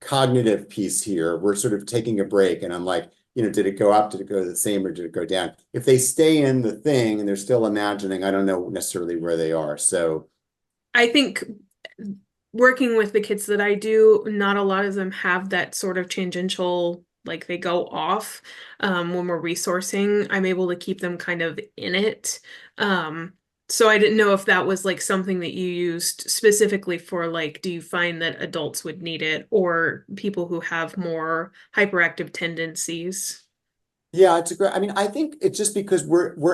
cognitive piece here, we're sort of taking a break, and I'm like, did it go up? Did it go the same, or did it go down? If they stay in the thing and they're still imagining, I don't know necessarily where they are. So I think working with the kids that I do, not a lot of them have that sort of tangential, like they go off. When we're resourcing, I'm able to keep them kind of in it. So I didn't know if that was like something that you used specifically for, like, do you find that adults would need it, or people who have more hyperactive tendencies? yeah, it's a great, I mean, I think it's just because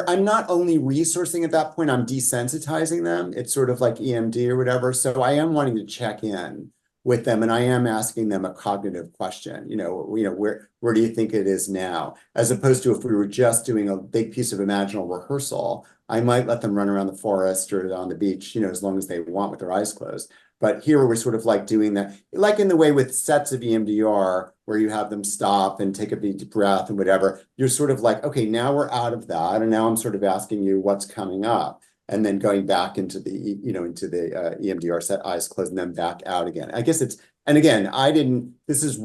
I'm not only resourcing at that point, I'm desensitizing them. It's sort of like EMD or whatever. So I am wanting to check in with them, and I am asking them a cognitive question. Where do you think it is now? As opposed to if we were just doing a big piece of imaginal rehearsal, I might let them run around the forest or on the beach, as long as they want with their eyes closed. But here we're sort of like doing that, like in the way with sets of EMDR, where you have them stop and take a deep breath and whatever. You're sort of like, okay, now we're out of that, and now I'm sort of asking you what's coming up, and then going back into the EMDR set, eyes closed, and then back out again. I guess and again, this is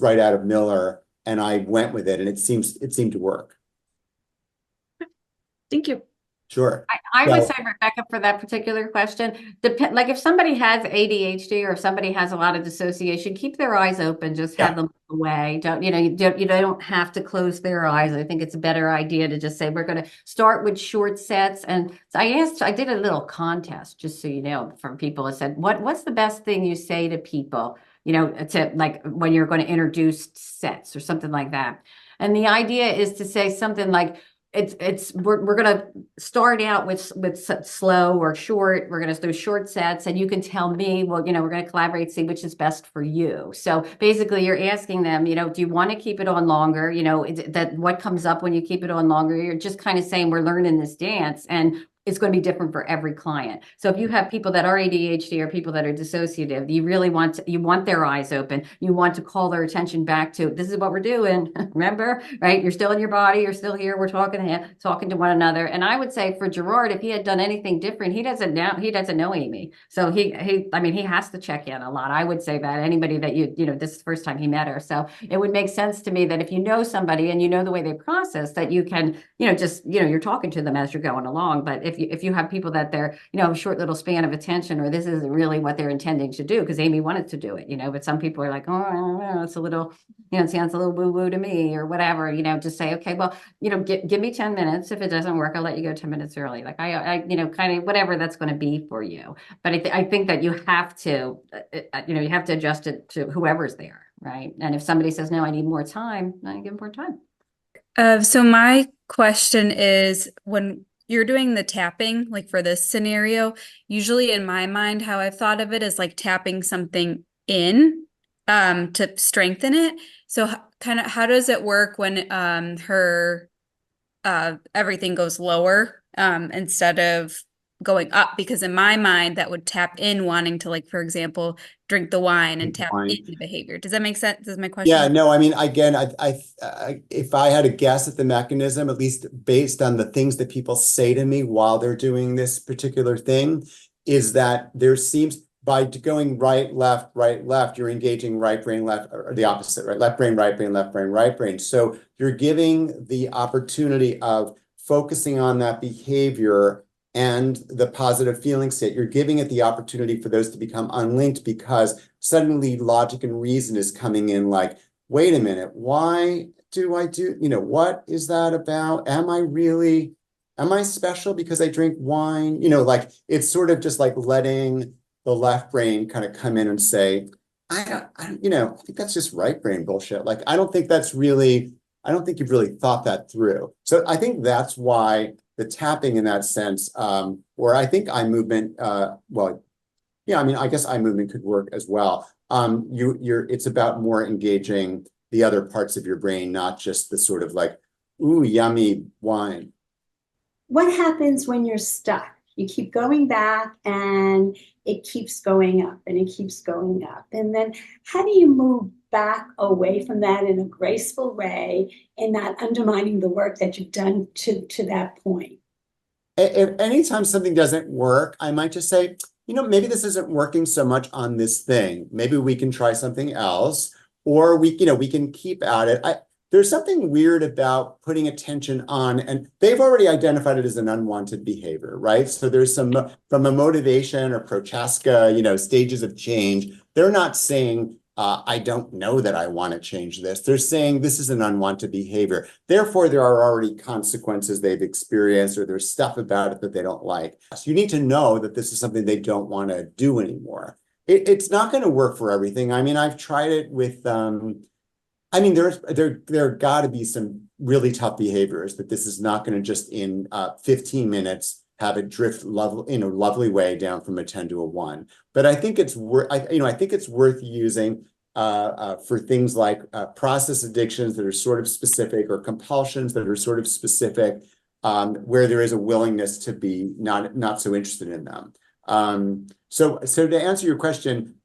right out of Miller, and I went with it, and it seemed to work. Thank you. Sure. I would say, Rebecca, for that particular question, like if somebody has ADHD or if somebody has a lot of dissociation, keep their eyes open, just have them away. You don't have to close their eyes. I think it's a better idea to just say, we're going to start with short sets. And so I did a little contest, just so you know, from people. I said, what's the best thing you say to people, to like when you're going to introduce sets or something like that. And the idea is to say something like, we're going to start out with slow or short. We're going to do short sets, and you can tell me, well, we're going to collaborate, see which is best for you. So basically you're asking them, do you want to keep it on longer? That what comes up when you keep it on longer, you're just kind of saying, we're learning this dance, and it's going to be different for every client. So if you have people that are ADHD or people that are dissociative, you really want their eyes open. You want to call their attention back to, this is what we're doing. Remember, right? You're still in your body. You're still here. We're talking to one another. And I would say for Gerard, if he had done anything different, he doesn't know Amy. So he has to check in a lot. I would say that anybody that this is the first time he met her. So it would make sense to me that if you know somebody and you know the way they process, that you can, you're talking to them as you're going along. But if you have people that they're, a short little span of attention, or this isn't really what they're intending to do, because Amy wanted to do it, but some people are like, oh, I don't know, it's a little, it sounds a little woo-woo to me, or whatever, just say, okay, well, give me 10 minutes. If it doesn't work, I'll let you go 10 minutes early. Like I kind of whatever that's going to be for you. But I think that you have to, you have to adjust it to whoever's there, right? And if somebody says, no, I need more time, I give them more time. So my question is, when you're doing the tapping, like for this scenario, usually in my mind, how I've thought of it is like tapping something in to strengthen it. So kind of how does it work when her everything goes lower instead of going up? Because in my mind, that would tap in wanting to, like, for example, drink the wine and tap into behavior. Does that make sense? Does my question? Yeah, no, I mean, again, if I had to guess at the mechanism, at least based on the things that people say to me while they're doing this particular thing, is that there seems, by going right, left, you're engaging right brain, left, or the opposite, right? Left brain, right brain, left brain, right brain. So you're giving the opportunity of focusing on that behavior and the positive feeling state. You're giving it the opportunity for those to become unlinked, because suddenly logic and reason is coming in like, wait a minute, why do I do, what is that about? Am I special because I drink wine? Like it's sort of just like letting the left brain kind of come in and say, I think that's just right brain bullshit. Like, I don't think you've really thought that through. So I think that's why the tapping in that sense, or I think eye movement, I guess eye movement could work as well. It's about more engaging the other parts of your brain, not just the sort of like, ooh, yummy wine. What happens when you're stuck? You keep going back and it keeps going up and it keeps going up. And then how do you move back away from that in a graceful way and not undermining the work that you've done to that point? If anytime something doesn't work, I might just say, maybe this isn't working so much on this thing. Maybe we can try something else, or we can keep at it. There's something weird about putting attention on, and they've already identified it as an unwanted behavior, right? So there's some, from a motivation or Prochaska, stages of change, they're not saying, I don't know that I want to change this. They're saying this is an unwanted behavior. Therefore, there are already consequences they've experienced, or there's stuff about it that they don't like. So you need to know that this is something they don't want to do anymore. It's not going to work for everything. I mean, I've tried it with, there got to be some really tough behaviors that this is not going to just in 15 minutes have it drift in a lovely way down from a 10 to a 1. But I think it's worth, I think it's worth using for things like process addictions that are sort of specific, or compulsions that are sort of specific, where there is a willingness to be not so interested in them. So to answer your question,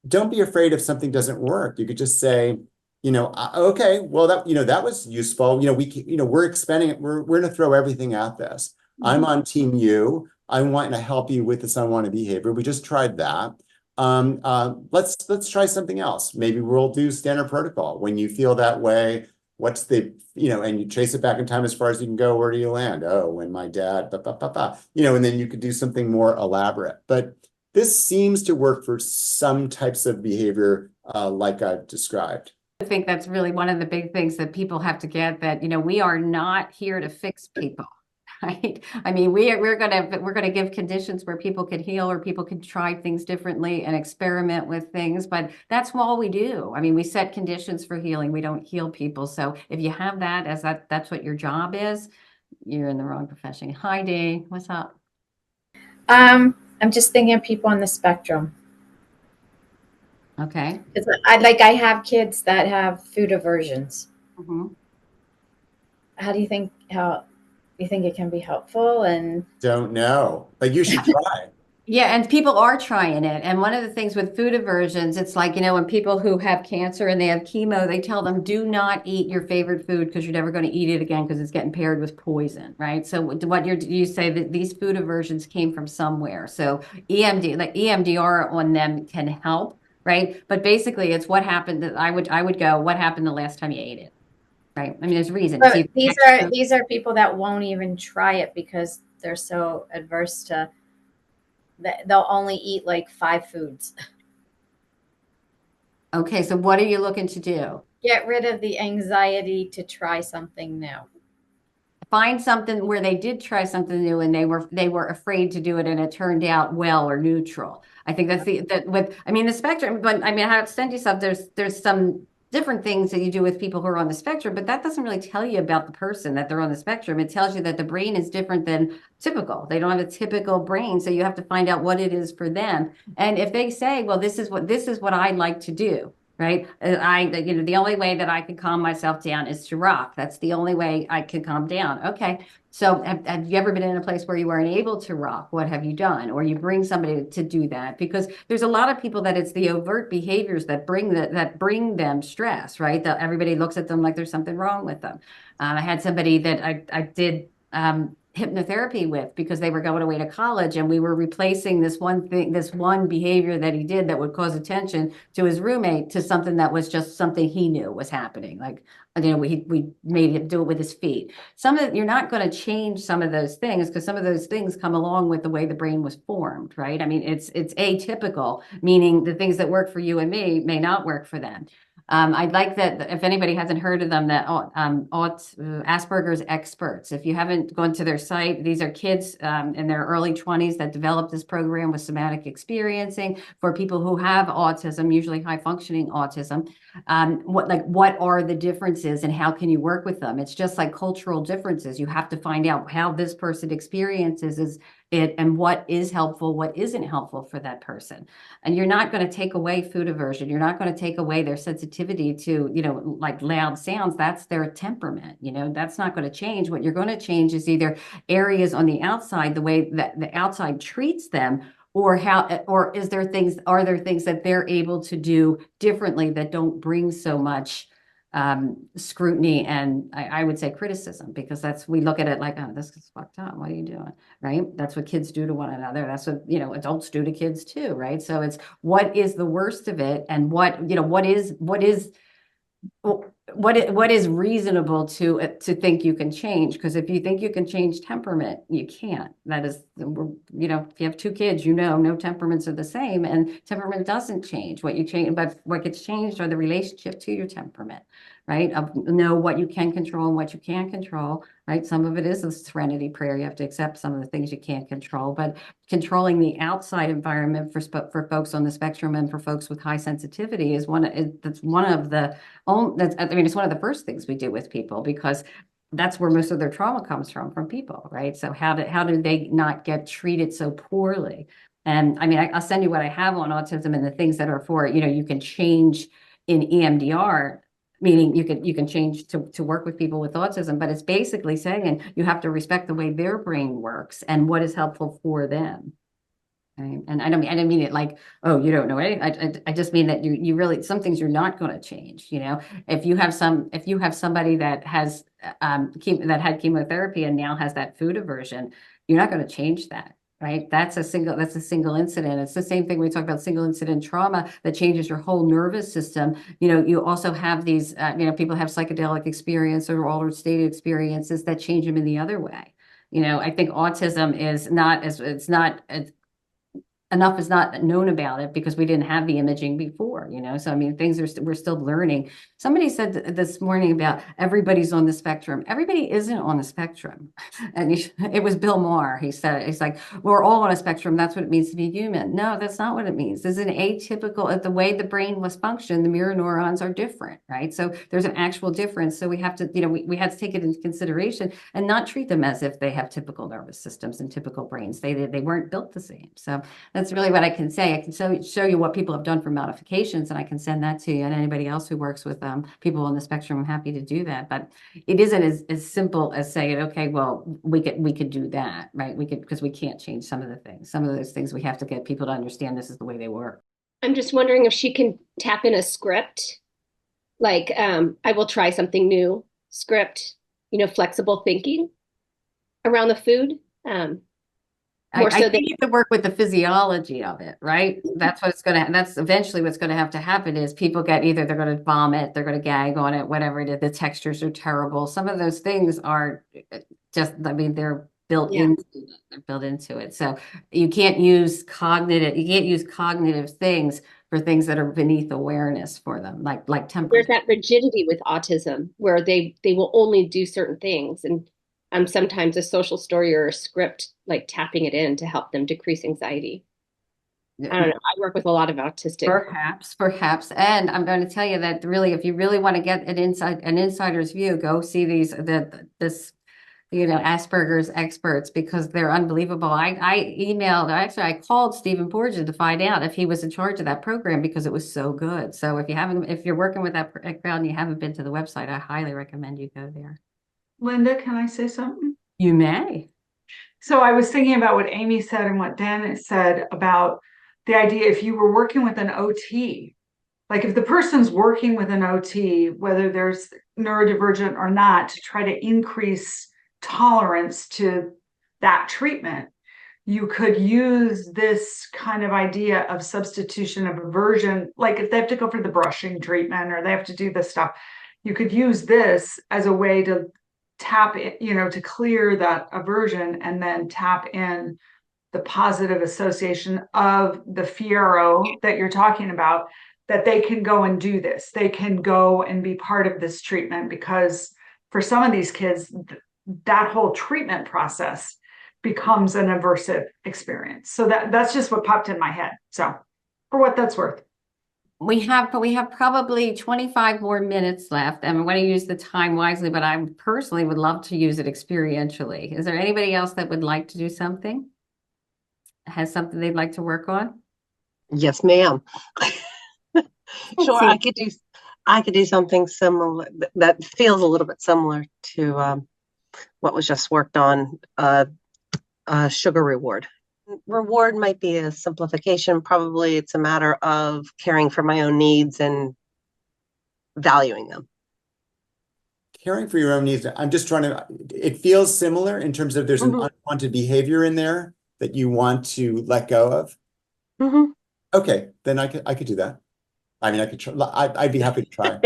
don't be afraid if something doesn't work. You could just say, okay, well, that was useful. We're expanding it. We're going to throw everything at this. I'm on team you. I want to help you with this unwanted behavior. We just tried that. Let's try something else. Maybe we'll do standard protocol. When you feel that way, what's the, and you trace it back in time as far as you can go, where do you land? Oh, when my dad, and then you could do something more elaborate. But this seems to work for some types of behavior like I've described. I think that's really one of the big things that people have to get, that, we are not here to fix people. Right. I mean, we're gonna give conditions where people can heal, or people can try things differently and experiment with things, but that's all we do. I mean, we set conditions for healing. We don't heal people. So if you have that as that's what your job is, you're in the wrong profession. Hi, Dee. What's up? I'm just thinking of people on the spectrum. Okay. I have kids that have food aversions. Mm-hmm. How do you think it can be helpful? And don't know, but you should try. Yeah, and people are trying it. And one of the things with food aversions, it's like, when people who have cancer and they have chemo, they tell them, do not eat your favorite food because you're never going to eat it again because it's getting paired with poison, right? So what you say that these food aversions came from somewhere. So EMDR on them can help, right? But basically it's what happened. That I would go, what happened the last time you ate it? Right. I mean, there's a reason. But these are people that won't even try it because they're so adverse to that they'll only eat like 5 foods. Okay, so what are you looking to do? Get rid of the anxiety to try something new. Find something where they did try something new and they were afraid to do it and it turned out well or neutral. I think that's the spectrum, but I mean, I have to send you stuff. There's some different things that you do with people who are on the spectrum, but that doesn't really tell you about the person that they're on the spectrum. It tells you that the brain is different than typical. They don't have a typical brain. So you have to find out what it is for them. And if they say, well, this is what I like to do, right? The only way that I can calm myself down is to rock. That's the only way I can calm down. Okay. So have you ever been in a place where you weren't able to rock? What have you done? Or you bring somebody to do that? Because there's a lot of people that it's the overt behaviors that bring them stress, right? That everybody looks at them like there's something wrong with them. I had somebody that I did hypnotherapy with because they were going away to college, and we were replacing this one behavior that he did that would cause attention to his roommate to something that was just something he knew was happening. Like, we made him do it with his feet. You're not going to change some of those things because some of those things come along with the way the brain was formed, right? I mean, it's atypical, meaning the things that work for you and me may not work for them. I'd like that if anybody hasn't heard of them, that Asperger's experts. If you haven't gone to their site, these are kids in their early 20s that developed this program with somatic experiencing for people who have autism, usually high functioning autism. What are the differences and how can you work with them? It's just like cultural differences. You have to find out how this person experiences it and what is helpful, what isn't helpful for that person. And you're not going to take away food aversion. You're not going to take away their sensitivity to, like loud sounds. That's their temperament. That's not going to change. What you're going to change is either areas on the outside, the way that the outside treats them, or are there things that they're able to do differently that don't bring so much scrutiny and I would say criticism, because we look at it like, oh, this is fucked up. What are you doing? Right? That's what kids do to one another. That's what, adults do to kids too. Right. So it's what is the worst of it, and what is reasonable to think you can change. Because if you think you can change temperament, you can't. That is, if you have two kids, no temperaments are the same, and temperament doesn't change. What you change, but what gets changed are the relationship to your temperament, right? Know what you can control and what you can't control, right? Some of it is a serenity prayer. You have to accept some of the things you can't control, but controlling the outside environment for folks on the spectrum and for folks with high sensitivity is it's one of the first things we do with people, because that's where most of their trauma comes from people, right? So how do they not get treated so poorly? And I mean, I'll send you what I have on autism and the things that are for, you can change in EMDR, meaning you can change to work with people with autism, but it's basically saying you have to respect the way their brain works and what is helpful for them. Right? And I don't mean it like, oh, you don't know anything. I just mean that you really, some things you're not going to change. If you have somebody that has that had chemotherapy and now has that food aversion, you're not going to change that. Right. That's a single incident. It's the same thing we talk about, single incident trauma that changes your whole nervous system. You also have these, people have psychedelic experience or altered state experiences that change them in the other way. I think autism is enough is not known about it because we didn't have the imaging before, So, I mean, we're still learning. Somebody said this morning about everybody's on the spectrum. Everybody isn't on the spectrum. And it was Bill Maher. He said, it's like, we're all on a spectrum. That's what it means to be human. No, that's not what it means. There's an atypical, the way the brain was functioned, the mirror neurons are different, right? So there's an actual difference. So we have to, we have to take it into consideration and not treat them as if they have typical nervous systems and typical brains. They weren't built the same. So that's really what I can say. I can show you what people have done for modifications, and I can send that to you. And anybody else who works with people on the spectrum, I'm happy to do that. But it isn't as simple as saying, okay, well, we could do that, right? Because we can't change some of the things. Some of those things we have to get people to understand this is the way they work. I'm just wondering if she can tap in a script, like I will try something new script, flexible thinking around the food. I think you could work with the physiology of it, right? That's eventually what's going to have to happen is people they're going to vomit, they're going to gag on it, whatever it is. The textures are terrible. Some of those things are they're built into it. So you can't use cognitive things for things that are beneath awareness for them, like temper. There's that rigidity with autism where they will only do certain things, and sometimes a social story or a script, like tapping it in to help them decrease anxiety. I don't know. I work with a lot of autistic. Perhaps. And I'm going to tell you that really, if you really want to get an insider's view, go see Asperger's experts, because they're unbelievable. I called Stephen Porges to find out if he was in charge of that program because it was so good. So if you're working with that crowd and you haven't been to the website, I highly recommend you go there. Linda, can I say something? You may. So I was thinking about what Amy said and what Dan said about the idea if you were working with an OT, like if the person's working with an OT, whether there's neurodivergent or not, to try to increase tolerance to that treatment, you could use this kind of idea of substitution of aversion. Like if they have to go for the brushing treatment or they have to do this stuff, you could use this as a way to tap it, to clear that aversion, and then tap in the positive association of the fiero that you're talking about, that they can go and do this. They can go and be part of this treatment, because for some of these kids, that whole treatment process becomes an aversive experience. So that's just what popped in my head. So for what that's worth. We have probably 25 more minutes left, and I want to use the time wisely, but I personally would love to use it experientially. Is there anybody else that would like to do something? has something they'd like to work on? Yes, ma'am. Sure, See. I could do something similar that feels a little bit similar to what was just worked on, sugar reward. Reward might be a simplification. Probably it's a matter of caring for my own needs and valuing them. Caring for your own needs. I'm just trying to, it feels similar in terms of there's an unwanted behavior in there that you want to let go of. Okay, then I could do that. I mean, I could try, I'd be happy to try.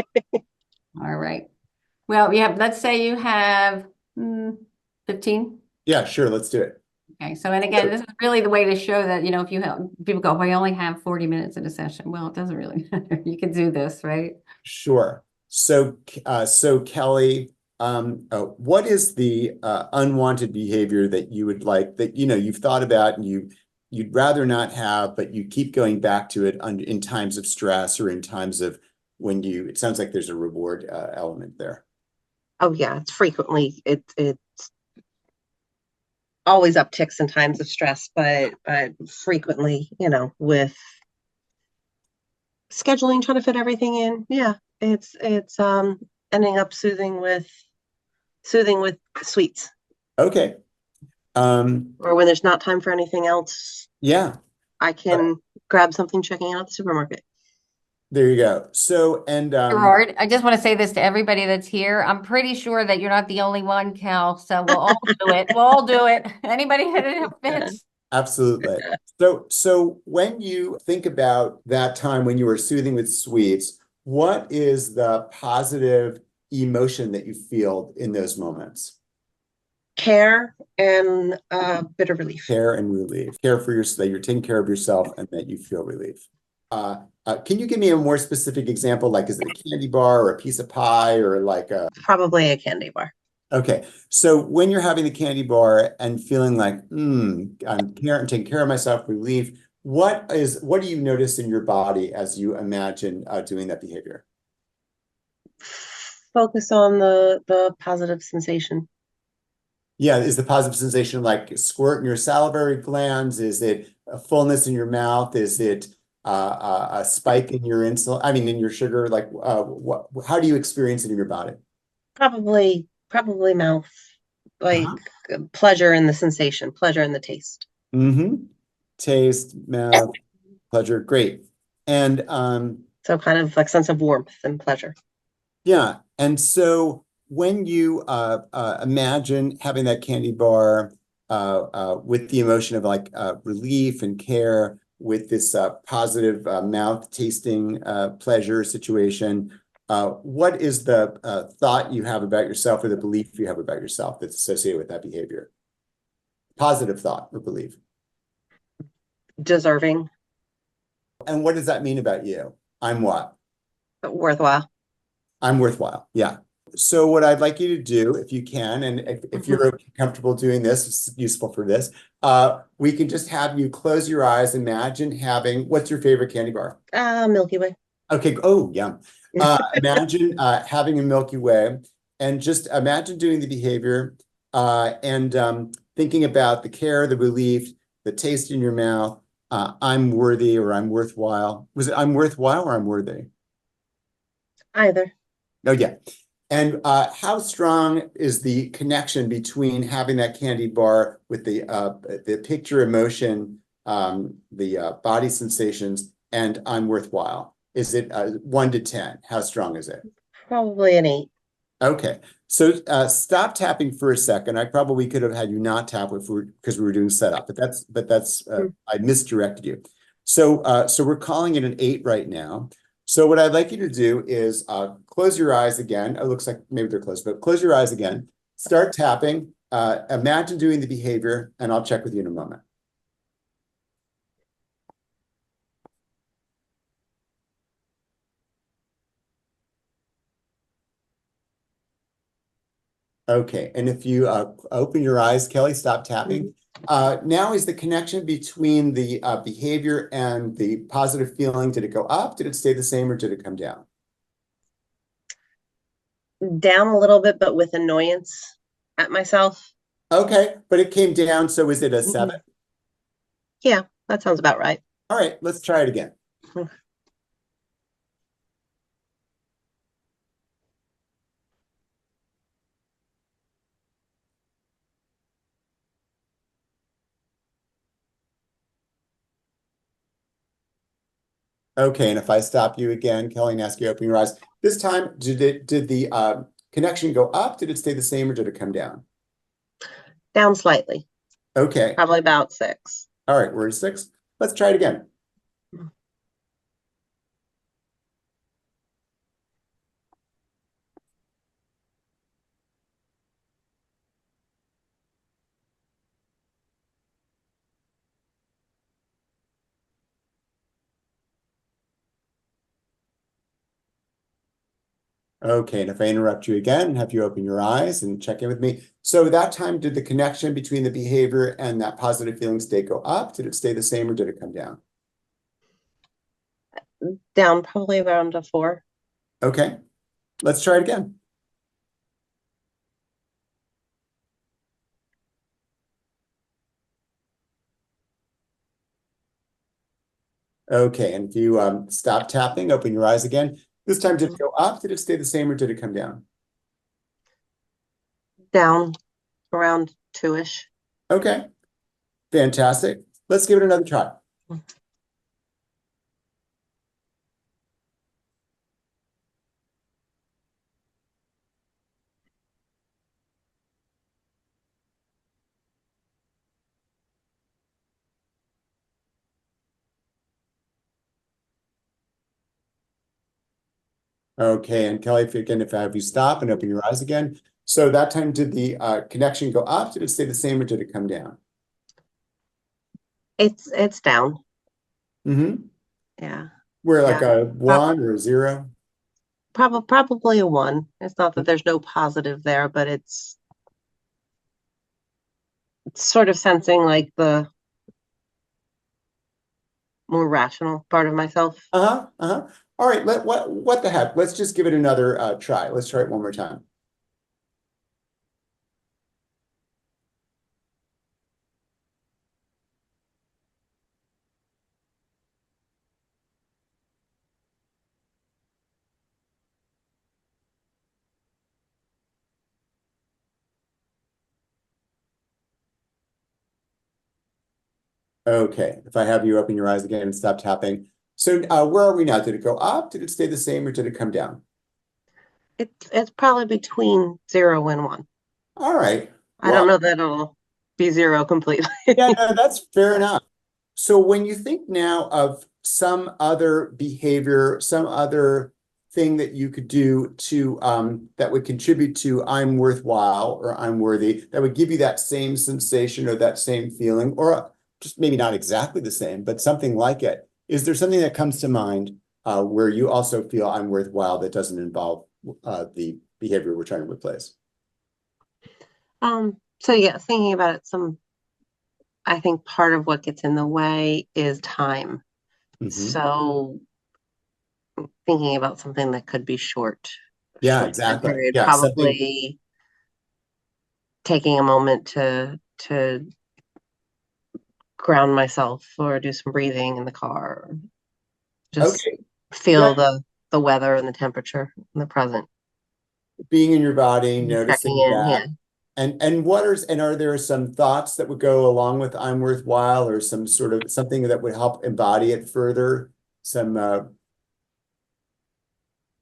All right. Well, yeah, let's say you have 15. Yeah, sure, let's do it. Okay, so, and again, this is really the way to show that, you know, if you have, people go, well, I only have 40 minutes in a session. Well, it doesn't really matter. You can do this, right? Sure. So, Kelly, what is the unwanted behavior that you would like, that, you know, you've thought about and you'd rather not have, but you keep going back to it in times of stress or in times of when it sounds like there's a reward element there. Oh yeah, it's frequently, it's always upticks in times of stress, but frequently, you know, with scheduling, trying to fit everything in. Yeah, it's ending up soothing with sweets. Okay. Or when there's not time for anything else, yeah, I can grab something checking out at the supermarket. There you go. So, and Gerard, I just want to say this to everybody that's here. I'm pretty sure that you're not the only one, Cal. So we'll all do it. We'll all do it. Anybody that it fits. Absolutely. So when you think about that time when you were soothing with sweets, what is the positive emotion that you feel in those moments? Care and bit of relief. Care and relief. Care for yourself, that you're taking care of yourself and that you feel relief. Can you give me a more specific example? Like, is it a candy bar or a piece of pie or like a... Probably a candy bar. Okay. So when you're having the candy bar and feeling like, I'm taking care of myself, relief, what do you notice in your body as you imagine doing that behavior? Focus on the positive sensation. Yeah, is the positive sensation like a squirt in your salivary glands? Is it a fullness in your mouth? Is it a spike in your insulin? I mean, in your sugar? Like, how do you experience it in your body? Probably mouth, like pleasure in the sensation, pleasure in the taste. Taste, mouth, pleasure, great. And so kind of like sense of warmth and pleasure. Yeah, and so when you imagine having that candy bar with the emotion of like relief and care, with this positive mouth tasting pleasure situation, what is the thought you have about yourself or the belief you have about yourself that's associated with that behavior? Positive thought or belief. Deserving. And what does that mean about you? I'm what? Worthwhile. I'm worthwhile. Yeah. So what I'd like you to do, if you can, and if you're comfortable doing this, it's useful for this, we can just have you close your eyes, imagine having, what's your favorite candy bar? Milky Way. Okay. Oh, yum. Imagine having a Milky Way and just imagine doing the behavior and thinking about the care, the relief, the taste in your mouth. I'm worthy or I'm worthwhile. Was it I'm worthwhile or I'm worthy? Either. Oh, yeah. And how strong is the connection between having that candy bar with the picture emotion, the body sensations, and I'm worthwhile? Is it 1 to 10? How strong is it? Probably an 8. Okay. So stop tapping for a second. I probably could have had you not tap because we were doing setup, but that's I misdirected you. So we're calling it an 8 right now. So what I'd like you to do is close your eyes again. It looks like maybe they're closed, but close your eyes again. Start tapping. Imagine doing the behavior, and I'll check with you in a moment. Okay, and if you open your eyes, Kelly, stop tapping. Now is the connection between the behavior and the positive feeling, did it go up? Did it stay the same or did it come down? Down a little bit, but with annoyance at myself. Okay, but it came down, so is it a 7? Yeah, that sounds about right. All right, let's try it again. Okay, and if I stop you again, Kelly, and ask you to open your eyes, this time did the connection go up? Did it stay the same, or did it come down? Down slightly. Okay. Probably about 6. All right, we're at 6. Let's try it again. Okay, and if I interrupt you again and have you open your eyes and check in with me. So that time, did the connection between the behavior and that positive feeling state go up? Did it stay the same, or did it come down? Down probably around a 4. Okay, let's try it again. Okay, and if you stop tapping, open your eyes again. This time, did it go up? Did it stay the same, or did it come down? Down around 2-ish. Okay, fantastic. Let's give it another try. Okay, and Kelly, if I have you stop and open your eyes again. So that time, did the connection go up? Did it stay the same, or did it come down? It's down. Mm-hmm. Yeah. We're like Yeah. a 1 or a 0? Probably a 1. It's not that there's no positive there, but it's sort of sensing like the more rational part of myself. Uh-huh, uh-huh. All right, what the heck? Let's just give it another try. Let's try it one more time. Okay, if I have you open your eyes again and stop tapping. So where are we now? Did it go up? Did it stay the same, or did it come down? It's probably between 0 and 1. All right. I don't know that it'll be 0 completely. Yeah, no, that's fair enough. So when you think now of some other behavior, some other thing that you could do to that would contribute to I'm worthwhile or I'm worthy, that would give you that same sensation or that same feeling, or just maybe not exactly the same, but something like it. Is there something that comes to mind where you also feel I'm worthwhile that doesn't involve the behavior we're trying to replace? So yeah, thinking about it, I think part of what gets in the way is time. So thinking about something that could be short. Yeah, short exactly. Period, Yeah, probably taking a moment to ground myself or do some breathing in the car. Just feel the weather and the temperature in the present. Being in your body, noticing Checking in, that. And are there some thoughts that would go along with I'm worthwhile, or some sort of something that would help embody it further? Some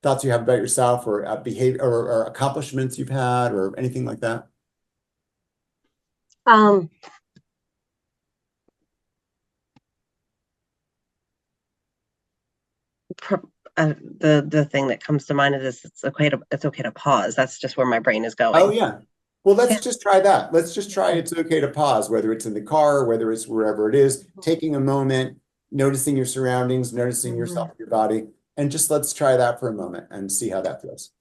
thoughts you have about yourself, or behavior, or accomplishments you've had, or anything like that? The thing that comes to mind is it's okay to pause. That's just where my brain is going. Oh yeah. Well, let's just try that. Let's just try it's okay to pause, whether it's in the car, or whether it's wherever it is, taking a moment, noticing your surroundings, noticing yourself, your body, and just let's try that for a moment and see how that feels.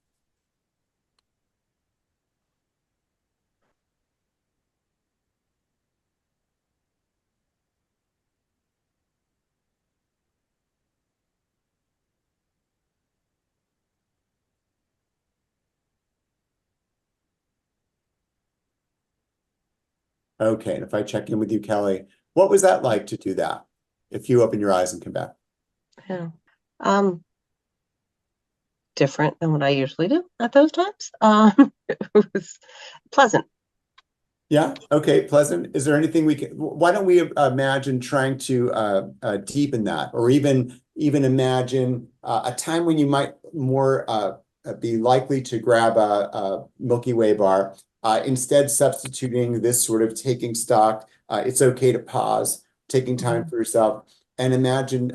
Okay, and if I check in with you, Kelly, What was that like to do that? If you open your eyes and come back. Yeah. Different than what I usually do at those times. It was pleasant. Yeah. Okay. Pleasant. Is there anything we can, why don't we imagine trying to deepen that, or even imagine a time when you might more be likely to grab a Milky Way bar, instead substituting this sort of taking stock. It's okay to pause, taking time for yourself, and imagine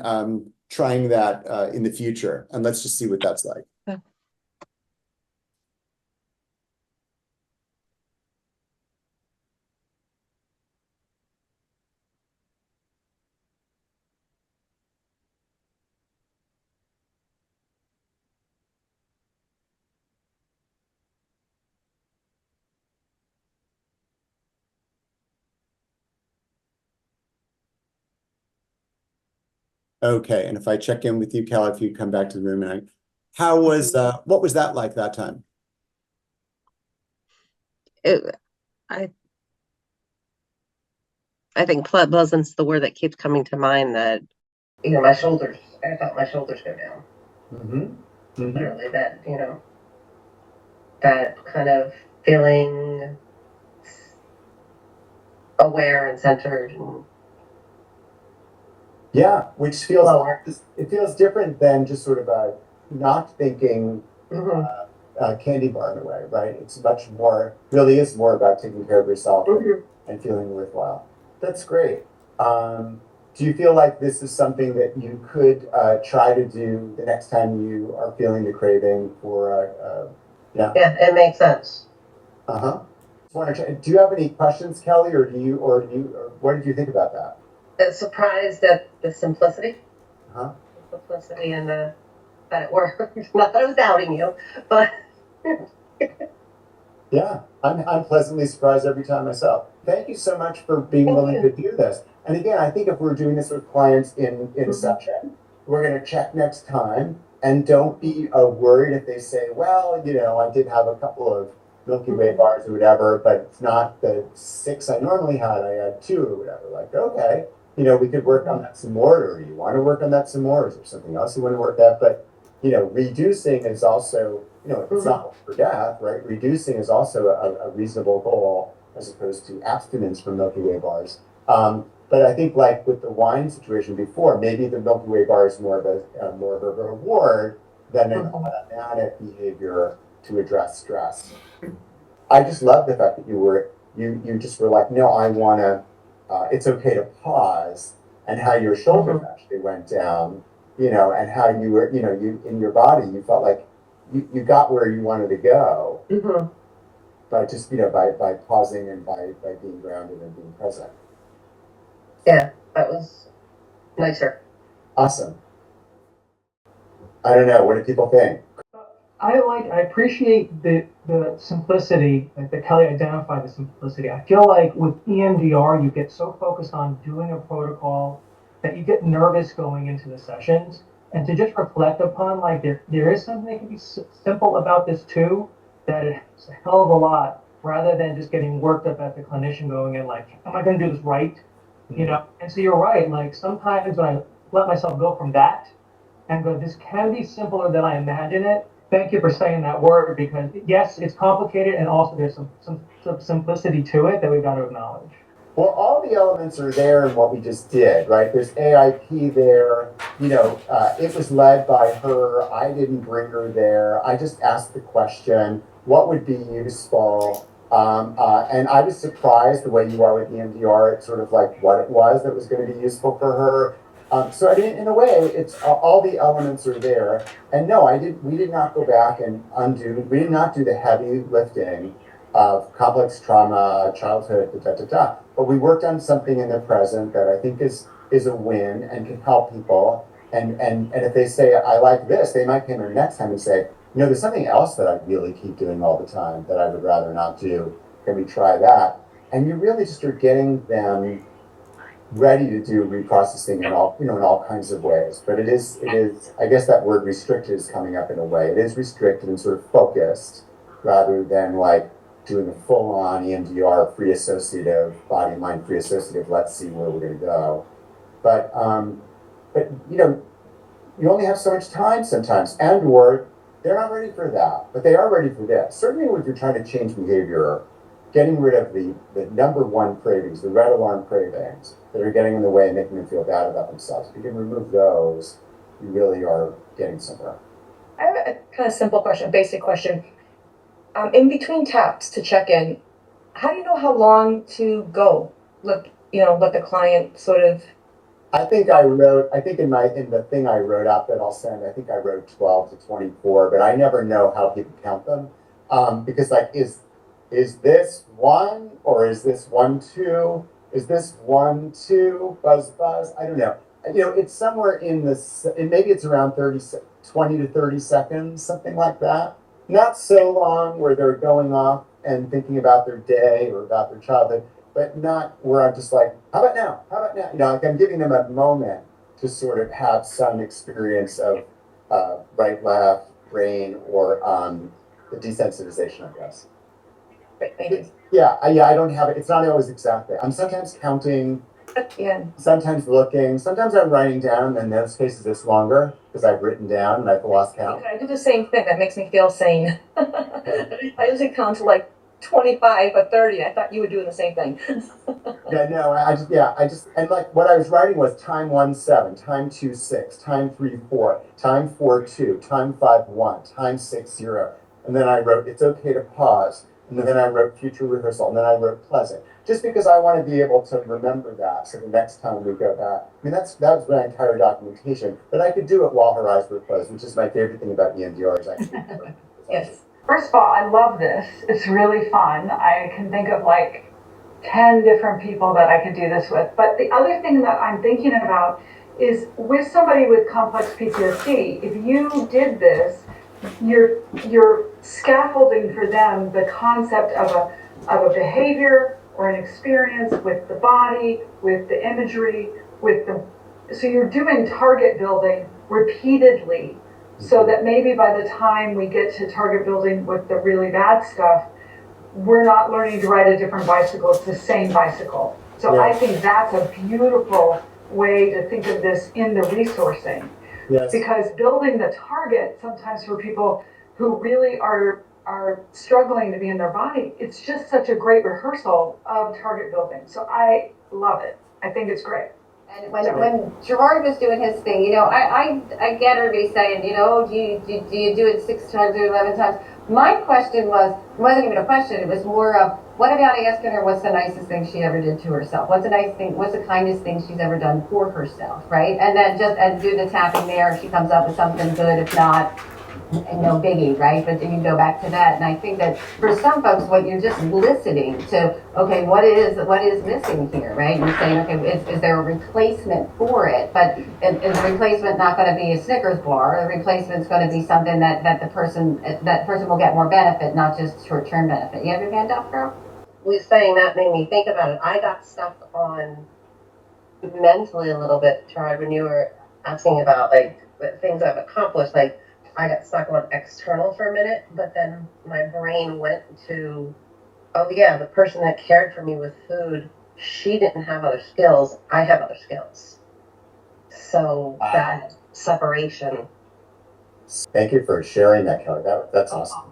trying that in the future. And let's just see what that's like. Okay, and if I check in with you, Cal, if you come back to the room, and how was what was that like that time? I think pleasant's the word that keeps coming to mind. That my shoulders. I felt my shoulders go down. Literally, that that kind of feeling aware and centered. And Yeah, which feels lower. It feels different than just sort of a not thinking candy bar in a way, right? It's much more, really is more about taking care of yourself and feeling worthwhile. That's great. Do you feel like this is something that you could try to do the next time you are feeling the craving for, yeah, it makes sense. Do you have any questions, Kelly, or or what did you think about that? Surprised at the simplicity. The simplicity and that it worked. Not that I was doubting you, but yeah, I'm pleasantly surprised every time myself. Thank you so much for being willing to do this. And again, I think if we're doing this with clients in a session, we're going to check next time, and don't be worried if they say, well, I did have a couple of Milky Way bars or whatever, but it's not the 6 I normally had. I had 2 or whatever. Like, okay, we could work on that some more, or you want to work on that some more, or is there something else you want to work at? But, reducing is also, it's not for death, right? Reducing is also a reasonable goal as opposed to abstinence from Milky Way bars. But I think, like with the wine situation before, maybe the Milky Way bar is more of a reward than an automatic behavior to address stress. I just love the fact that you just were like, no, I want to. It's okay to pause, and how your shoulders actually went down, and how you were, you in your body, you felt like you got where you wanted to go, by just, by pausing and by being grounded and being present. Yeah, that was nicer. Awesome. I don't know. What do people think? I appreciate the simplicity that Kelly identified, the simplicity. I feel like with EMDR, you get so focused on doing a protocol that you get nervous going into the sessions. And to just reflect upon, like, there is something that can be simple about this too, that it's a hell of a lot, rather than just getting worked up at the clinician going in like, am I going to do this right? And so you're right. Like, sometimes when I let myself go from that and go, this can be simpler than I imagine it. Thank you for saying that word, because yes, it's complicated, and also there's some simplicity to it that we've got to acknowledge. Well, all the elements are there in what we just did, right? There's AIP there. It was led by her. I didn't bring her there. I just asked the question, what would be useful? And I was surprised the way you are with EMDR. It's sort of like what it was that was going to be useful for her. So I mean, in a way, it's all the elements are there. And no, we did not go back and we did not do the heavy lifting of complex trauma, childhood, but we worked on something in the present that I think is a win and can help people. And if they say, I like this, they might come here next time and say, there's something else that I really keep doing all the time that I would rather not do. Can we try that? And you really just are getting them ready to do reprocessing in all kinds of ways. But it is, I guess that word restricted is coming up in a way. It is restricted and sort of focused rather than like doing a full-on EMDR free associative, body and mind free associative, let's see where we're going to go. But you know, you only have so much time sometimes, and or they're not ready for that, but they are ready for this. Certainly if you're trying to change behavior, getting rid of the number one cravings, the red alarm cravings that are getting in the way and making them feel bad about themselves. If you can remove those, you really are getting somewhere. I have a kind of simple question, a basic question. In between taps to check in, how do you know how long to go? Let the client sort of. I think in the thing I wrote up that I'll send, I think I wrote 12 to 24, but I never know how people count them. Because like, is this 1 or is this 1, 2? Is this 1, 2, buzz, buzz? I don't know. You know, it's somewhere in maybe it's around 20 to 30 seconds, something like that. Not so long where they're going off and thinking about their day or about their childhood, but not where I'm just like, how about now? How about now? You know, like I'm giving them a moment to sort of have some experience of right, left, brain, or the desensitization, I guess. Yeah, I don't have it. It's not always exactly. I'm sometimes counting, sometimes looking, sometimes I'm writing down, and in those cases it's longer because I've written down and I've lost count. I do the same thing. That makes me feel sane. I usually count to like 25 or 30. I thought you were doing the same thing. Yeah, no, I just, and like what I was writing was time 1, 7, time 2, 6, time 3, 4, time 4, 2, time 5, 1, time 6, 0. And then I wrote, it's okay to pause. And then I wrote future rehearsal. And then I wrote pleasant. Just because I want to be able to remember that. So the next time we go back, I mean, that was my entire documentation. But I could do it while her eyes were closed, which is my favorite thing about EMDR is actually. Yes. First of all, I love this. It's really fun. I can think of like 10 different people that I could do this with. But the other thing that I'm thinking about is with somebody with complex PTSD, if you did this, you're scaffolding for them the concept of a behavior or an experience with the body, with the imagery, so you're doing target building repeatedly, so that maybe by the time we get to target building with the really bad stuff, we're not learning to ride a different bicycle, it's the same bicycle. So yeah. I think that's a beautiful way to think of this in the resourcing. Yes. Because building the target sometimes for people who really are struggling to be in their body, it's just such a great rehearsal of target building. So I love it. I think it's great. And when Gerard was doing his thing, you know, I get everybody saying, you know, do you do it 6 times or 11 times? My question wasn't even a question. It was more of, what about asking her what's the nicest thing she ever did to herself? What's the kindest thing she's ever done for herself, right? And then and do the tapping there. If she comes up with something good, if not, no biggie, right? But then you go back to that. And I think that for some folks, what you're just listening to, okay, what is missing here, right? You're saying, okay, is there a replacement for it? But is the replacement not going to be a Snickers bar? The replacement's going to be something that person will get more benefit, not just short-term benefit. You have your hand up, girl? Saying that made me think about it. I got stuck on mentally a little bit, Chad, when you were asking about like the things I've accomplished. Like I got stuck on external for a minute, but then my brain went to, oh yeah, the person that cared for me with food, she didn't have other skills. I have other skills. So that separation. Thank you for sharing that, Kelly. That's awesome.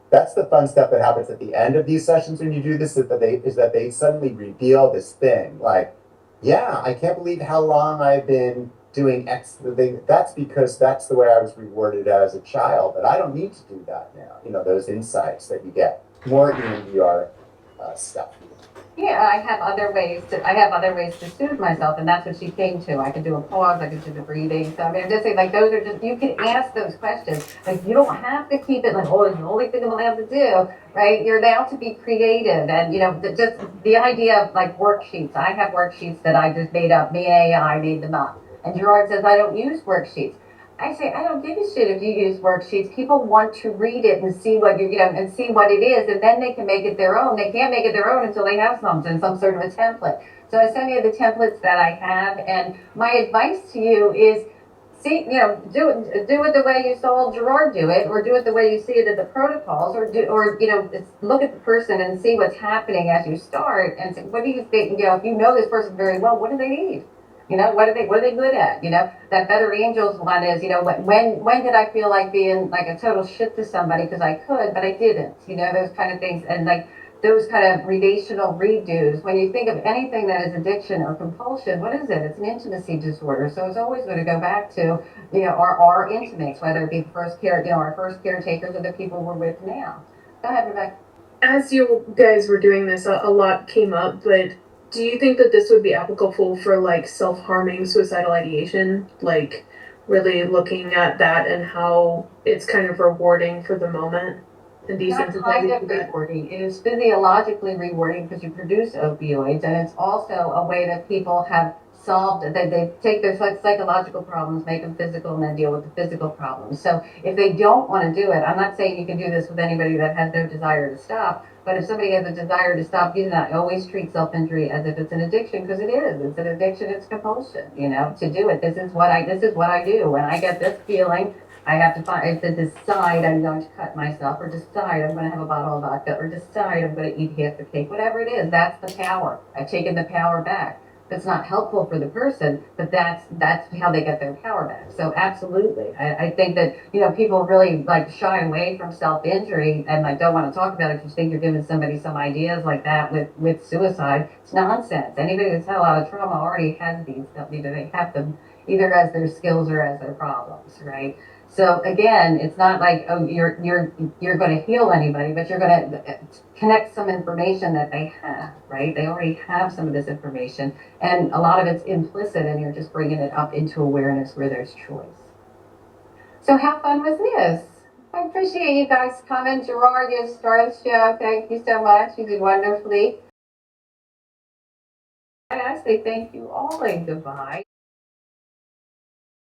That's the fun stuff that happens at the end of these sessions when you do this, is that they suddenly reveal this thing. Like, yeah, I can't believe how long I've been doing X thing. That's because that's the way I was rewarded as a child, but I don't need to do that now. You know, those insights that you get. More EMDR stuff. Yeah, I have other ways to soothe myself, and that's what she came to. I could do a pause, I could do the breathing. So I mean, I'm just saying, like, those are just, you can ask those questions. Like, you don't have to keep it like, oh, it's the only thing I'm allowed to do, right? You're allowed to be creative, and you know, just the idea of like worksheets. I have worksheets that I just made up. Me and AI made them up. And Gerard says I don't use worksheets. I say, I don't give a shit if you use worksheets. People want to read it and see what and see what it is, and then they can make it their own. They can't make it their own until they have something, some sort of a template. So I send you the templates that I have, and my advice to you is see, do it the way you saw Gerard do it, or do it the way you see it in the protocols, or look at the person and see what's happening as you start, and say, what do you think? If you know this person very well, what do they need? What are they good at? That Better Angels one is, when did I feel like being like a total shit to somebody because I could, but I didn't, those kind of things. And like those kind of relational redos. When you think of anything that is addiction or compulsion, what is it? It's an intimacy disorder. So it's always going to go back to, our intimates, whether it be our first caretakers or the people we're with now. Go ahead, Rebecca. As you guys were doing this, a lot came up, but do you think that this would be applicable for like self-harming, suicidal ideation? Like really looking at that and how it's kind of rewarding for the moment? And Not kind of rewarding. It is physiologically rewarding because you produce opioids, and it's also a way that people have solved. They take their psychological problems, make them physical, and then deal with the physical problems. So if they don't want to do it, I'm not saying you can do this with anybody that has no desire to stop. But if somebody has a desire to stop, do not always treat self-injury as if it's an addiction, because it is. It's an addiction. It's compulsion. To do it. This is what I do. When I get this feeling, I have to decide I'm going to cut myself, or decide I'm going to have a bottle of vodka, or decide I'm going to eat half the cake. Whatever it is, that's the power. I've taken the power back. That's not helpful for the person, but that's how they get their power back. So absolutely, I think that people really like shy away from self-injury and like don't want to talk about it because you think you're giving somebody some ideas like that with suicide. It's nonsense. Anybody that's had a lot of trauma already has these. They have them either as their skills or as their problems, right? So again, it's not like, oh, you're going to heal anybody, but you're going to connect some information that they have, right? They already have some of this information, and a lot of it's implicit, and you're just bringing it up into awareness where there's choice. So how fun was this? I appreciate you guys coming. Gerard, you started the show. Thank you so much. You did wonderfully. And I say thank you all and goodbye.